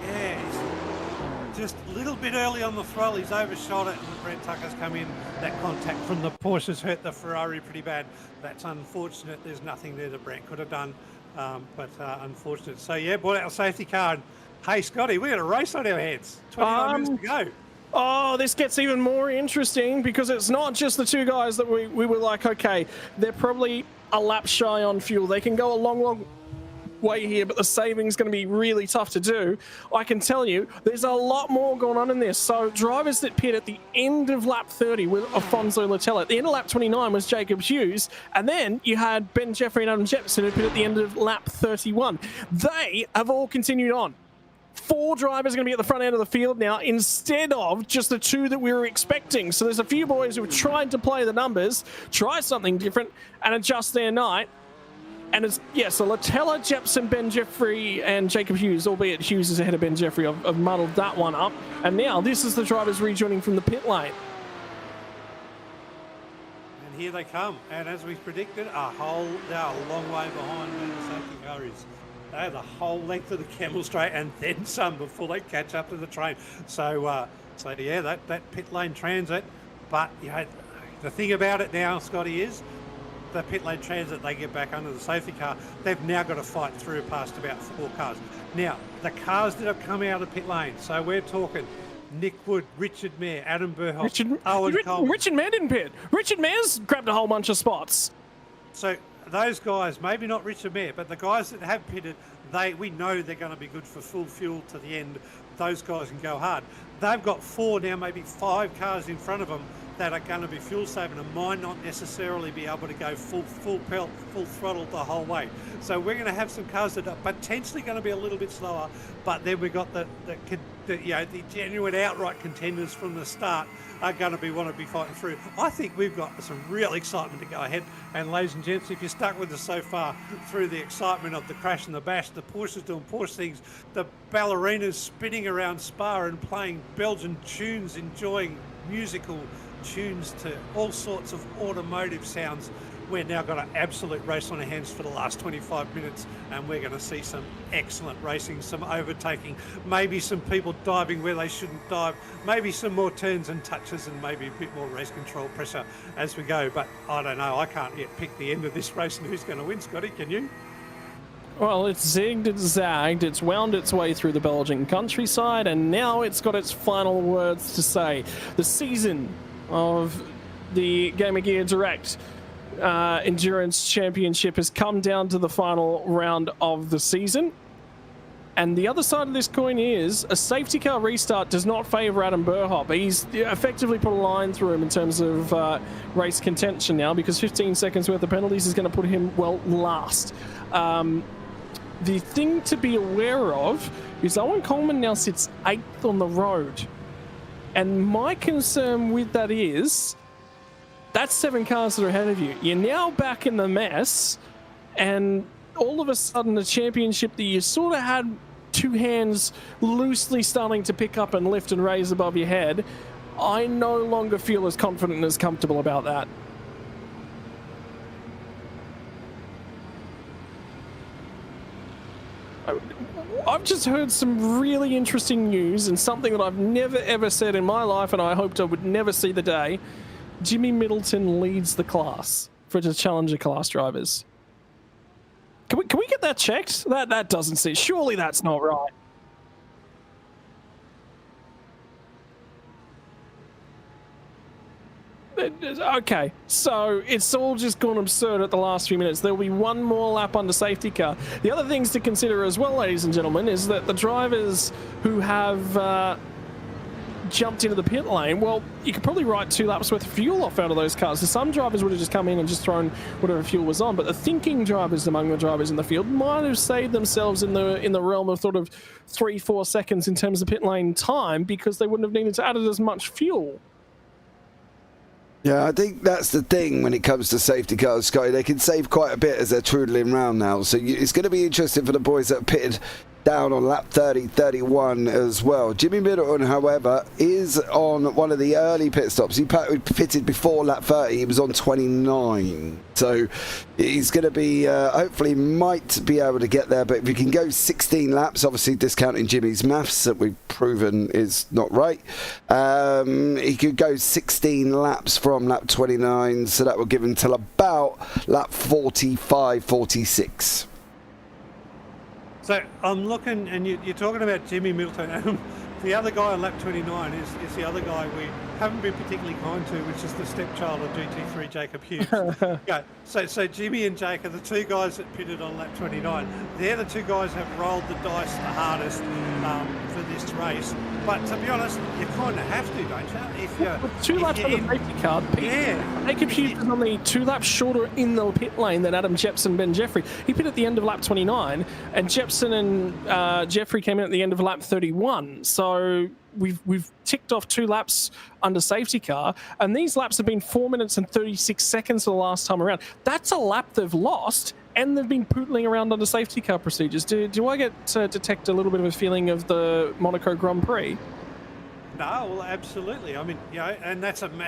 Yeah, he's just a little bit early on the throttle. He's overshot it, and Brent Tucker's come in. That contact from the Porsche's hurt the Ferrari pretty bad. That's unfortunate. There's nothing there that Brent could have done, but unfortunate. So, yeah, brought out a safety car. And, hey, Scotty, we got a race on our hands. 29 minutes to go. Oh, this gets even more interesting because it's not just the two guys that we were like, okay, they're probably a lap shy on fuel. They can go a long way here, but the saving's going to be really tough to do. I can tell you, there's a lot more going on in this. So drivers that pit at the end of lap 30 with Afonso Latella. At the end of lap 29 was Jacob Hughes. And then you had Benn Jeffery and Adam Jepson who pit at the end of lap 31. They have all continued on. 4 drivers are going to be at the front end of the field now instead of just the 2 that we were expecting. So there's a few boys who have tried to play the numbers, try something different, and adjust their night. And it's, yeah, so Latella, Jepson, Benn Jeffery, and Jacob Hughes, albeit Hughes is ahead of Benn Jeffery, have muddled that one up. And now this is the drivers rejoining from the pit lane. And here they come. And as we predicted, they're a long way behind where the safety car is. They're the whole length of the Camel Straight and then some before they catch up to the train. So yeah, that pit lane transit. But you know, the thing about it now, Scotty, is the pit lane transit, they get back under the safety car. They've now got to fight through past about 4 cars. Now, the cars that have come out of the pit lane, so we're talking Nick Wood, Richard Mayer, Adam Burhoff, Owen Coleman. Richard Mayer didn't pit. Richard Mayer's grabbed a whole bunch of spots. So those guys, maybe not Richard Mayer, but the guys that have pitted, we know they're going to be good for full fuel to the end. Those guys can go hard. They've got 4 now, maybe 5 cars in front of them that are going to be fuel saving and might not necessarily be able to go full pelt, full throttle the whole way. So we're going to have some cars that are potentially going to be a little bit slower, but then we've got the genuine outright contenders from the start are going to want to be fighting through. I think we've got some real excitement to go ahead. And ladies and gents, if you're stuck with us so far through the excitement of the crash and the bash, the Porsches doing Porsche things, the ballerinas spinning around Spa and playing Belgian tunes, enjoying musical tunes to all sorts of automotive sounds, we're now got an absolute race on our hands for the last 25 minutes, and we're going to see some excellent racing, some overtaking, maybe some people diving where they shouldn't dive, maybe some more turns and touches, and maybe a bit more race control pressure as we go. But I don't know, I can't yet pick the end of this race and who's going to win. Scotty, can you? Well, it's zigged, it's zagged, it's wound its way through the Belgian countryside, and now it's got its final words to say. The season of the Game of Gear Direct Endurance Championship has come down to the final round of the season. And the other side of this coin is a safety car restart does not favour Adam Burhoff. He's effectively put a line through him in terms of race contention now, because 15 seconds worth of penalties is going to put him, well, last. The thing to be aware of is Owen Coleman now sits 8th on the road. And my concern with that is that's 7 cars that are ahead of you. You're now back in the mess, and all of a sudden the championship that you sort of had 2 hands loosely starting to pick up and lift and raise above your head, I no longer feel as confident and as comfortable about that. I've just heard some really interesting news and something that I've never ever said in my life, and I hoped I would never see the day. Jimmy Middleton leads the class for the Challenger class drivers. Can we get that checked? That doesn't seem... Surely that's not right. Okay, so it's all just gone absurd at the last few minutes. There'll be 1 more lap under safety car. The other things to consider as well, ladies and gentlemen, is that the drivers who have jumped into the pit lane, well, you could probably write 2 laps worth of fuel off out of those cars. So some drivers would have just come in and just thrown whatever fuel was on, but the thinking drivers among the drivers in the field might have saved themselves in the realm of sort of 3-4 seconds in terms of pit lane time, because they wouldn't have needed to add as much fuel. Yeah, I think that's the thing when it comes to safety cars, Scotty. They can save quite a bit as they're trundling round now. So it's going to be interesting for the boys that are pitted down on lap 30, 31 as well. Jimmy Middleton, however, is on one of the early pit stops. He pitted before lap 30. He was on 29. So he's going to be, hopefully might be able to get there. But if he can go 16 laps, obviously discounting Jimmy's maths that we've proven is not right, he could go 16 laps from lap 29. So that will give him till about lap 45, 46. So I'm looking, and you're talking about Jimmy Middleton. The other guy on lap 29 is the other guy we haven't been particularly kind to, which is the stepchild of GT3, Jacob Hughes. Okay, so Jimmy and Jake are the two guys that pitted on lap 29. They're the two guys that have rolled the dice the hardest for this race. But to be honest, you kind of have to, don't you? If you're, With 2 laps on the safety car, yeah. Jacob Hughes is only 2 laps shorter in the pit lane than Adam Jepson, Benn Jefferey. He pitted at the end of lap 29, and Jepson and Jeffrey came in at the end of lap 31. So we've ticked off 2 laps under safety car, and these laps have been 4 minutes and 36 seconds for the last time around. That's a lap they've lost, and they've been pootling around under safety car procedures. Do I get to detect a little bit of a feeling of the Monaco Grand Prix? No, well, absolutely. I mean, you know, and that's an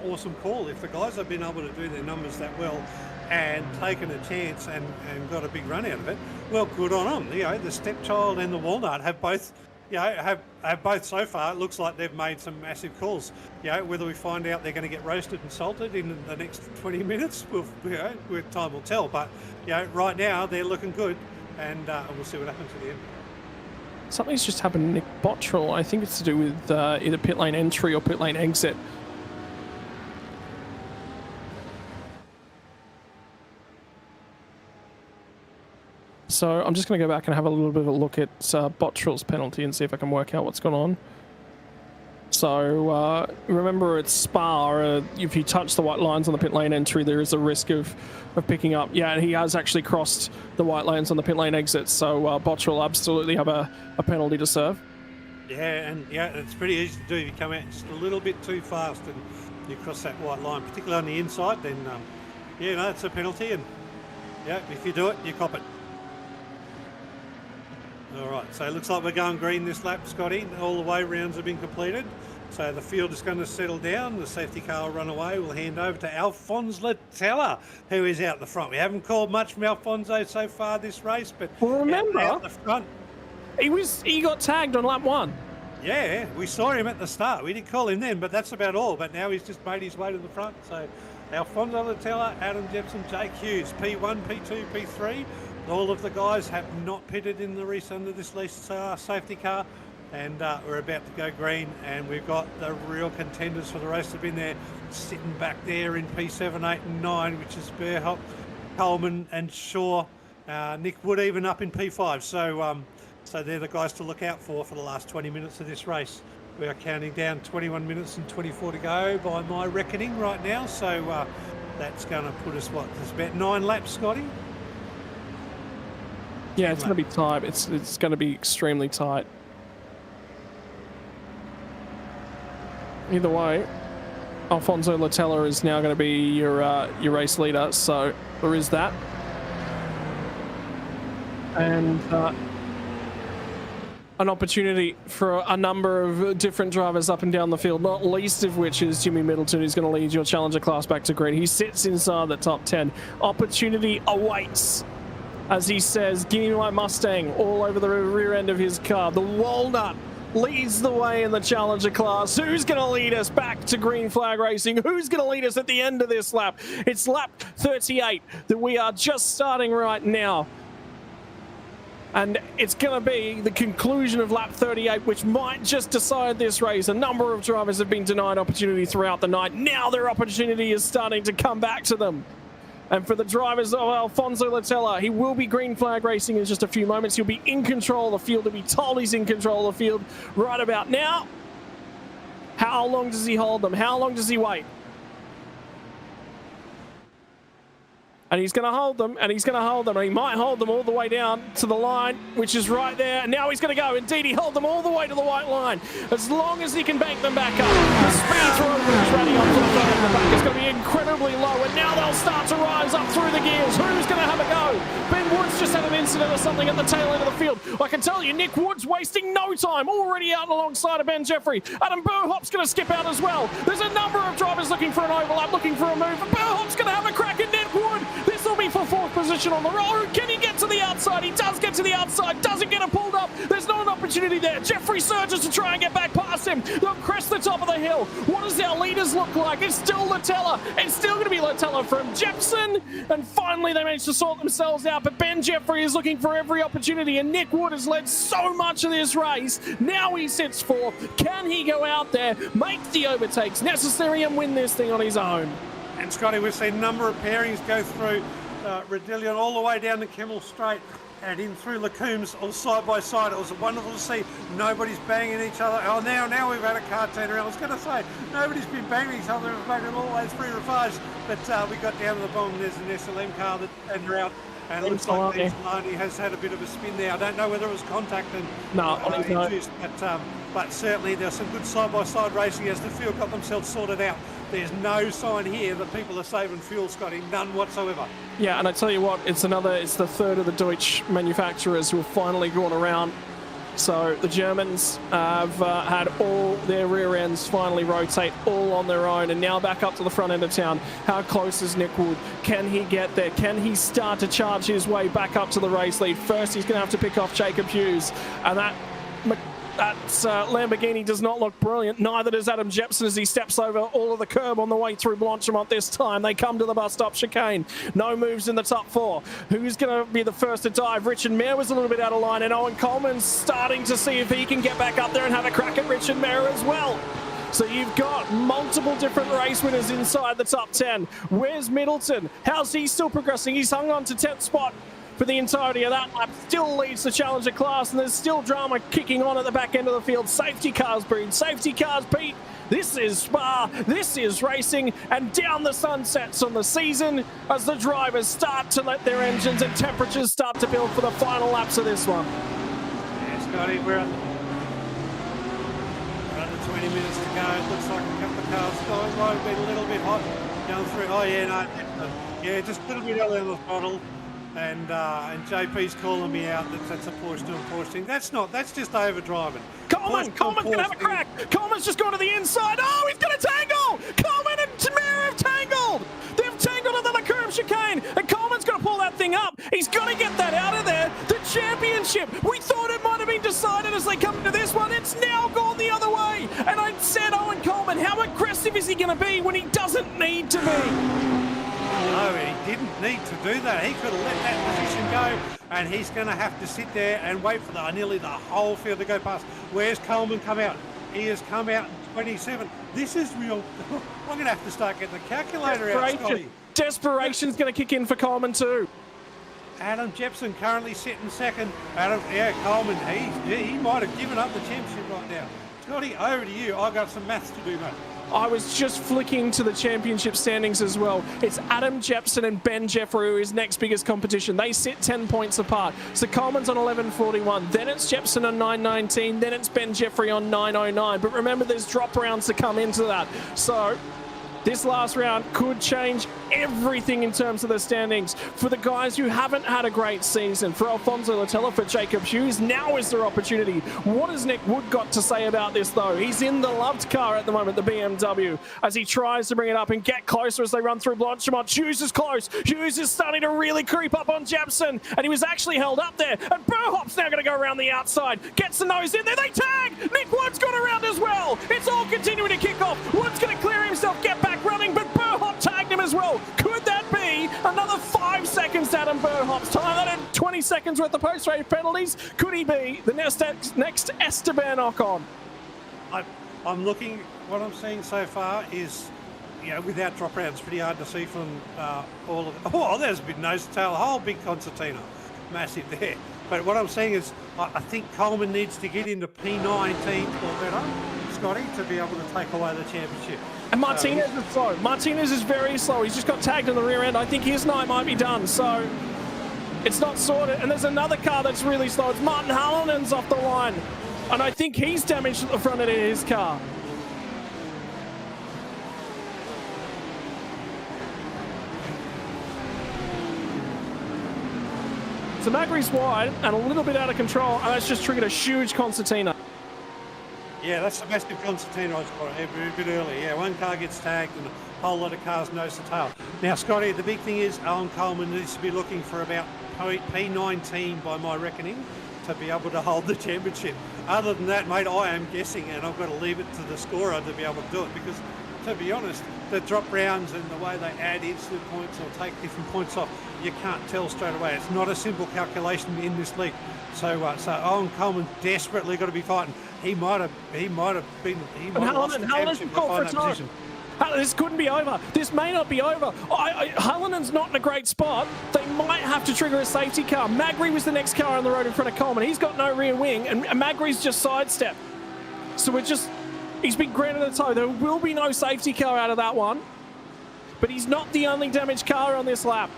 awesome call. If the guys have been able to do their numbers that well and taken a chance and got a big run out of it, well, good on them. You know, the stepchild and the walnut have both, you know, have both so far. It looks like they've made some massive calls. You know, whether we find out they're going to get roasted and salted in the next 20 minutes, time will tell. But you know, right now they're looking good, and we'll see what happens at the end. Something's just happened to Nick Bottrell. I think it's to do with either pit lane entry or pit lane exit. So I'm just going to go back and have a little bit of a look at Bottrell's penalty and see if I can work out what's going on. So remember at Spa, if you touch the white lines on the pit lane entry, there is a risk of picking up. Yeah, and he has actually crossed the white lines on the pit lane exit. So Bottrell will absolutely have a penalty to serve. Yeah, and yeah, it's pretty easy to do. If you come out just a little bit too fast and you cross that white line, particularly on the inside, then yeah, no, it's a penalty. And yeah, if you do it, you cop it. All right, so it looks like we're going green this lap, Scotty. All the way rounds have been completed. So the field is going to settle down. The safety car will run away. We'll hand over to Alphonse Latella, who is out the front. We haven't called much from Alfonso so far this race, but well, remember, out the front. He got tagged on lap 1. Yeah, we saw him at the start. We didn't call him then, but that's about all. But now he's just made his way to the front. So Alfonso Latella, Adam Jepson, Jake Hughes, P1, P2, P3. All of the guys have not pitted in the race under this least safety car, and we're about to go green, and we've got the real contenders for the race have been there, sitting back there in P7, 8 and 9, which is Bearhop, Coleman and Shaw, Nick Wood even up in P5. So they're the guys to look out for the last 20 minutes of this race. We are counting down 21 minutes and 24 to go by my reckoning right now, so that's going to put us, there's about 9 laps, Scotty? Yeah, it's going to be tight. It's going to be extremely tight. Either way, Alfonso Latella is now going to be your race leader, so there is that. And an opportunity for a number of different drivers up and down the field, not least of which is Jimmy Middleton, who's going to lead your Challenger class back to green. He sits inside the top 10. Opportunity awaits. As he says, give me my Mustang all over the rear end of his car. The Walnut leads the way in the Challenger class. Who's going to lead us back to green flag racing? Who's going to lead us at the end of this lap? It's lap 38 that we are just starting right now. And it's going to be the conclusion of lap 38, which might just decide this race. A number of drivers have been denied opportunity throughout the night. Now their opportunity is starting to come back to them. And for the drivers of Alfonso Latella, he will be green flag racing in just a few moments. He'll be in control of the field. He'll be told he's in control of the field right about now. How long does he hold them? How long does he wait? and he's going to hold them, and he's going to hold them, and he might hold them all the way down to the line, which is right there. And now he's going to go. Indeed, he held them all the way to the white line. As long as he can bank them back up, the speed through is ready up to the front and the back is going to be incredibly low, and now they'll start to rise up through the gears. Who's going to have a go? Ben Woods just had an incident or something at the tail end of the field. I can tell you, Nick Woods wasting no time, already out alongside of Benn Jefferey. Adam Burhop's going to skip out as well. There's a number of drivers looking for an overlap, looking for a move. Burhop's going to have a crack at Nick Wood. This will be for fourth position on the road. Can he get to the outside? He does get to the outside, doesn't get it pulled up. There's not an opportunity there. Jeffrey surges to try and get back past him. They'll crest the top of the hill. What does our leaders look like? It's still Latella. It's still going to be Latella from Jepson. And finally, they managed to sort themselves out. But Benn Jefferey is looking for every opportunity. And Nick Wood has led so much of this race. Now he sits fourth. Can he go out there, make the overtakes necessary, and win this thing on his own? And Scotty, we've seen a number of pairings go through Redillion all the way down to Kemmel Straight and in through Lacombe's all side by side. It was wonderful to see. Nobody's banging each other. Oh, now we've had a car turn around. I was going to say, nobody's been banging each other. We've made it all the way through Rafage. But we got down to the bottom. There's an SLM car that turned around. And it looks like Maloney has had a bit of a spin there. I don't know whether it was contact and induced, but certainly there's some good side-by-side racing as the field got themselves sorted out. There's no sign here that people are saving fuel, Scotty, none whatsoever. Yeah, and I tell you what, it's the third of the Deutsch manufacturers who have finally gone around. So the Germans have had all their rear ends finally rotate all on their own, and now back up to the front end of town. How close is Nick Wood? Can he get there? Can he start to charge his way back up to the race lead? First, he's going to have to pick off Jacob Hughes, and that Lamborghini does not look brilliant. Neither does Adam Jepson as he steps over all of the curb on the way through Blanchimont this time. They come to the bus stop chicane. No moves in the top four. Who's going to be the first to dive? Richard Mayer was a little bit out of line, and Owen Coleman's starting to see if he can get back up there and have a crack at Richard Mayer as well. So you've got multiple different race winners inside the top 10. Where's Middleton? How's he still progressing? He's hung on to 10th spot for the entirety of that lap, still leads the Challenger class, and there's still drama kicking on at the back end of the field. Safety cars, Breed. Safety cars, Pete. This is Spa. This is racing, and down the sun sets on the season as the drivers start to let their engines and temperatures start to build for the final laps of this one. Yeah, Scotty, we're under 20 minutes to go. It looks like a couple of cars going low, been a little bit hot going through. Oh, yeah, no. Yeah, just a little bit early on the throttle. And JP's calling me out that that's a Porsche doing Porsche thing. That's just overdriving. Coleman's going to have a crack. Coleman's just gone to the inside. Oh, he's going to tangle. Coleman and Tamir have tangled. They've tangled on the curb chicane, and Coleman's going to pull that thing up. He's got to get that out of there. The championship. We thought it might have been decided as they come into this one. It's now gone the other way. And I said, Owen Coleman, how aggressive is he going to be when he doesn't need to be? No, he didn't need to do that. He could have let that position go, and he's going to have to sit there and wait for nearly the whole field to go past. Where's Coleman come out? He has come out in 27. This is real. I'm going to have to start getting the calculator out, Scotty. Desperation's going to kick in for Coleman too. Adam Jepson currently sitting second. Coleman, he might have given up the championship right now. Scotty, over to you. I've got some maths to do, mate. I was just flicking to the championship standings as well. It's Adam Jepson and Benn Jefferey who is next biggest competition. They sit 10 points apart. So Coleman's on 11.41. Then it's Jepson on 9.19. Then it's Benn Jefferey on 9.09. But remember, there's drop rounds to come into that. So this last round could change everything in terms of the standings. For the guys who haven't had a great season, for Alfonso Latella, for Jacob Hughes, now is their opportunity. What has Nick Wood got to say about this, though? He's in the loved car at the moment, the BMW, as he tries to bring it up and get closer as they run through Blanchimont. Hughes is close. Hughes is starting to really creep up on Jepson, and he was actually held up there. And Burhop's now going to go around the outside. Gets the nose in there. They tag! Nick Wood's got around as well. It's all continuing to kick off. Wood's going to clear himself, get back running, but Burhop tagged him as well. Could that be another 5 seconds to Adam Burhop's time? That had 20 seconds worth of post-race penalties. Could he be the next Esteban Ocon? I'm looking, what I'm seeing so far is, without drop rounds, pretty hard to see from all of it. Oh, there's a bit nose to tail, a whole big concertina. Massive there. But what I'm saying is, I think Coleman needs to get into P19 or better Scotty, to be able to take away the championship. And Martinez is slow. Martinez is very slow. He's just got tagged in the rear end. I think his night might be done. So it's not sorted. And there's another car that's really slow. It's Martin Hallinen's off the line. And I think he's damaged at the front end of his car. So Magri's wide and a little bit out of control, and that's just triggered a huge concertina. Yeah, that's a massive concertina I spotted a bit early. Yeah, one car gets tagged and a whole lot of cars nose to tail. Now, Scotty, the big thing is Owen Coleman needs to be looking for about P19 by my reckoning to be able to hold the championship. Other than that, mate, I am guessing, and I've got to leave it to the scorer to be able to do it, because, to be honest, the drop rounds and the way they add instant points or take different points off, you can't tell straight away. It's not a simple calculation in this league. So Owen Coleman desperately got to be fighting. He might have lost the championship by finding that position. This couldn't be over. This may not be over. Hallinen's not in a great spot. They might have to trigger a safety car. Magri was the next car on the road in front of Coleman. He's got no rear wing, and Magri's just sidestepped. So he's been granted a tow. There will be no safety car out of that one. But he's not the only damaged car on this lap.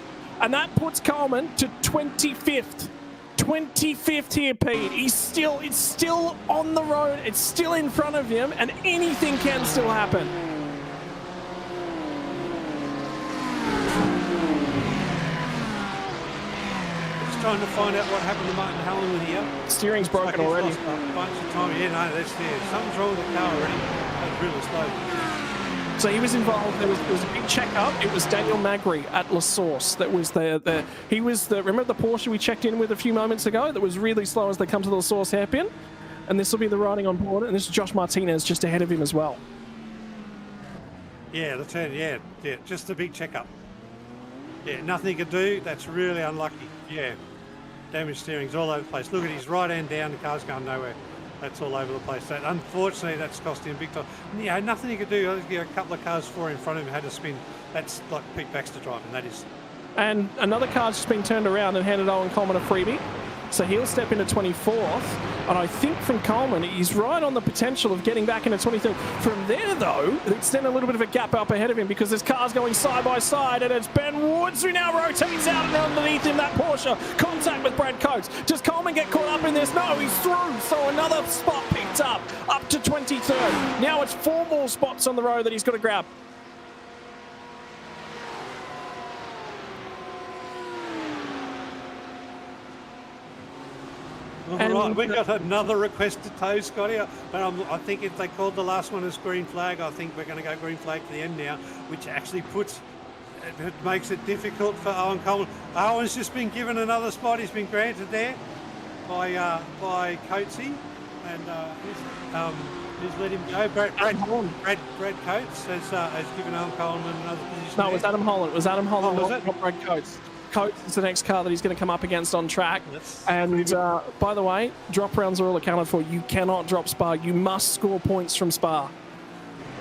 And that puts Coleman to 25th. 25th here, Pete. It's still on the road. It's still in front of him, and anything can still happen. Just trying to find out what happened to Martin Hallinan here. Steering's broken already. Lost a bunch of time. Yeah, no, something's wrong with the car already. That's really slow. So he was involved. There was a big check-up. It was Daniel Magri at La Source that was there. He was remember the Porsche we checked in with a few moments ago that was really slow as they come to the La Source hairpin? And this will be the riding on board. And this is Josh Martinez just ahead of him as well. Yeah, that's it. Yeah, just a big check-up. Yeah, nothing he could do. That's really unlucky. Yeah, damaged steering's all over the place. Look at his right hand down. The car's going nowhere. That's all over the place. Unfortunately, that's cost him big time. Yeah, nothing he could do. A couple of cars in front of him had to spin. That's like Pete Baxter driving. That is. And another car's just been turned around and handed Owen Coleman a freebie. So he'll step into 24th. And I think from Coleman, he's right on the potential of getting back into 23rd. From there, though, it's then a little bit of a gap up ahead of him because there's cars going side by side. And it's Ben Woods who now rotates out and underneath him, that Porsche. Contact with Brad Coates. Does Coleman get caught up in this? No, he's through. So another spot picked up to 23rd. Now it's 4 more spots on the road that he's got to grab. Right, we got another requested tow, Scotty. But I think if they called the last one as green flag, I think we're going to go green flag to the end now, which actually makes it difficult for Owen Coleman. Owen's just been given another spot. He's been granted there by Coatesy, and he's let him go. Brad Coates has given Owen Coleman another position. No, it was Adam Holland. It was Adam Holland, not Brad Coates. Coates is the next car that he's going to come up against on track. And by the way, drop rounds are all accounted for. You cannot drop Spa. You must score points from Spa.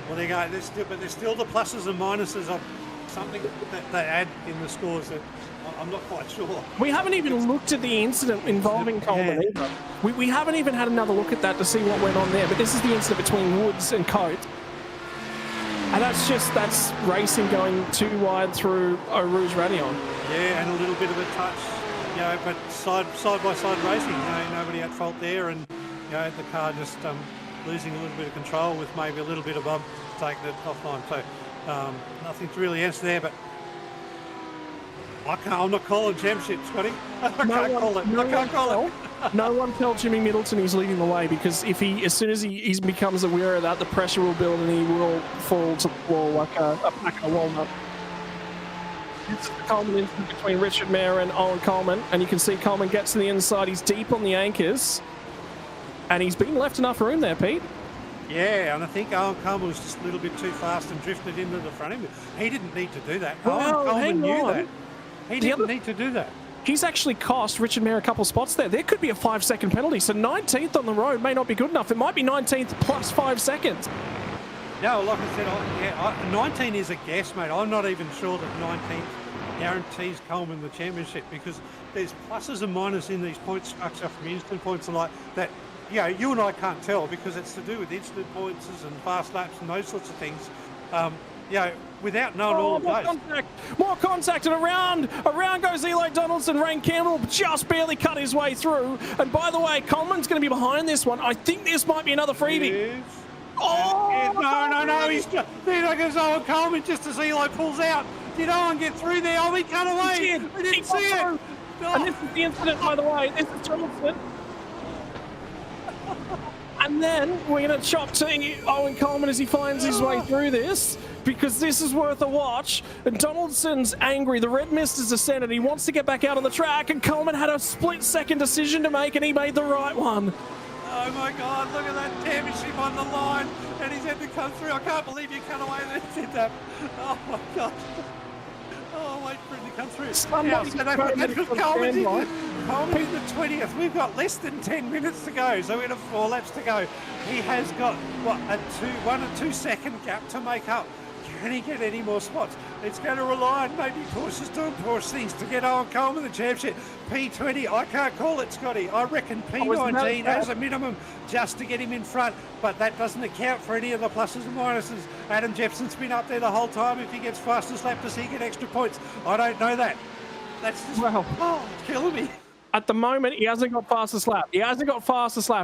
Well, there you go. There's still the pluses and minuses of something that they add in the scores that I'm not quite sure. We haven't even looked at the incident involving Coleman either. We haven't even had another look at that to see what went on there. But this is the incident between Woods and Coates. And that's racing going too wide through Eau Rouge Raidillon. Yeah, and a little bit of a touch, but side by side racing, nobody at fault there, and the car just losing a little bit of control with maybe a little bit above taking it offline. So nothing to really answer there, but I'm not calling championship, Scotty. I can't call it. No one tell Jimmy Middleton he's leading the way, because as soon as he becomes aware of that, the pressure will build and he will fall to the floor like a pack of walnut. This is the Coleman incident between Richard Mayer and Owen Coleman, and you can see Coleman gets to the inside. He's deep on the anchors, and he's been left enough room there, Pete. Yeah, and I think Owen Coleman was just a little bit too fast and drifted into the front end. He didn't need to do that. Well, Owen Coleman knew that. He didn't need to do that. He's actually cost Richard Mayer a couple spots there. There could be a 5-second penalty, so 19th on the road may not be good enough. It might be 19th plus 5 seconds. No, like I said, 19 is a guess, mate. I'm not even sure that 19th guarantees Coleman the championship, because there's pluses and minuses in these point structure from instant points and like that. you know, you and I can't tell because it's to do with instant points and fast laps and those sorts of things. You know, without knowing all of those. More contact, and around goes Eli Donaldson. Rain Campbell just barely cut his way through. And by the way, Coleman's going to be behind this one. I think this might be another freebie. Oh! No, he's just, there goes Owen Coleman just as Eli pulls out. Did Owen get through there? Oh, he cut away. I didn't see it. And this is the incident, by the way. This is Donaldson. And then we're going to chop to Owen Coleman as he finds his way through this, because this is worth a watch. And Donaldson's angry. The red mist has descended. He wants to get back out on the track, and Coleman had a split-second decision to make, and he made the right one. Oh my God, look at that championship on the line, and he's had to come through. I can't believe you cut away and did that. Oh my God. Oh, wait for him to come through. Coleman in the 20th. We've got less than 10 minutes to go, so we have 4 laps to go. He has got, what, a 1 or 2 second gap to make up. Can he get any more spots? It's going to rely on maybe Porsche's doing Porsche things to get Owen Coleman the championship. P20, I can't call it, Scotty. I reckon P19 as a minimum just to get him in front, but that doesn't account for any of the pluses and minuses. Adam Jepson's been up there the whole time. If he gets fastest lap, does he get extra points? I don't know that. That's just, it's killing me. At the moment, he hasn't got fastest lap.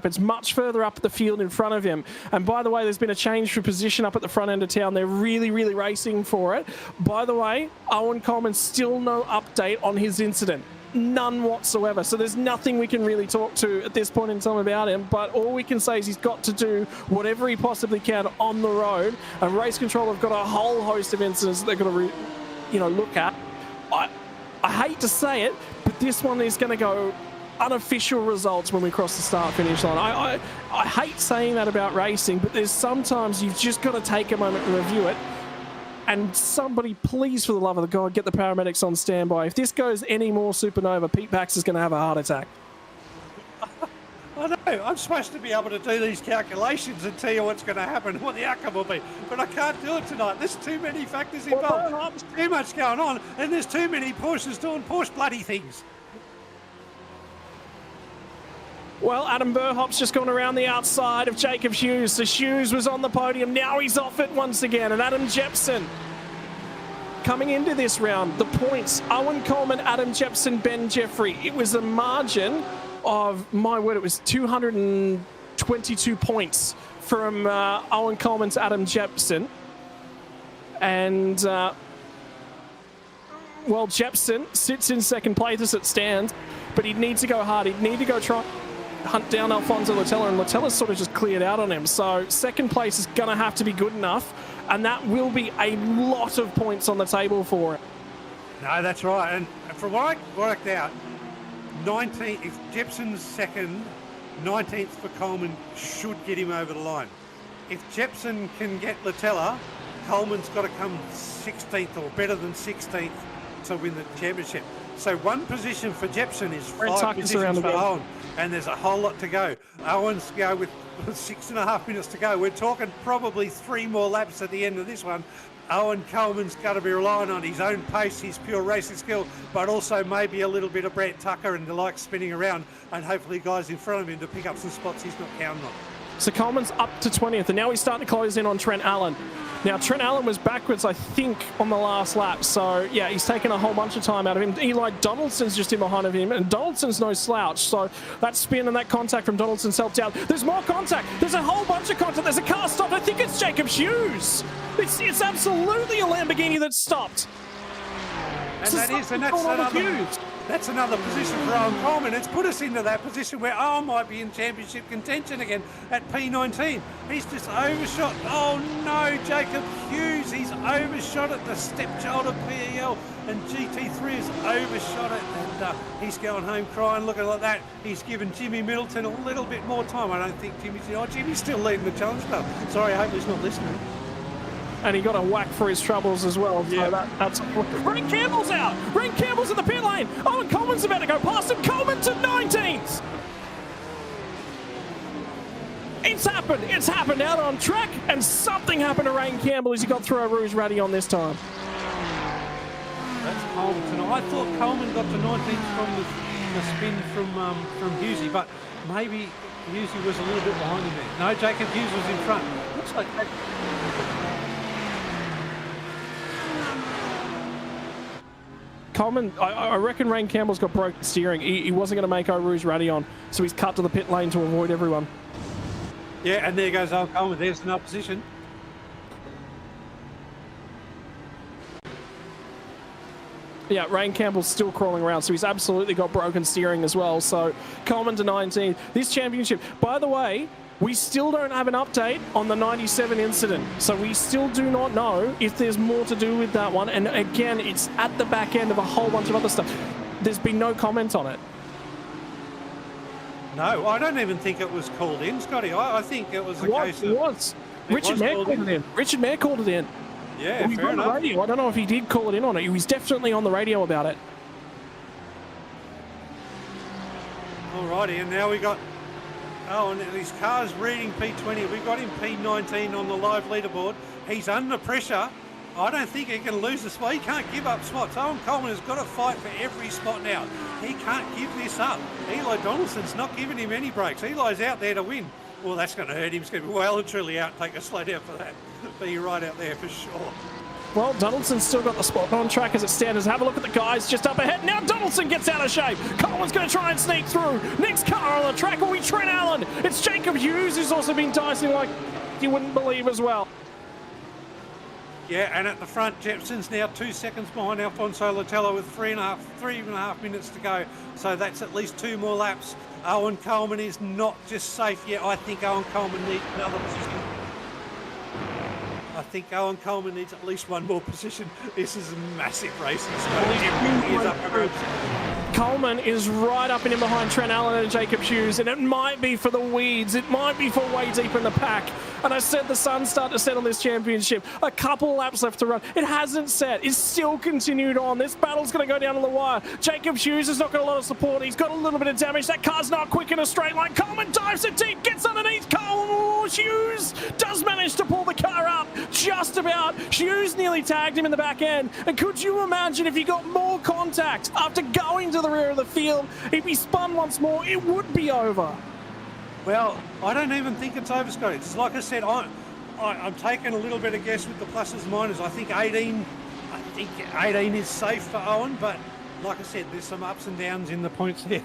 It's much further up the field in front of him. And by the way, there's been a change for position up at the front end of town. They're really, really racing for it. By the way, Owen Coleman, still no update on his incident. None whatsoever. So there's nothing we can really talk to at this point in time about him. But all we can say is he's got to do whatever he possibly can on the road. And Race Control have got a whole host of incidents that they're going to, look at. I hate to say it, but this one is going to go unofficial results when we cross the start-finish line. I hate saying that about racing, but there's sometimes you've just got to take a moment and review it. And somebody, please, for the love of the God, get the paramedics on standby. If this goes any more supernova, Pete Pax is going to have a heart attack. I know, I'm supposed to be able to do these calculations and tell you what's going to happen and what the outcome will be, but I can't do it tonight. There's too many factors involved. There's too much going on, and there's too many Porsches doing Porsche bloody things. Well, Adam Burhop's just gone around the outside of Jacob Hughes. So Hughes was on the podium. Now he's off it once again. And Adam Jepson coming into this round. The points, Owen Coleman, Adam Jepson, Benn Jefferey. It was a margin of, my word, it was 222 points from Owen Coleman to Adam Jepson. And, well, Jepson sits in second place as it stands, but he'd need to go hard. He'd need to go try hunt down Alfonso Latella, and Latella's sort of just cleared out on him. So second place is going to have to be good enough, and that will be a lot of points on the table for him. No, that's right. And from what I worked out, 19th, if Jepson's second, 19th for Coleman should get him over the line. If Jepson can get Latella, Coleman's got to come 16th or better than 16th to win the championship. So one position for Jepson is 5 positions for Owen, and there's a whole lot to go. Owen's go with 6.5 minutes to go. We're talking probably 3 more laps at the end of this one. Owen Coleman's got to be relying on his own pace, his pure racing skill, but also maybe a little bit of Brett Tucker and the like spinning around, and hopefully guys in front of him to pick up some spots he's not counting on. So Coleman's up to 20th, and now he's starting to close in on Trent Allen. Now, Trent Allen was backwards, I think, on the last lap. So, yeah, he's taken a whole bunch of time out of him. Eli Donaldson's just in behind of him, and Donaldson's no slouch. So that spin and that contact from Donaldson's helped out. There's more contact. There's a whole bunch of contact. There's a car stopped. I think it's Jacob Hughes. It's absolutely a Lamborghini that's stopped. And that's another position for Owen Coleman. It's put us into that position where Owen might be in championship contention again at P19. He's just overshot. Oh no, Jacob Hughes, he's overshot it. The stepchild of PEL, and GT3 has overshot it, and he's going home crying, looking like that. He's given Jimmy Middleton a little bit more time. I don't think Jimmy's still leading the challenge club. Sorry, I hope he's not listening. And he got a whack for his troubles as well. So yeah. That's Rain Campbell's out. Rain Campbell's in the pit lane. Owen Coleman's about to go past him. Coleman to 19th. It's happened. It's happened out on track, and something happened to Rain Campbell as he got through a Rouge Radion this time. That's Coleman tonight. I thought Coleman got to 19th from the spin from Hughesy, but maybe Hughes was a little bit behind him there. No, Jacob Hughes was in front. Looks like that. Coleman, I reckon Rain Campbell's got broken steering. He wasn't going to make Eau Rouge Radion, so he's cut to the pit lane to avoid everyone. Yeah, and there goes Owen Coleman. There's an opposition. Yeah, Rain Campbell's still crawling around, so he's absolutely got broken steering as well. So Coleman to 19. This championship, by the way, we still don't have an update on the 97 incident. So we still do not know if there's more to do with that one. And again, it's at the back end of a whole bunch of other stuff. There's been no comment on it. No, I don't even think it was called in, Scotty. I think it was a case of... It was. Richard Mayer called it in. Richard Mayer called it in. Yeah, well, fair enough. Radio. I don't know if he did call it in on it. He was definitely on the radio about it. Alrighty, and now we got... Oh, and his car's reading P20. We've got him P19 on the live leaderboard. He's under pressure. I don't think he can lose the spot. He can't give up spots. Owen Coleman has got to fight for every spot now. He can't give this up. Eli Donaldson's not giving him any breaks. Eli's out there to win. Well, that's going to hurt him. He's going to be well and truly out. Take a slow down for that. Be right out there for sure. Well, Donaldson's still got the spot on track as it stands. Have a look at the guys just up ahead. Now Donaldson gets out of shape. Coleman's going to try and sneak through. Next car on the track will be Trent Allen. It's Jacob Hughes who's also been dicing like you wouldn't believe as well. Yeah, and at the front, Jepson's now 2 seconds behind Alfonso Latello with three and a half minutes to go. So that's at least 2 more laps. Owen Coleman is not just safe yet. I think Owen Coleman needs another position. I think Owen Coleman needs at least 1 more position. This is a massive racing. Coleman is right up in behind Trent Allen and Jacob Hughes, and it might be for the weeds. It might be for way deep in the pack. And I said the sun's starting to set on this championship. A couple laps left to run. It hasn't set. It's still continued on. This battle's going to go down to the wire. Jacob Hughes has not got a lot of support. He's got a little bit of damage. That car's not quick in a straight line. Coleman dives it deep, gets underneath. Hughes does manage to pull the car up just about. Hughes nearly tagged him in the back end. And could you imagine if he got more contact after going to the rear of the field? If he spun once more, it would be over. Well, I don't even think it's over, Scotty. It's like I said, I'm taking a little bit of guess with the pluses and minuses. I think 18 is safe for Owen, but like I said, there's some ups and downs in the points there.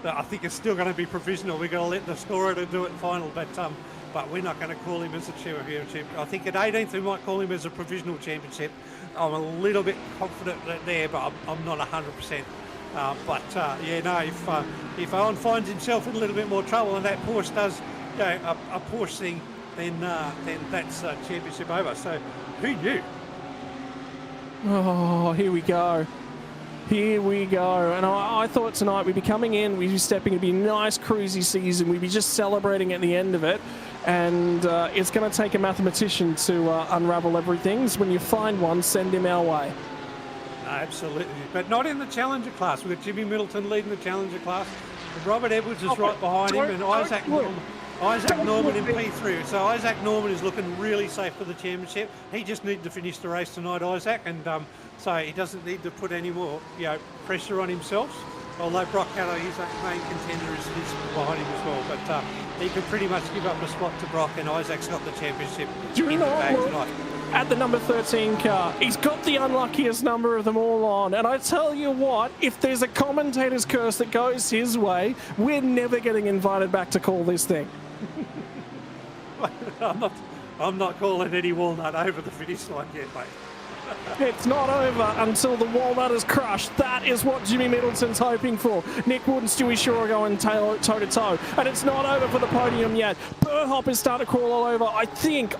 I think it's still going to be provisional. We're going to let the scorer do it final, but we're not going to call him as a championship. I think at 18th we might call him as a provisional championship. I'm a little bit confident there, but I'm not 100%. If Owen finds himself in a little bit more trouble and that Porsche does a Porsche thing, then that's championship over. So who knew? Oh, here we go. Here we go. And I thought tonight we'd be coming in, we'd be stepping, it'd be a nice cruisy season, we'd be just celebrating at the end of it. And it's going to take a mathematician to unravel everything. So when you find one, send him our way. Absolutely, but not in the Challenger class. We've got Jimmy Middleton leading the Challenger class. Robert Edwards is right behind him, and Isaac Norman in P3. So Isaac Norman is looking really safe for the championship. He just needs to finish the race tonight, Isaac, and so he doesn't need to put any more pressure on himself. Although Brock Caddaye, his main contender, is behind him as well. But he could pretty much give up the spot to Brock, and Isaac's got the championship in the bag tonight. At the number 13 car, he's got the unluckiest number of them all on. And I tell you what, if there's a commentator's curse that goes his way, we're never getting invited back to call this thing. I'm not calling any walnut over the finish line yet, mate. It's not over until the walnut is crushed. That is what Jimmy Middleton's hoping for. Nick Wood and Stewie Shaw are going toe-to-toe. And it's not over for the podium yet. Burhop is starting to crawl all over. I think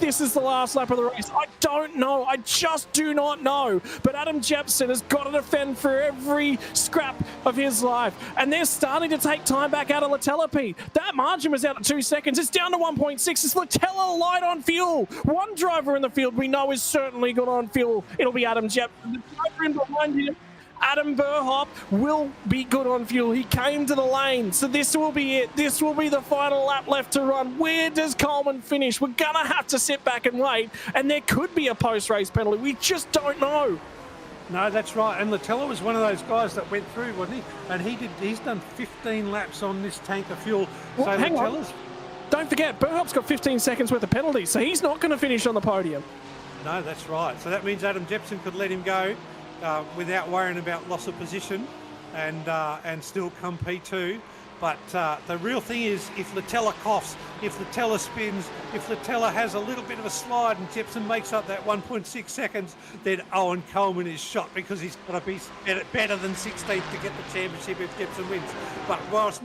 this is the last lap of the race. I don't know. I just do not know. But Adam Jepson has got to defend for every scrap of his life. And they're starting to take time back out of Latella, Pete. That margin was out at 2 seconds. It's down to 1.6. It's Latella light on fuel. One driver in the field we know is certainly good on fuel. It'll be Adam Jepson. The driver in behind him, Adam Burhop, will be good on fuel. He came to the lane, so this will be it. This will be the final lap left to run. Where does Coleman finish? We're going to have to sit back and wait, and there could be a post-race penalty. We just don't know. No, that's right. And Latella was one of those guys that went through, wasn't he? And he's done 15 laps on this tank of fuel. Well, so hang on. Latella's... Don't forget, Burhop's got 15 seconds worth of penalties, so he's not going to finish on the podium. No, that's right. So that means Adam Jepson could let him go without worrying about loss of position and still come P2. But the real thing is, if Latella coughs, if Latella spins, if Latella has a little bit of a slide and Jepson makes up that 1.6 seconds, then Owen Coleman is shot because he's got to be better than 16th to get the championship if Jepson wins. But whilst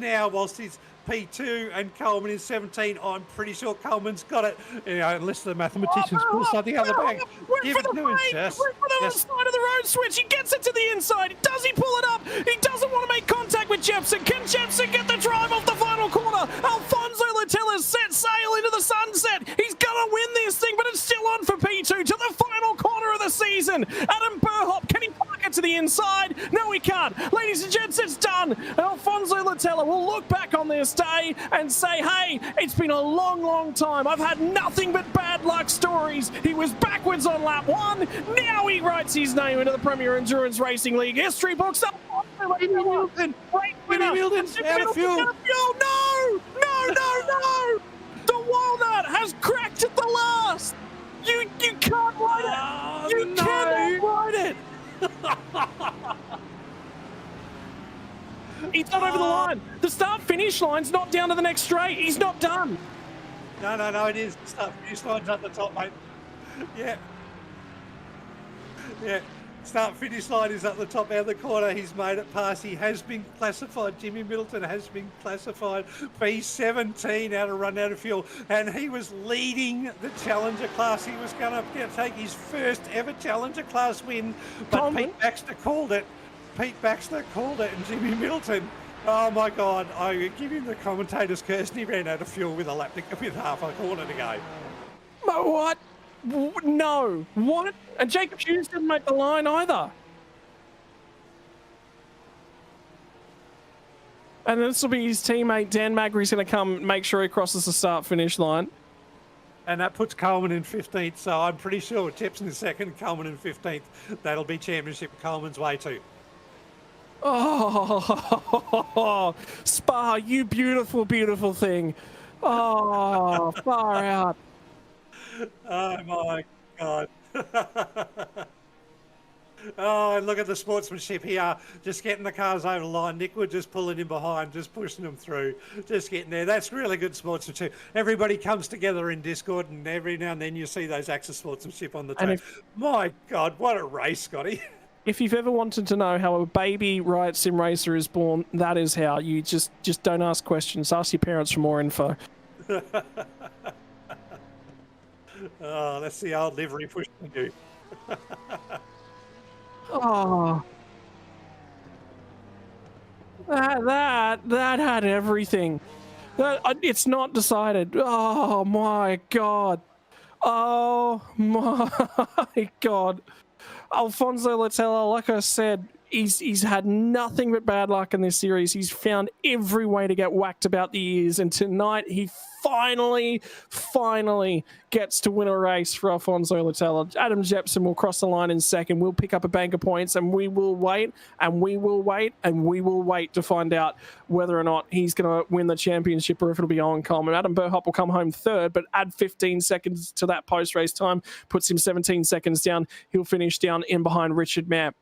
he's P2 and Coleman is 17, I'm pretty sure Coleman's got it, unless the mathematicians pull something out of the bag. Give it to him, Jess. Went for the side of the road switch. He gets it to the inside. Does he pull it up? He doesn't want to make contact with Jepson. Can Jepson get the drive off the final corner? Alfonso Latella's set sail into the sunset. He's going to win this thing, but it's still on for P2 to the final corner of the season. Adam Burhop, can he park it to the inside? No, he can't. Ladies and gents, it's done. Alfonso Latella will look back on this day and say, hey, it's been a long, long time. I've had nothing but bad luck stories. He was backwards on lap 1. Now he writes his name into the Premier Endurance Racing League history books. Jimmy Milton. Jimmy Milton's out of fuel. No! The walnut has cracked at the last. You can't ride it. You cannot ride it. He's not over the line. The start-finish line's not down to the next straight. He's not done. No, it is. Start-finish line's at the top, mate. Yeah. Start-finish line is at the top out of the corner. He's made it past. He has been classified. Jimmy Middleton has been classified B17 out of fuel. And he was leading the Challenger class. He was going to take his first ever Challenger class win. But Pete Baxter called it. And Jimmy Middleton, oh my God, I give him the commentator's curse, and he ran out of fuel with half a corner to go. What? No. What? And Jacob Hughes didn't make the line either. And this will be his teammate, Dan Magri's going to come make sure he crosses the start-finish line. And that puts Coleman in 15th, so I'm pretty sure Jepson is second, Coleman in 15th. That'll be championship Coleman's way too. Oh, Spa, you beautiful, beautiful thing. Oh, far out. Oh, my God. Oh, and look at the sportsmanship here. Just getting the cars over the line. Nick Wood just pulling in behind, just pushing them through, just getting there. That's really good sportsmanship. Everybody comes together in Discord, and every now and then you see those acts of sportsmanship on the tape. My God, what a race, Scotty. If you've ever wanted to know how a baby Riot Sim Racer is born, that is how. You just don't ask questions. Ask your parents for more info. Oh, that's the old livery push to do. Oh. That had everything. It's not decided. Oh, my God. Oh, my God. Alfonso Latella, like I said, he's had nothing but bad luck in this series. He's found every way to get whacked about the ears, and tonight he finally gets to win a race for Alfonso Latella. Adam Jepson will cross the line in second. We'll pick up a bank of points, and we will wait, and we will wait, and we will wait to find out whether or not he's going to win the championship or if it'll be Owen Coleman. Adam Burhop will come home third, but add 15 seconds to that post-race time, puts him 17 seconds down. He'll finish down in behind Richard Mayer.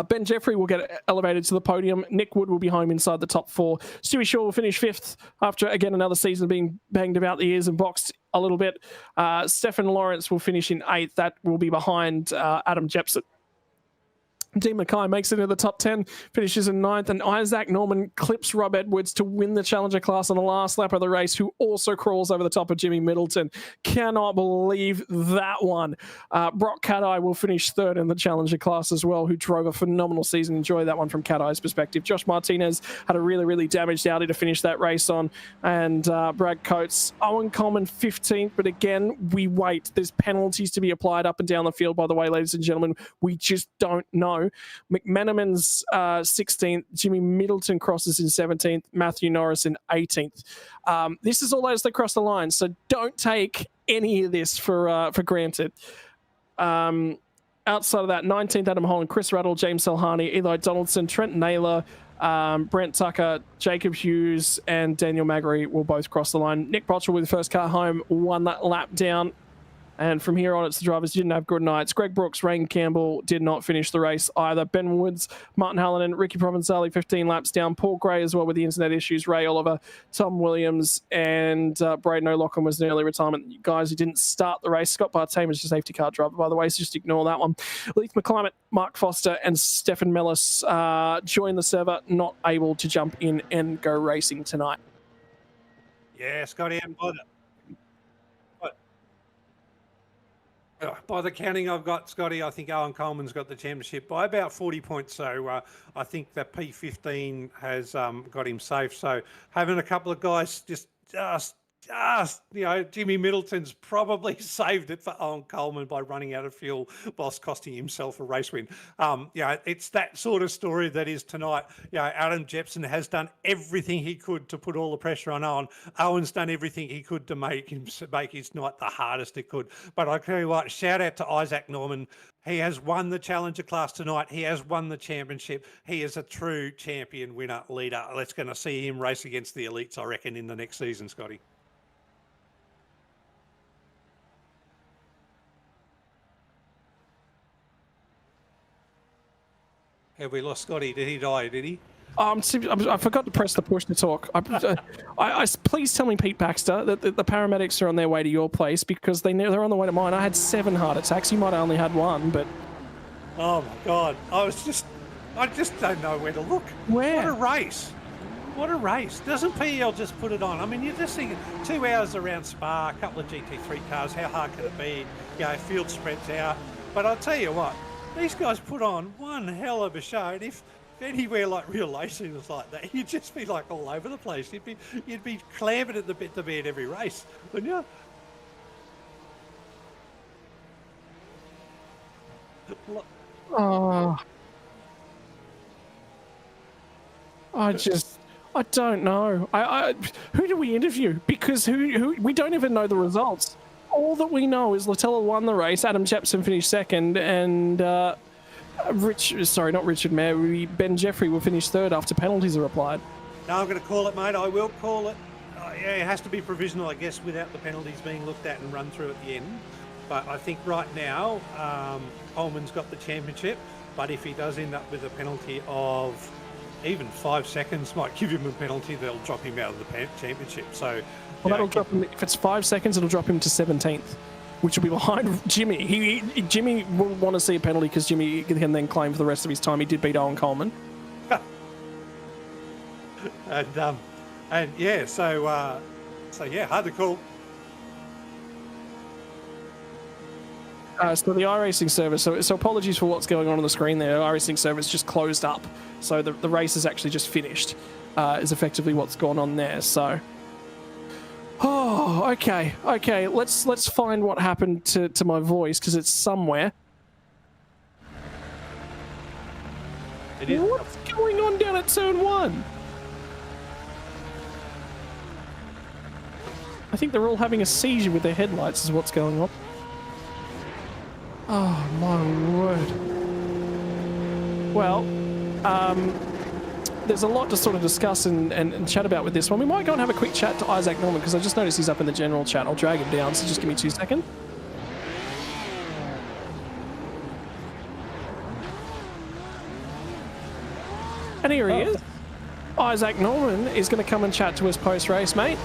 Benn Jefferey will get elevated to the podium. Nick Wood will be home inside the top 4. Stewie Shaw will finish 5th after, again, another season being banged about the ears and boxed a little bit. Stefan Lawrence will finish in 8th. That will be behind Adam Jepson. Dean Mackay makes it into the top 10, finishes in 9th, and Isaac Norman clips Rob Edwards to win the Challenger class on the last lap of the race, who also crawls over the top of Jimmy Middleton. Cannot believe that one. Brock Caddaye will finish 3rd in the Challenger class as well, who drove a phenomenal season. Enjoy that one from Caddaye's perspective. Josh Martinez had a really, really damaged Audi to finish that race on, and Brad Coates. Owen Coleman 15th, but again, we wait. There's penalties to be applied up and down the field, by the way, ladies and gentlemen. We just don't know. McMenamin's 16th, Jimmy Middleton crosses in 17th, Matthew Norris in 18th. This is all as they cross the line, so don't take any of this for granted. outside of that, 19th Adam Holland, Chris Rattle, James Selhani, Eli Donaldson, Trent Naylor, Brent Tucker, Jacob Hughes, and Daniel Magri will both cross the line. Nick Botchell with the first car home won that lap down. And from here on, it's the drivers who didn't have good nights. Greg Brooks, Rain Campbell did not finish the race either. Ben Woods, Martin Hallinan, Ricky Provenzali, 15 laps down. Paul Gray as well with the internet issues. Ray Oliver, Tom Williams, and Braden O'Loughlin was an early retirement. Guys who didn't start the race. Scott Bartame was a safety car driver, by the way, so just ignore that one. Leith McClimate, Mark Foster, and Stefan Mellis joined the server, not able to jump in and go racing tonight. Yeah, Scotty, and by the counting I've got, Scotty, I think Owen Coleman's got the championship by about 40 points. So I think that P15 has got him safe. So having a couple of guys just, Jimmy Middleton's probably saved it for Owen Coleman by running out of fuel whilst costing himself a race win. It's that sort of story that is tonight. Adam Jepson has done everything he could to put all the pressure on Owen. Owen's done everything he could to make his night the hardest it could. But I tell you what, shout out to Isaac Norman. He has won the Challenger class tonight. He has won the championship. He is a true champion winner leader. Let's going to see him race against the elites, I reckon, in the next season, Scotty. Have we lost Scotty? Did he die? Did he? I forgot to press the push to talk. Please tell me, Pete Baxter, that the paramedics are on their way to your place because they're on the way to mine. I had 7 heart attacks. You might have only had 1, but... Oh, my God. I just don't know where to look. Where? What a race. What a race. Doesn't PL just put it on? I mean, you're just thinking 2 hours around Spa, a couple of GT3 cars. How hard can it be? Field spreads out. But I'll tell you what. These guys put on one hell of a show, and if anywhere like real racing was like that, you'd just be like all over the place. You'd be clambering at the bit to be at every race, wouldn't you? Oh, I don't know. Who do we interview? Because who we don't even know the results. All that we know is Latella won the race, Adam Jepson finished second, and Benn Jefferey will finish third after penalties are applied. No, I'm going to call it, mate. I will call it. It has to be provisional, I guess, without the penalties being looked at and run through at the end. But I think right now, Coleman's got the championship. But if he does end up with a penalty of even 5 seconds, might give him a penalty, they'll drop him out of the championship. So... Well, that'll drop him. If it's 5 seconds, it'll drop him to 17th, which will be behind Jimmy. Jimmy will want to see a penalty because Jimmy can then claim for the rest of his time. He did beat Owen Coleman. So hard to call. So the iRacing service. So apologies for what's going on the screen there. iRacing service just closed up, so the race is actually just finished. Is effectively what's gone on there. So. Oh, okay. Let's find what happened to my voice because it's somewhere. What's going on down at turn 1? I think they're all having a seizure with their headlights is what's going on. Oh, my word. Well, there's a lot to sort of discuss and chat about with this one. We might go and have a quick chat to Isaac Norman because I just noticed he's up in the general chat. I'll drag him down, so just give me 2 seconds. And here he is. Isaac Norman is going to come and chat to us post-race, mate.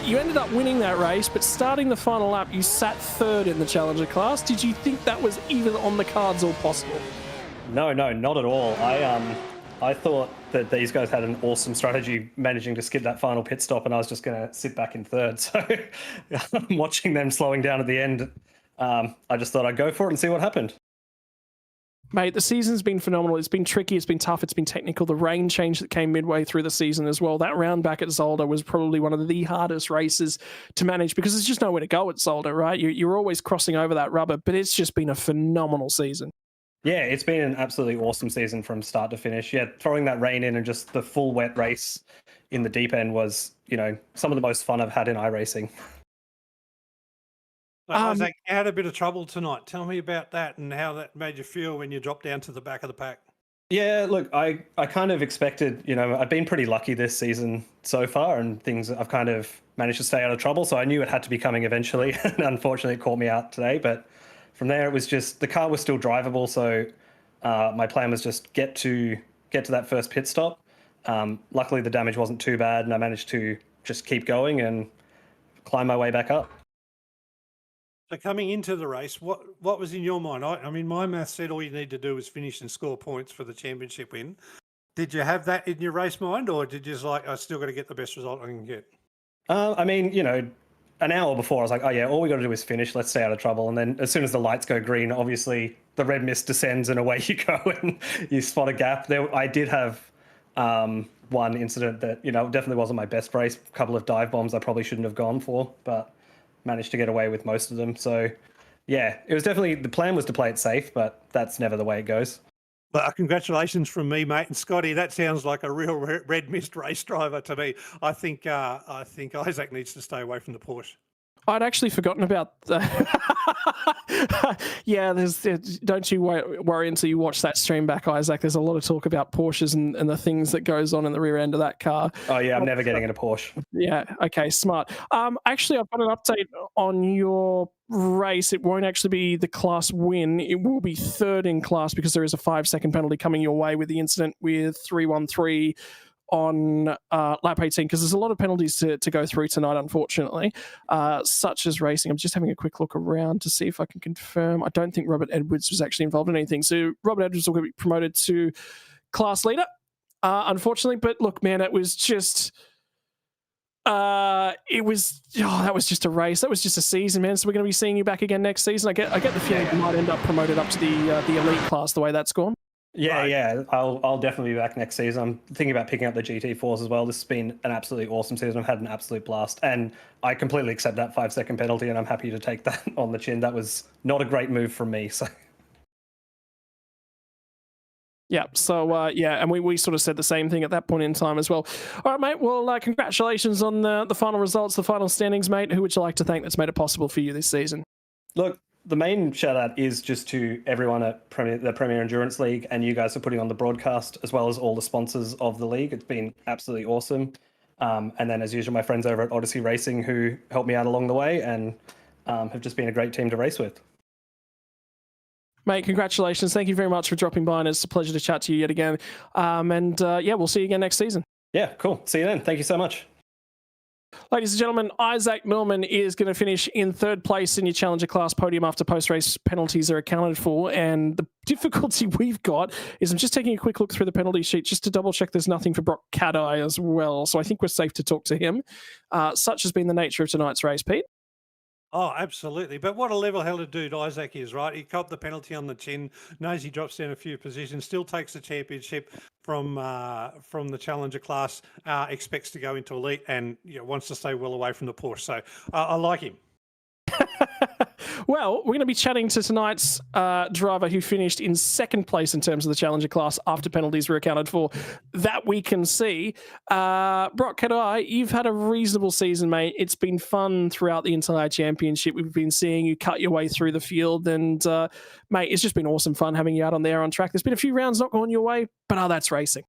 You ended up winning that race, but starting the final lap, you sat 3rd in the Challenger class. Did you think that was even on the cards or possible? No, not at all. I thought that these guys had an awesome strategy managing to skip that final pit stop, and I was just going to sit back in 3rd. So watching them slowing down at the end, I just thought I'd go for it and see what happened. Mate, the season's been phenomenal. It's been tricky, it's been tough, it's been technical. The rain change that came midway through the season as well. That round back at Zolder was probably one of the hardest races to manage because there's just nowhere to go at Zolder, right? You're always crossing over that rubber, but it's just been a phenomenal season. Yeah, it's been an absolutely awesome season from start to finish. Yeah, throwing that rain in and just the full wet race in the deep end was, some of the most fun I've had in iRacing. So, Isaac, you had a bit of trouble tonight. Tell me about that and how that made you feel when you dropped down to the back of the pack. Yeah, look, I kind of expected, I've been pretty lucky this season so far, and I've kind of managed to stay out of trouble. So I knew it had to be coming eventually. And unfortunately, it caught me out today. But from there, it was just the car was still drivable. So my plan was just get to that first pit stop. Luckily, the damage wasn't too bad, and I managed to just keep going and climb my way back up. So coming into the race, what was in your mind? I mean, my math said all you need to do was finish and score points for the championship win. Did you have that in your race mind, or did you just like, I still got to get the best result I can get? I mean, an hour before, I was like, oh yeah, all we got to do is finish. Let's stay out of trouble. And then as soon as the lights go green, obviously the red mist descends and away you go, and you spot a gap. I did have one incident that definitely wasn't my best race. A couple of dive bombs I probably shouldn't have gone for, but managed to get away with most of them. So yeah, it was definitely, the plan was to play it safe, but that's never the way it goes. Well, congratulations from me, mate. And Scotty, that sounds like a real red mist race driver to me. I think Isaac needs to stay away from the Porsche. I'd actually forgotten about that. Yeah, don't you worry until you watch that stream back, Isaac. There's a lot of talk about Porsches and the things that goes on in the rear end of that car. Oh yeah, I'm never getting in a Porsche. Yeah, okay, smart. Actually, I've got an update on your race. It won't actually be the class win. It will be third in class because there is a 5-second penalty coming your way with the incident with 313 on lap 18, because there's a lot of penalties to go through tonight, unfortunately, such as racing. I'm just having a quick look around to see if I can confirm. I don't think Robert Edwards was actually involved in anything. So Robert Edwards will be promoted to class leader, unfortunately. But look, man, it was just... that was just a race. That was just a season, man. So we're going to be seeing you back again next season. I get the feeling you might end up promoted up to the elite class the way that's gone. Yeah, right. Yeah. I'll definitely be back next season. I'm thinking about picking up the GT4s as well. This has been an absolutely awesome season. I've had an absolute blast. And I completely accept that 5-second penalty, and I'm happy to take that on the chin. That was not a great move from me. So. Yeah, so and we sort of said the same thing at that point in time as well. All right, mate, well, congratulations on the final results, the final standings, mate. Who would you like to thank that's made it possible for you this season? Look, the main shout out is just to everyone at the Premier Endurance League, and you guys for putting on the broadcast, as well as all the sponsors of the league. It's been absolutely awesome. And then, as usual, my friends over at Odyssey Racing, who helped me out along the way and have just been a great team to race with. Mate, congratulations. Thank you very much for dropping by, and it's a pleasure to chat to you yet again. We'll see you again next season. Yeah, cool. See you then. Thank you so much. Ladies and gentlemen, Isaac Millman is going to finish in third place in your Challenger class podium after post-race penalties are accounted for. And the difficulty we've got is I'm just taking a quick look through the penalty sheet just to double-check there's nothing for Brock Caddaye as well. So I think we're safe to talk to him. Such has been the nature of tonight's race, Pete. Oh, absolutely. But what a level-headed dude Isaac is, right? He copped the penalty on the chin, knows he drops down a few positions, still takes the championship from the Challenger class, expects to go into elite, and wants to stay well away from the Porsche. So I like him. Well, we're going to be chatting to tonight's driver who finished in second place in terms of the Challenger class after penalties were accounted for. That we can see. Brock Caddaye, you've had a reasonable season, mate. It's been fun throughout the entire championship. We've been seeing you cut your way through the field, and mate, it's just been awesome fun having you out on there on track. There's been a few rounds not going your way, but that's racing.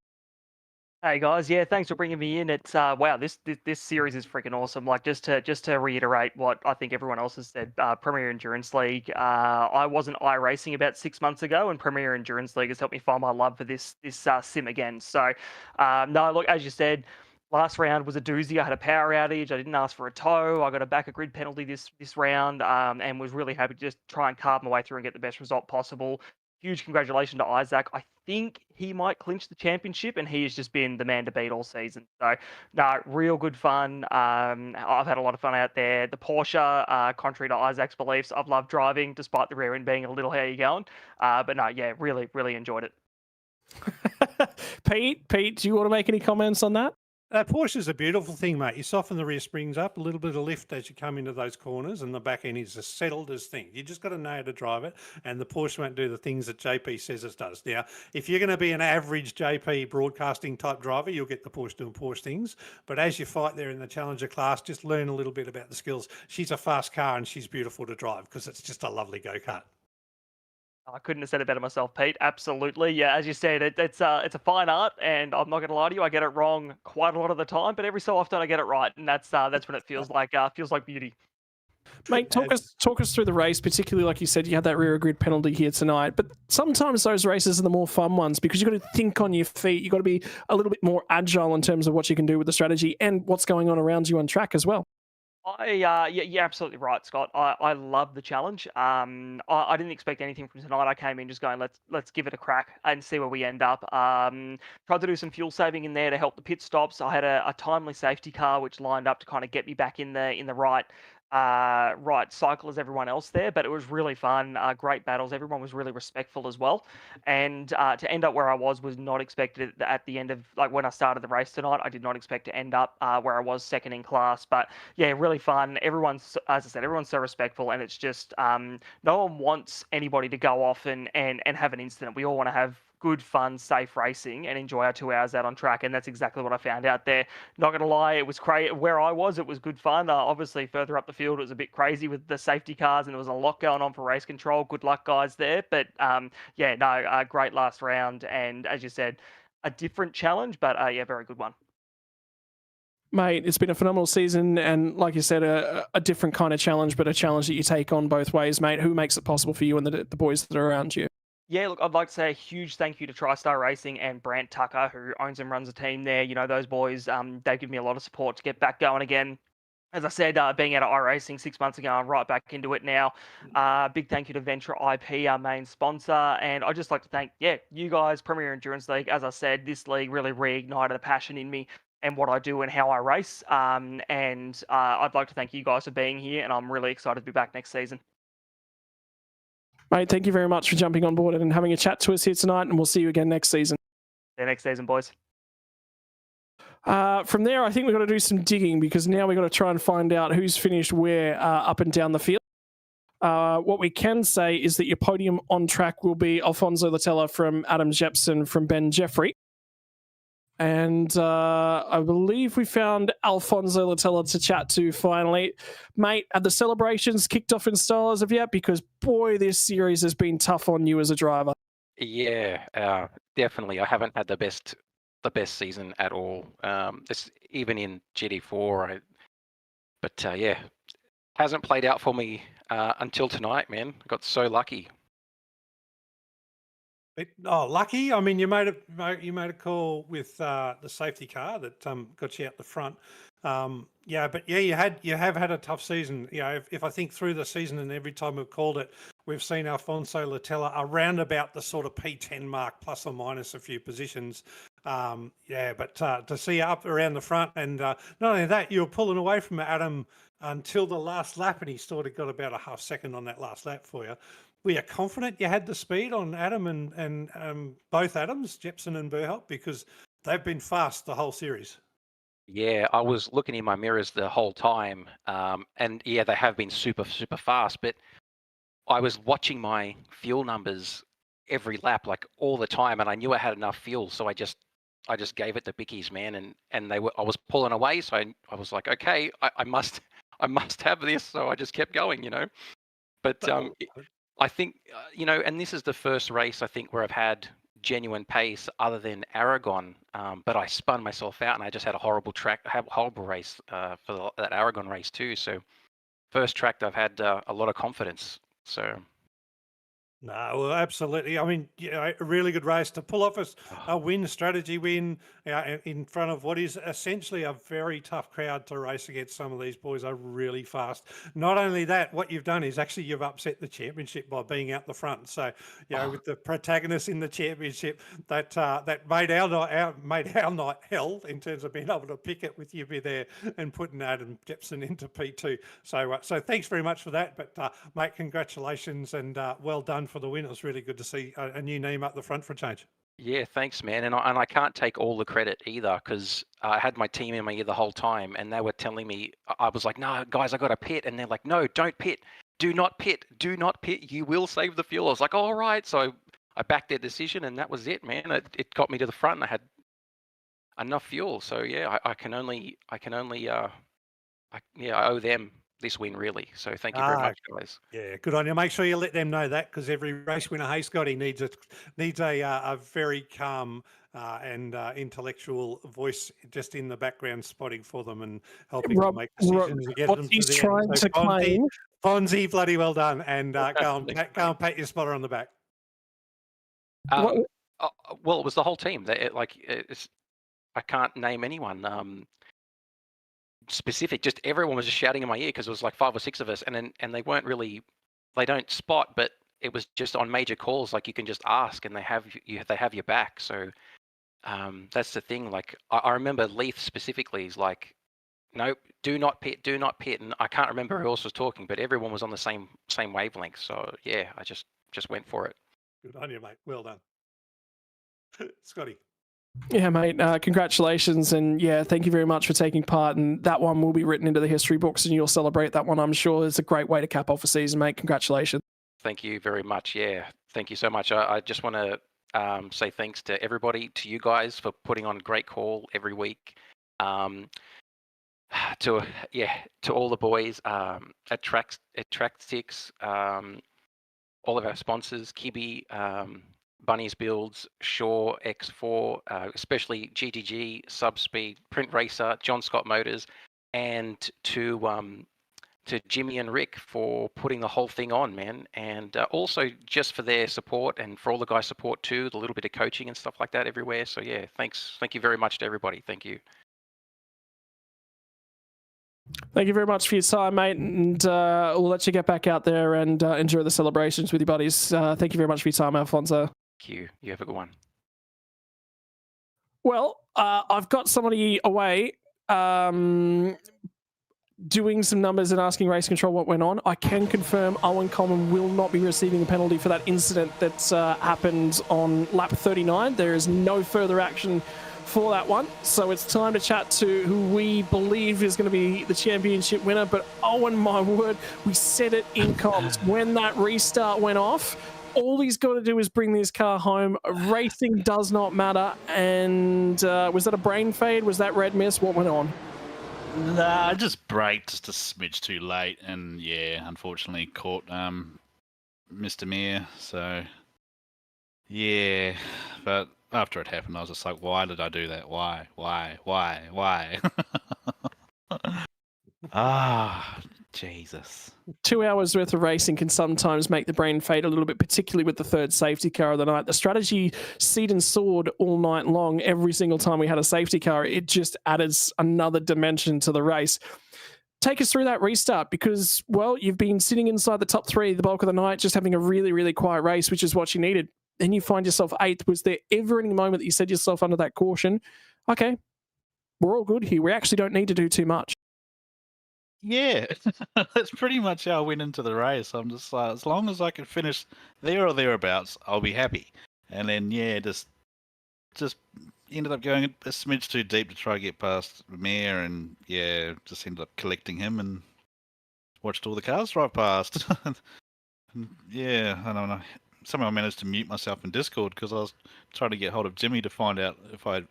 Hey guys, yeah, thanks for bringing me in. It's wow, this series is freaking awesome. Like just to reiterate what I think everyone else has said, Premier Endurance League. I wasn't iRacing about 6 months ago, and Premier Endurance League has helped me find my love for this sim again. So no, look, as you said, last round was a doozy. I had a power outage. I didn't ask for a tow. I got a back a grid penalty this round, and was really happy to just try and carve my way through and get the best result possible. Huge congratulations to Isaac. I think he might clinch the championship, and he has just been the man to beat all season. So, no, real good fun. I've had a lot of fun out there. The Porsche, contrary to Isaac's beliefs, I've loved driving, despite the rear end being a little how you going. But no, yeah, really, really enjoyed it. Pete, do you want to make any comments on that? Porsche is a beautiful thing, mate. You soften the rear springs up, a little bit of lift as you come into those corners, and the back end is as settled as things. You just got to know how to drive it, and the Porsche won't do the things that JP says it does. Now, if you're going to be an average JP broadcasting type driver, you'll get the Porsche doing Porsche things. But as you fight there in the Challenger class, just learn a little bit about the skills. She's a fast car, and she's beautiful to drive because it's just a lovely go-kart. I couldn't have said it better myself, Pete. Absolutely, yeah. As you said, it's a fine art, and I'm not going to lie to you, I get it wrong quite a lot of the time, but every so often I get it right, and that's when it feels like beauty. Mate, talk us through the race, particularly like you said, you had that rear grid penalty here tonight. But sometimes those races are the more fun ones because you've got to think on your feet. You've got to be a little bit more agile in terms of what you can do with the strategy and what's going on around you on track as well. Yeah, you're absolutely right, Scott. I love the challenge. I didn't expect anything from tonight. I came in just going, let's give it a crack and see where we end up. Tried to do some fuel saving in there to help the pit stops. I had a timely safety car which lined up to kind of get me back in the right cycle as everyone else there, but it was really fun. Great battles. Everyone was really respectful as well, and to end up where I was not expected at the end of, like, when I started the race tonight. I did not expect to end up where I was, second in class, but yeah, really fun. Everyone's, as I said, everyone's so respectful, and it's just no one wants anybody to go off and have an incident. We all want to have good, fun, safe racing and enjoy our 2 hours out on track, and that's exactly what I found out there. Not going to lie, it was crazy. Where I was, it was good fun. Obviously, further up the field, it was a bit crazy with the safety cars, and there was a lot going on for race control. Good luck, guys, there. But yeah, no, great last round, and as you said, a different challenge, but yeah, very good one. Mate, it's been a phenomenal season, and like you said, a different kind of challenge, but a challenge that you take on both ways, mate. Who makes it possible for you and the boys that are around you? Yeah, look, I'd like to say a huge thank you to TriStar Racing and Brant Tucker, who owns and runs the team there. You know, those boys, they've given me a lot of support to get back going again. As I said, being out of iRacing 6 months ago, I'm right back into it now. Big thank you to Venture IP, our main sponsor. And I'd just like to thank, you guys, Premier Endurance League. As I said, this league really reignited a passion in me and what I do and how I race. And I'd like to thank you guys for being here, and I'm really excited to be back next season. Mate, thank you very much for jumping on board and having a chat to us here tonight, and we'll see you again next season. See you next season, boys. From there, I think we've got to do some digging because now we've got to try and find out who's finished where up and down the field. What we can say is that your podium on track will be Alfonso Latella from Adam Jepson from Benn Jefferey. And I believe we found Alfonso Latella to chat to finally. Mate, have the celebrations kicked off in style as of yet? Because, boy, this series has been tough on you as a driver. Yeah, definitely. I haven't had the best season at all. Even in GT4, but yeah, hasn't played out for me until tonight, man. I got so lucky. Lucky. I mean, you made a call with the safety car that got you out the front. But yeah, you have had a tough season. You know, if I think through the season and every time we've called it, we've seen Alfonso Latella around about the sort of P10 mark, plus or minus a few positions. But to see you up around the front, and not only that, you were pulling away from Adam until the last lap, and he sort of got about a half second on that last lap for you. Were you confident you had the speed on Adam and both Adams, Jepson and Burholt, because they've been fast the whole series? Yeah, I was looking in my mirrors the whole time, and yeah, they have been super, super fast. But I was watching my fuel numbers every lap, like all the time, and I knew I had enough fuel, so I just gave it the bickies, man. And I was pulling away, so I was like, okay, I must have this, so I just kept going, you know. But I think, and this is the first race, I think, where I've had genuine pace other than Aragon. But I spun myself out and I just had a horrible race for that Aragon race too. So first track, I've had a lot of confidence. So. No, well, absolutely. I mean, a really good race to pull off a win, strategy win, in front of what is essentially a very tough crowd to race against. Some of these boys are really fast. Not only that, what you've done is actually you've upset the championship by being out the front. So, with the protagonists in the championship, that made our night hell in terms of being able to pick it with you be there and putting Adam Jepson into P2. So thanks very much for that. But mate, congratulations and well done for the win. It was really good to see a new name up the front for a change. Yeah, thanks, man. And I can't take all the credit either because I had my team in my ear the whole time, and they were telling me I was like, "No, guys, I got to pit," and they're like, "No, don't pit. Do not pit. Do not pit. You will save the fuel." I was like, "All right." So I backed their decision, and that was it, man. It got me to the front. And I had enough fuel, so yeah, I can only I owe them this win really. So thank you very much, guys. Yeah, good on you. Make sure you let them know that because every race winner, hey Scotty, needs a very calm and intellectual voice just in the background, spotting for them and helping to make decisions to get what them he's to the trying end. So to claim. Ponzi, bloody well done, and go and pat your spotter on the back. Well, it was the whole team. I can't name anyone specific. Just everyone was just shouting in my ear because it was like 5 or 6 of us, and they weren't really. They don't spot, but it was just on major calls. Like you can just ask, and they have your back. So that's the thing. Like I remember Leith specifically is like, nope, do not pit, and I can't remember who else was talking, but everyone was on the same wavelength. So yeah, I just went for it. Good on you, mate. Well done, Scotty. Yeah, mate. Congratulations, and yeah, thank you very much for taking part. And that one will be written into the history books, and you'll celebrate that one. I'm sure it's a great way to cap off a season, mate. Congratulations. Thank you very much. Yeah, thank you so much. I just want to say thanks to everybody, to you guys for putting on a great call every week. To all the boys at Track 6, all of our sponsors, Kibby, Bunnies Builds, Shaw, X4, especially GTG, Subspeed, Print Racer, John Scott Motors, and to Jimmy and Rick for putting the whole thing on, man, and also just for their support and for all the guys' support too, the little bit of coaching and stuff like that everywhere. So yeah, thanks. Thank you very much to everybody. Thank you. Thank you very much for your time, mate, and we'll let you get back out there and enjoy the celebrations with your buddies. Thank you very much for your time, Alfonso. Thank you. You have a good one. Well, I've got somebody away doing some numbers and asking Race Control what went on. I can confirm Owen Coleman will not be receiving a penalty for that incident that's happened on lap 39. There is no further action for that one. So it's time to chat to who we believe is going to be the championship winner. But Owen, my word, we said it in comms. When that restart went off, all he's got to do is bring this car home. Racing does not matter. And was that a brain fade? Was that red mist? What went on? Nah, I just braked just a smidge too late. And yeah, unfortunately caught Mr. Mir. So yeah, but after it happened, I was just like, why did I do that? Why? Jesus. 2 hours worth of racing can sometimes make the brain fade a little bit, particularly with the third safety car of the night. The strategy seed and soared all night long. Every single time we had a safety car, it just added another dimension to the race. Take us through that restart because, well, you've been sitting inside the top 3 the bulk of the night, just having a really, really quiet race, which is what you needed. Then you find yourself 8th. Was there ever any moment that you said yourself under that caution, okay, we're all good here. We actually don't need to do too much? Yeah, that's pretty much how I went into the race. I'm just like, as long as I can finish there or thereabouts, I'll be happy. And then, yeah, just ended up going a smidge too deep to try to get past Mayor, and yeah, just ended up collecting him and watched all the cars drive past. Yeah, I don't know. Somehow I managed to mute myself in Discord because I was trying to get hold of Jimmy to find out if I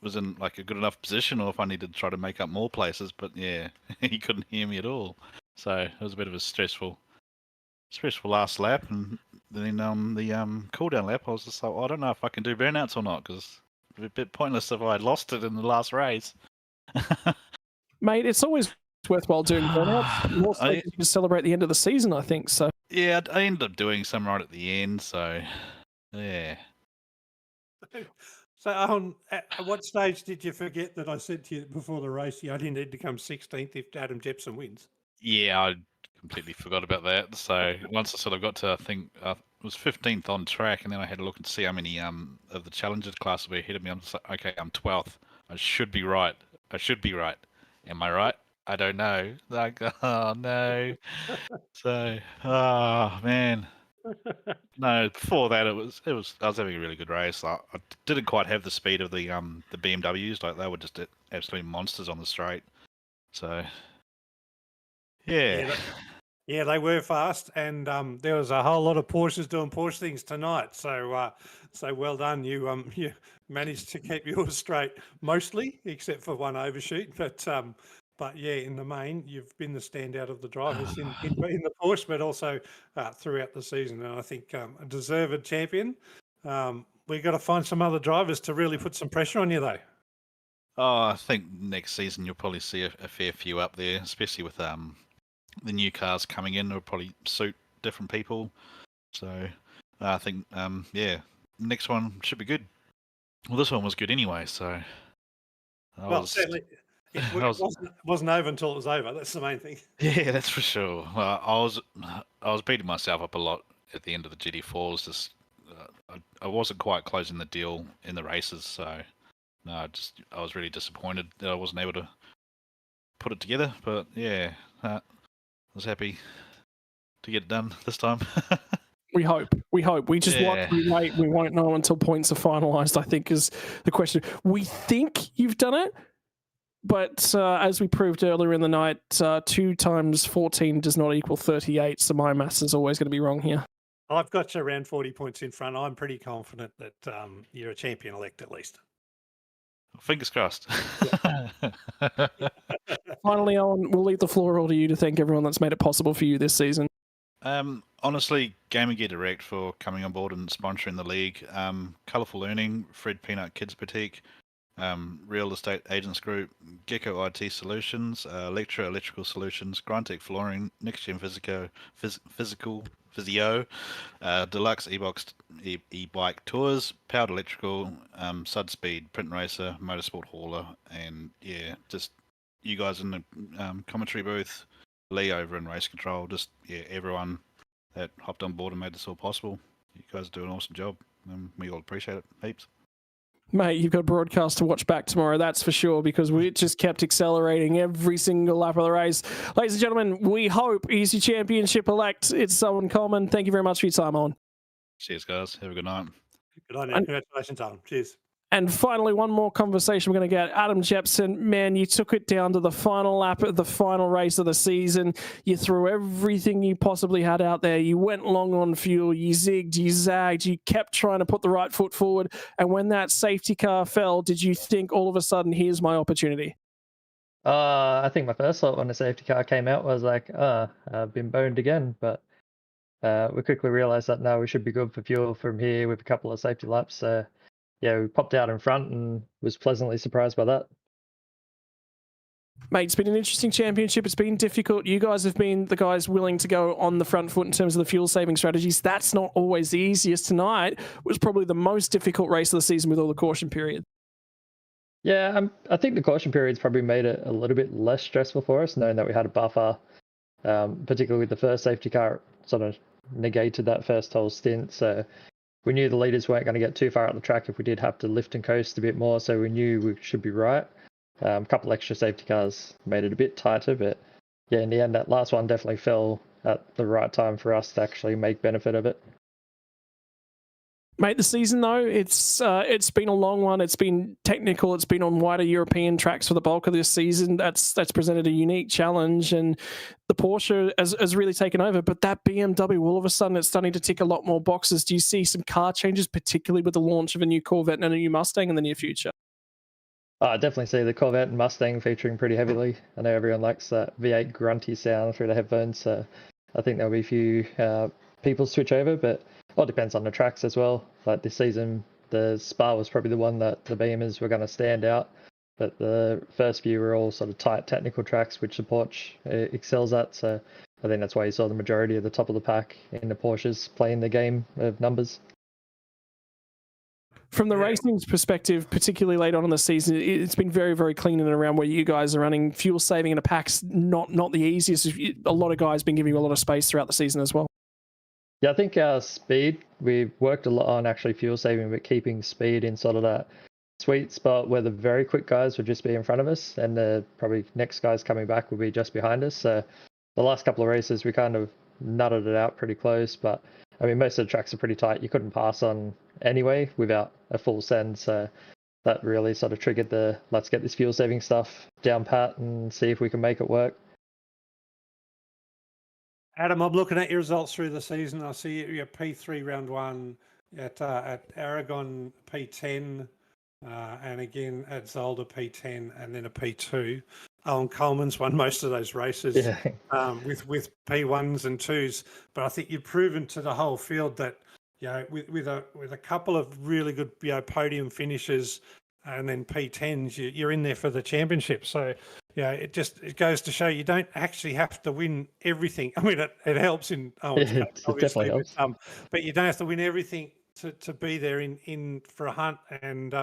was in like a good enough position or if I needed to try to make up more places. But yeah, he couldn't hear me at all. So it was a bit of a stressful last lap. And then the cool down lap, I was just like, well, I don't know if I can do burnouts or not because it'd be a bit pointless if I had lost it in the last race. Mate, it's always worthwhile doing burnouts. More so you can celebrate the end of the season, I think. So yeah, I ended up doing some right at the end. So yeah. So, at what stage did you forget that I said to you before the race you only need to come 16th if Adam Jepson wins? Yeah, I completely forgot about that. So once I sort of got to, I think it was 15th on track, and then I had a look and see how many of the Challenger class were ahead of me. I'm just like, okay, I'm 12th. I should be right. Am I right? I don't know. Like, oh no. So, oh man. No, before that it was I was having a really good race. I didn't quite have the speed of the BMWs. Like they were just absolute monsters on the straight. So yeah. Yeah, they were fast, and there was a whole lot of Porsches doing Porsche things tonight. So, so well done. You managed to keep yours straight mostly, except for one overshoot. But yeah, in the main, you've been the standout of the drivers in the Porsche, but also throughout the season. And I think a deserved champion. We've got to find some other drivers to really put some pressure on you, though. Oh, I think next season you'll probably see a fair few up there, especially with the new cars coming in will probably suit different people. So I think, yeah, next one should be good. Well, this one was good anyway, so. Certainly, it wasn't over until it was over. That's the main thing. Yeah, that's for sure. Well, I was beating myself up a lot at the end of the GT4s. Just I wasn't quite closing the deal in the races, so no, I was really disappointed that I wasn't able to put it together. But yeah. I was happy to get it done this time. We hope. We just watch, we wait. We won't know until points are finalised, I think, is the question. We think you've done it, but as we proved earlier in the night, 2 times 14 does not equal 38, so my maths is always going to be wrong here. I've got you around 40 points in front. I'm pretty confident that you're a champion-elect at least. Fingers crossed. Finally, Owen, we'll leave the floor all to you to thank everyone that's made it possible for you this season. Honestly, Game & Gear Direct for coming on board and sponsoring the league. Colourful Learning, Fred Peanut Kids Boutique, Real Estate Agents Group, Gecko IT Solutions, Lectra Electrical Solutions, Grantech Flooring, Next Gen Physio, Deluxe E-Bike Tours, Powered Electrical, Sudspeed, Print Racer, Motorsport Hauler, and yeah, just you guys in the commentary booth, Lee over in Race Control, just yeah, everyone that hopped on board and made this all possible. You guys do an awesome job, and we all appreciate it heaps. Mate, you've got a broadcast to watch back tomorrow, that's for sure, because we just kept accelerating every single lap of the race. Ladies and gentlemen, we hope he's your championship elect. It's Owen Coleman. Thank you very much for your time, Owen. Cheers, guys. Have a good night. Good on you. Congratulations, Adam. Cheers. And finally, one more conversation we're going to get. Adam Jepson, man, you took it down to the final lap of the final race of the season. You threw everything you possibly had out there. You went long on fuel. You zigged, you zagged. You kept trying to put the right foot forward. And when that safety car fell, did you think all of a sudden, here's my opportunity? I think my first thought when the safety car came out was like, I've been boned again. But we quickly realized that now we should be good for fuel from here with a couple of safety laps. So yeah, we popped out in front and was pleasantly surprised by that. Mate, it's been an interesting championship. It's been difficult. You guys have been the guys willing to go on the front foot in terms of the fuel-saving strategies. That's not always the easiest. Tonight was probably the most difficult race of the season with all the caution period. Yeah, I think the caution period's probably made it a little bit less stressful for us, knowing that we had a buffer, particularly with the first safety car, sort of negated that first whole stint. So we knew the leaders weren't going to get too far out the track if we did have to lift and coast a bit more, so we knew we should be right. A couple extra safety cars made it a bit tighter, but yeah, in the end, that last one definitely fell at the right time for us to actually make benefit of it. Mate, the season though, it's been a long one. It's been technical. It's been on wider European tracks for the bulk of this season. That's presented a unique challenge, and the Porsche has really taken over. But that BMW, all of a sudden, it's starting to tick a lot more boxes. Do you see some car changes, particularly with the launch of a new Corvette and a new Mustang in the near future? I definitely see the Corvette and Mustang featuring pretty heavily. I know everyone likes that V8 grunty sound through the headphones, so I think there'll be a few people switch over, but all depends on the tracks as well. Like this season, the Spa was probably the one that the BMers were going to stand out, but the first few were all sort of tight technical tracks, which the Porsche excels at. So I think that's why you saw the majority of the top of the pack in the Porsches playing the game of numbers. From the racing's perspective, particularly late on in the season, it's been very, very clean and around where you guys are running. Fuel saving in a pack's not the easiest. A lot of guys been giving you a lot of space throughout the season as well. Yeah, I think our speed, we've worked a lot on actually fuel saving, but keeping speed in sort of that sweet spot where the very quick guys would just be in front of us and the probably next guys coming back will be just behind us. So the last couple of races, we kind of nutted it out pretty close, but I mean, most of the tracks are pretty tight. You couldn't pass on anyway without a full send, so that really sort of triggered the let's get this fuel saving stuff down pat and see if we can make it work. Adam, I'm looking at your results through the season. I see you're P3 round 1 at Aragon P10, and again at Zolder P10, and then a P2. Owen Coleman's won most of those races with P1s and 2s, but I think you've proven to the whole field that with a couple of really good podium finishes and then P10s, you're in there for the championship. So it goes to show you don't actually have to win everything. I mean, it helps in it definitely helps. But you don't have to win everything to be there in for a hunt. And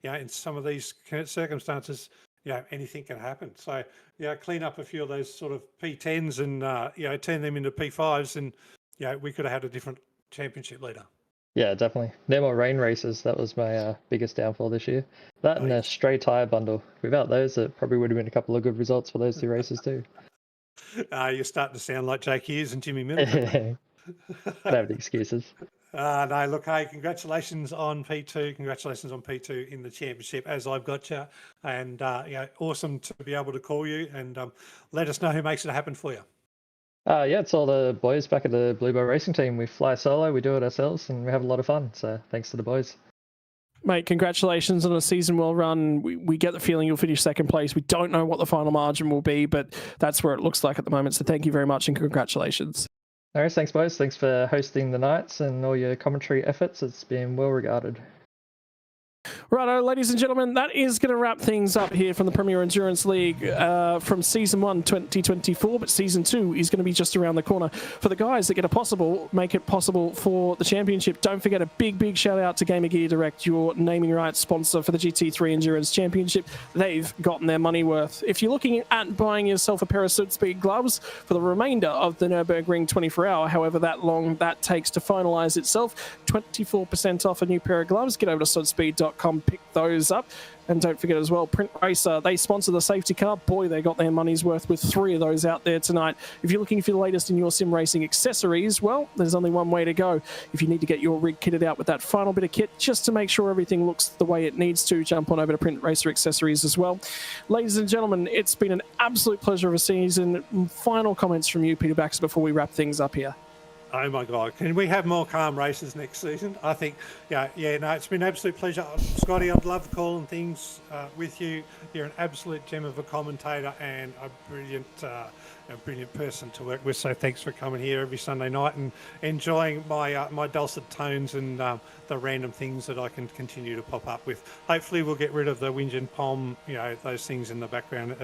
in some of these circumstances, anything can happen. So clean up a few of those sort of P10s and turn them into P5s, and we could have had a different championship leader. Yeah, definitely. No more rain races. That was my biggest downfall this year. That and a stray tyre bundle. Without those, it probably would have been a couple of good results for those 2 races too. You're starting to sound like Jake Hughes and Jimmy Miller. I have the excuses. No, look, hey, congratulations on P2. Congratulations on P2 in the championship, as I've got you. And, awesome to be able to call you and let us know who makes it happen for you. It's all the boys back at the Blue Bow Racing team. We fly solo, we do it ourselves, and we have a lot of fun. So thanks to the boys. Mate, congratulations on a season well run. We get the feeling you'll finish second place. We don't know what the final margin will be, but that's where it looks like at the moment. So thank you very much and congratulations. All right, thanks, boys. Thanks for hosting the nights and all your commentary efforts. It's been well regarded. Righto, ladies and gentlemen, that is going to wrap things up here from the Premier Endurance League from Season 1 2024, but Season 2 is going to be just around the corner. For the guys that make it possible for the championship, don't forget a big shout out to Gamer Gear Direct, your naming rights sponsor for the GT3 Endurance Championship. They've gotten their money worth. If you're looking at buying yourself a pair of Sud Speed gloves for the remainder of the Nürburgring 24-hour, however that long that takes to finalise itself, 24% off a new pair of gloves. Get over to sudspeed.com, pick those up. And don't forget as well, Print Racer, they sponsor the safety car. Boy, they got their money's worth with 3 of those out there tonight. If you're looking for the latest in your sim racing accessories, well, there's only one way to go. If you need to get your rig kitted out with that final bit of kit, just to make sure everything looks the way it needs to, jump on over to Print Racer Accessories as well. Ladies and gentlemen, it's been an absolute pleasure of a season. Final comments from you, Peter Baxter, before we wrap things up here. Oh my God, can we have more calm races next season? I think, it's been an absolute pleasure. Scotty, I'd love calling things with you. You're an absolute gem of a commentator and a brilliant person to work with. So thanks for coming here every Sunday night and enjoying my dulcet tones and the random things that I can continue to pop up with. Hopefully we'll get rid of the whinge and pom, those things in the background.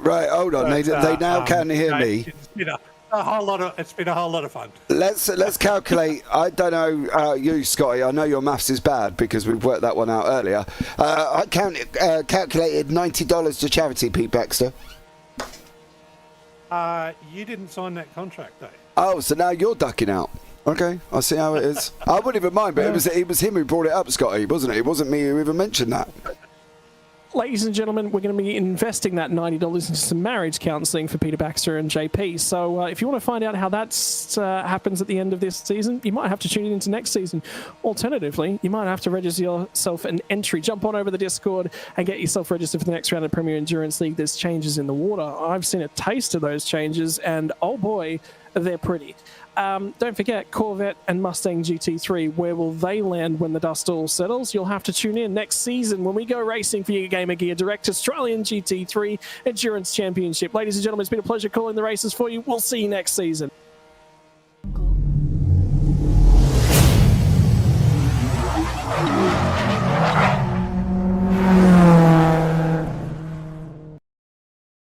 Right, hold on. They now can hear me. It's been a whole lot of fun. Let's calculate. I don't know you, Scotty. I know your maths is bad because we've worked that one out earlier. I calculated $90 to charity, Pete Baxter. You didn't sign that contract, though. Oh, so now you're ducking out. Okay, I see how it is. I wouldn't even mind, but it was him who brought it up, Scotty, wasn't it? It wasn't me who even mentioned that. Ladies and gentlemen, we're going to be investing that $90 into some marriage counselling for Peter Baxter and JP. So if you want to find out how that happens at the end of this season, you might have to tune in into next season. Alternatively, you might have to register yourself an entry. Jump on over the Discord and get yourself registered for the next round of Premier Endurance League. There's changes in the water. I've seen a taste of those changes, and oh boy, they're pretty. Don't forget Corvette and Mustang GT3. Where will they land when the dust all settles? You'll have to tune in next season when we go racing for your Gamer Gear Direct Australian GT3 Endurance Championship. Ladies and gentlemen, it's been a pleasure calling the races for you. We'll see you next season.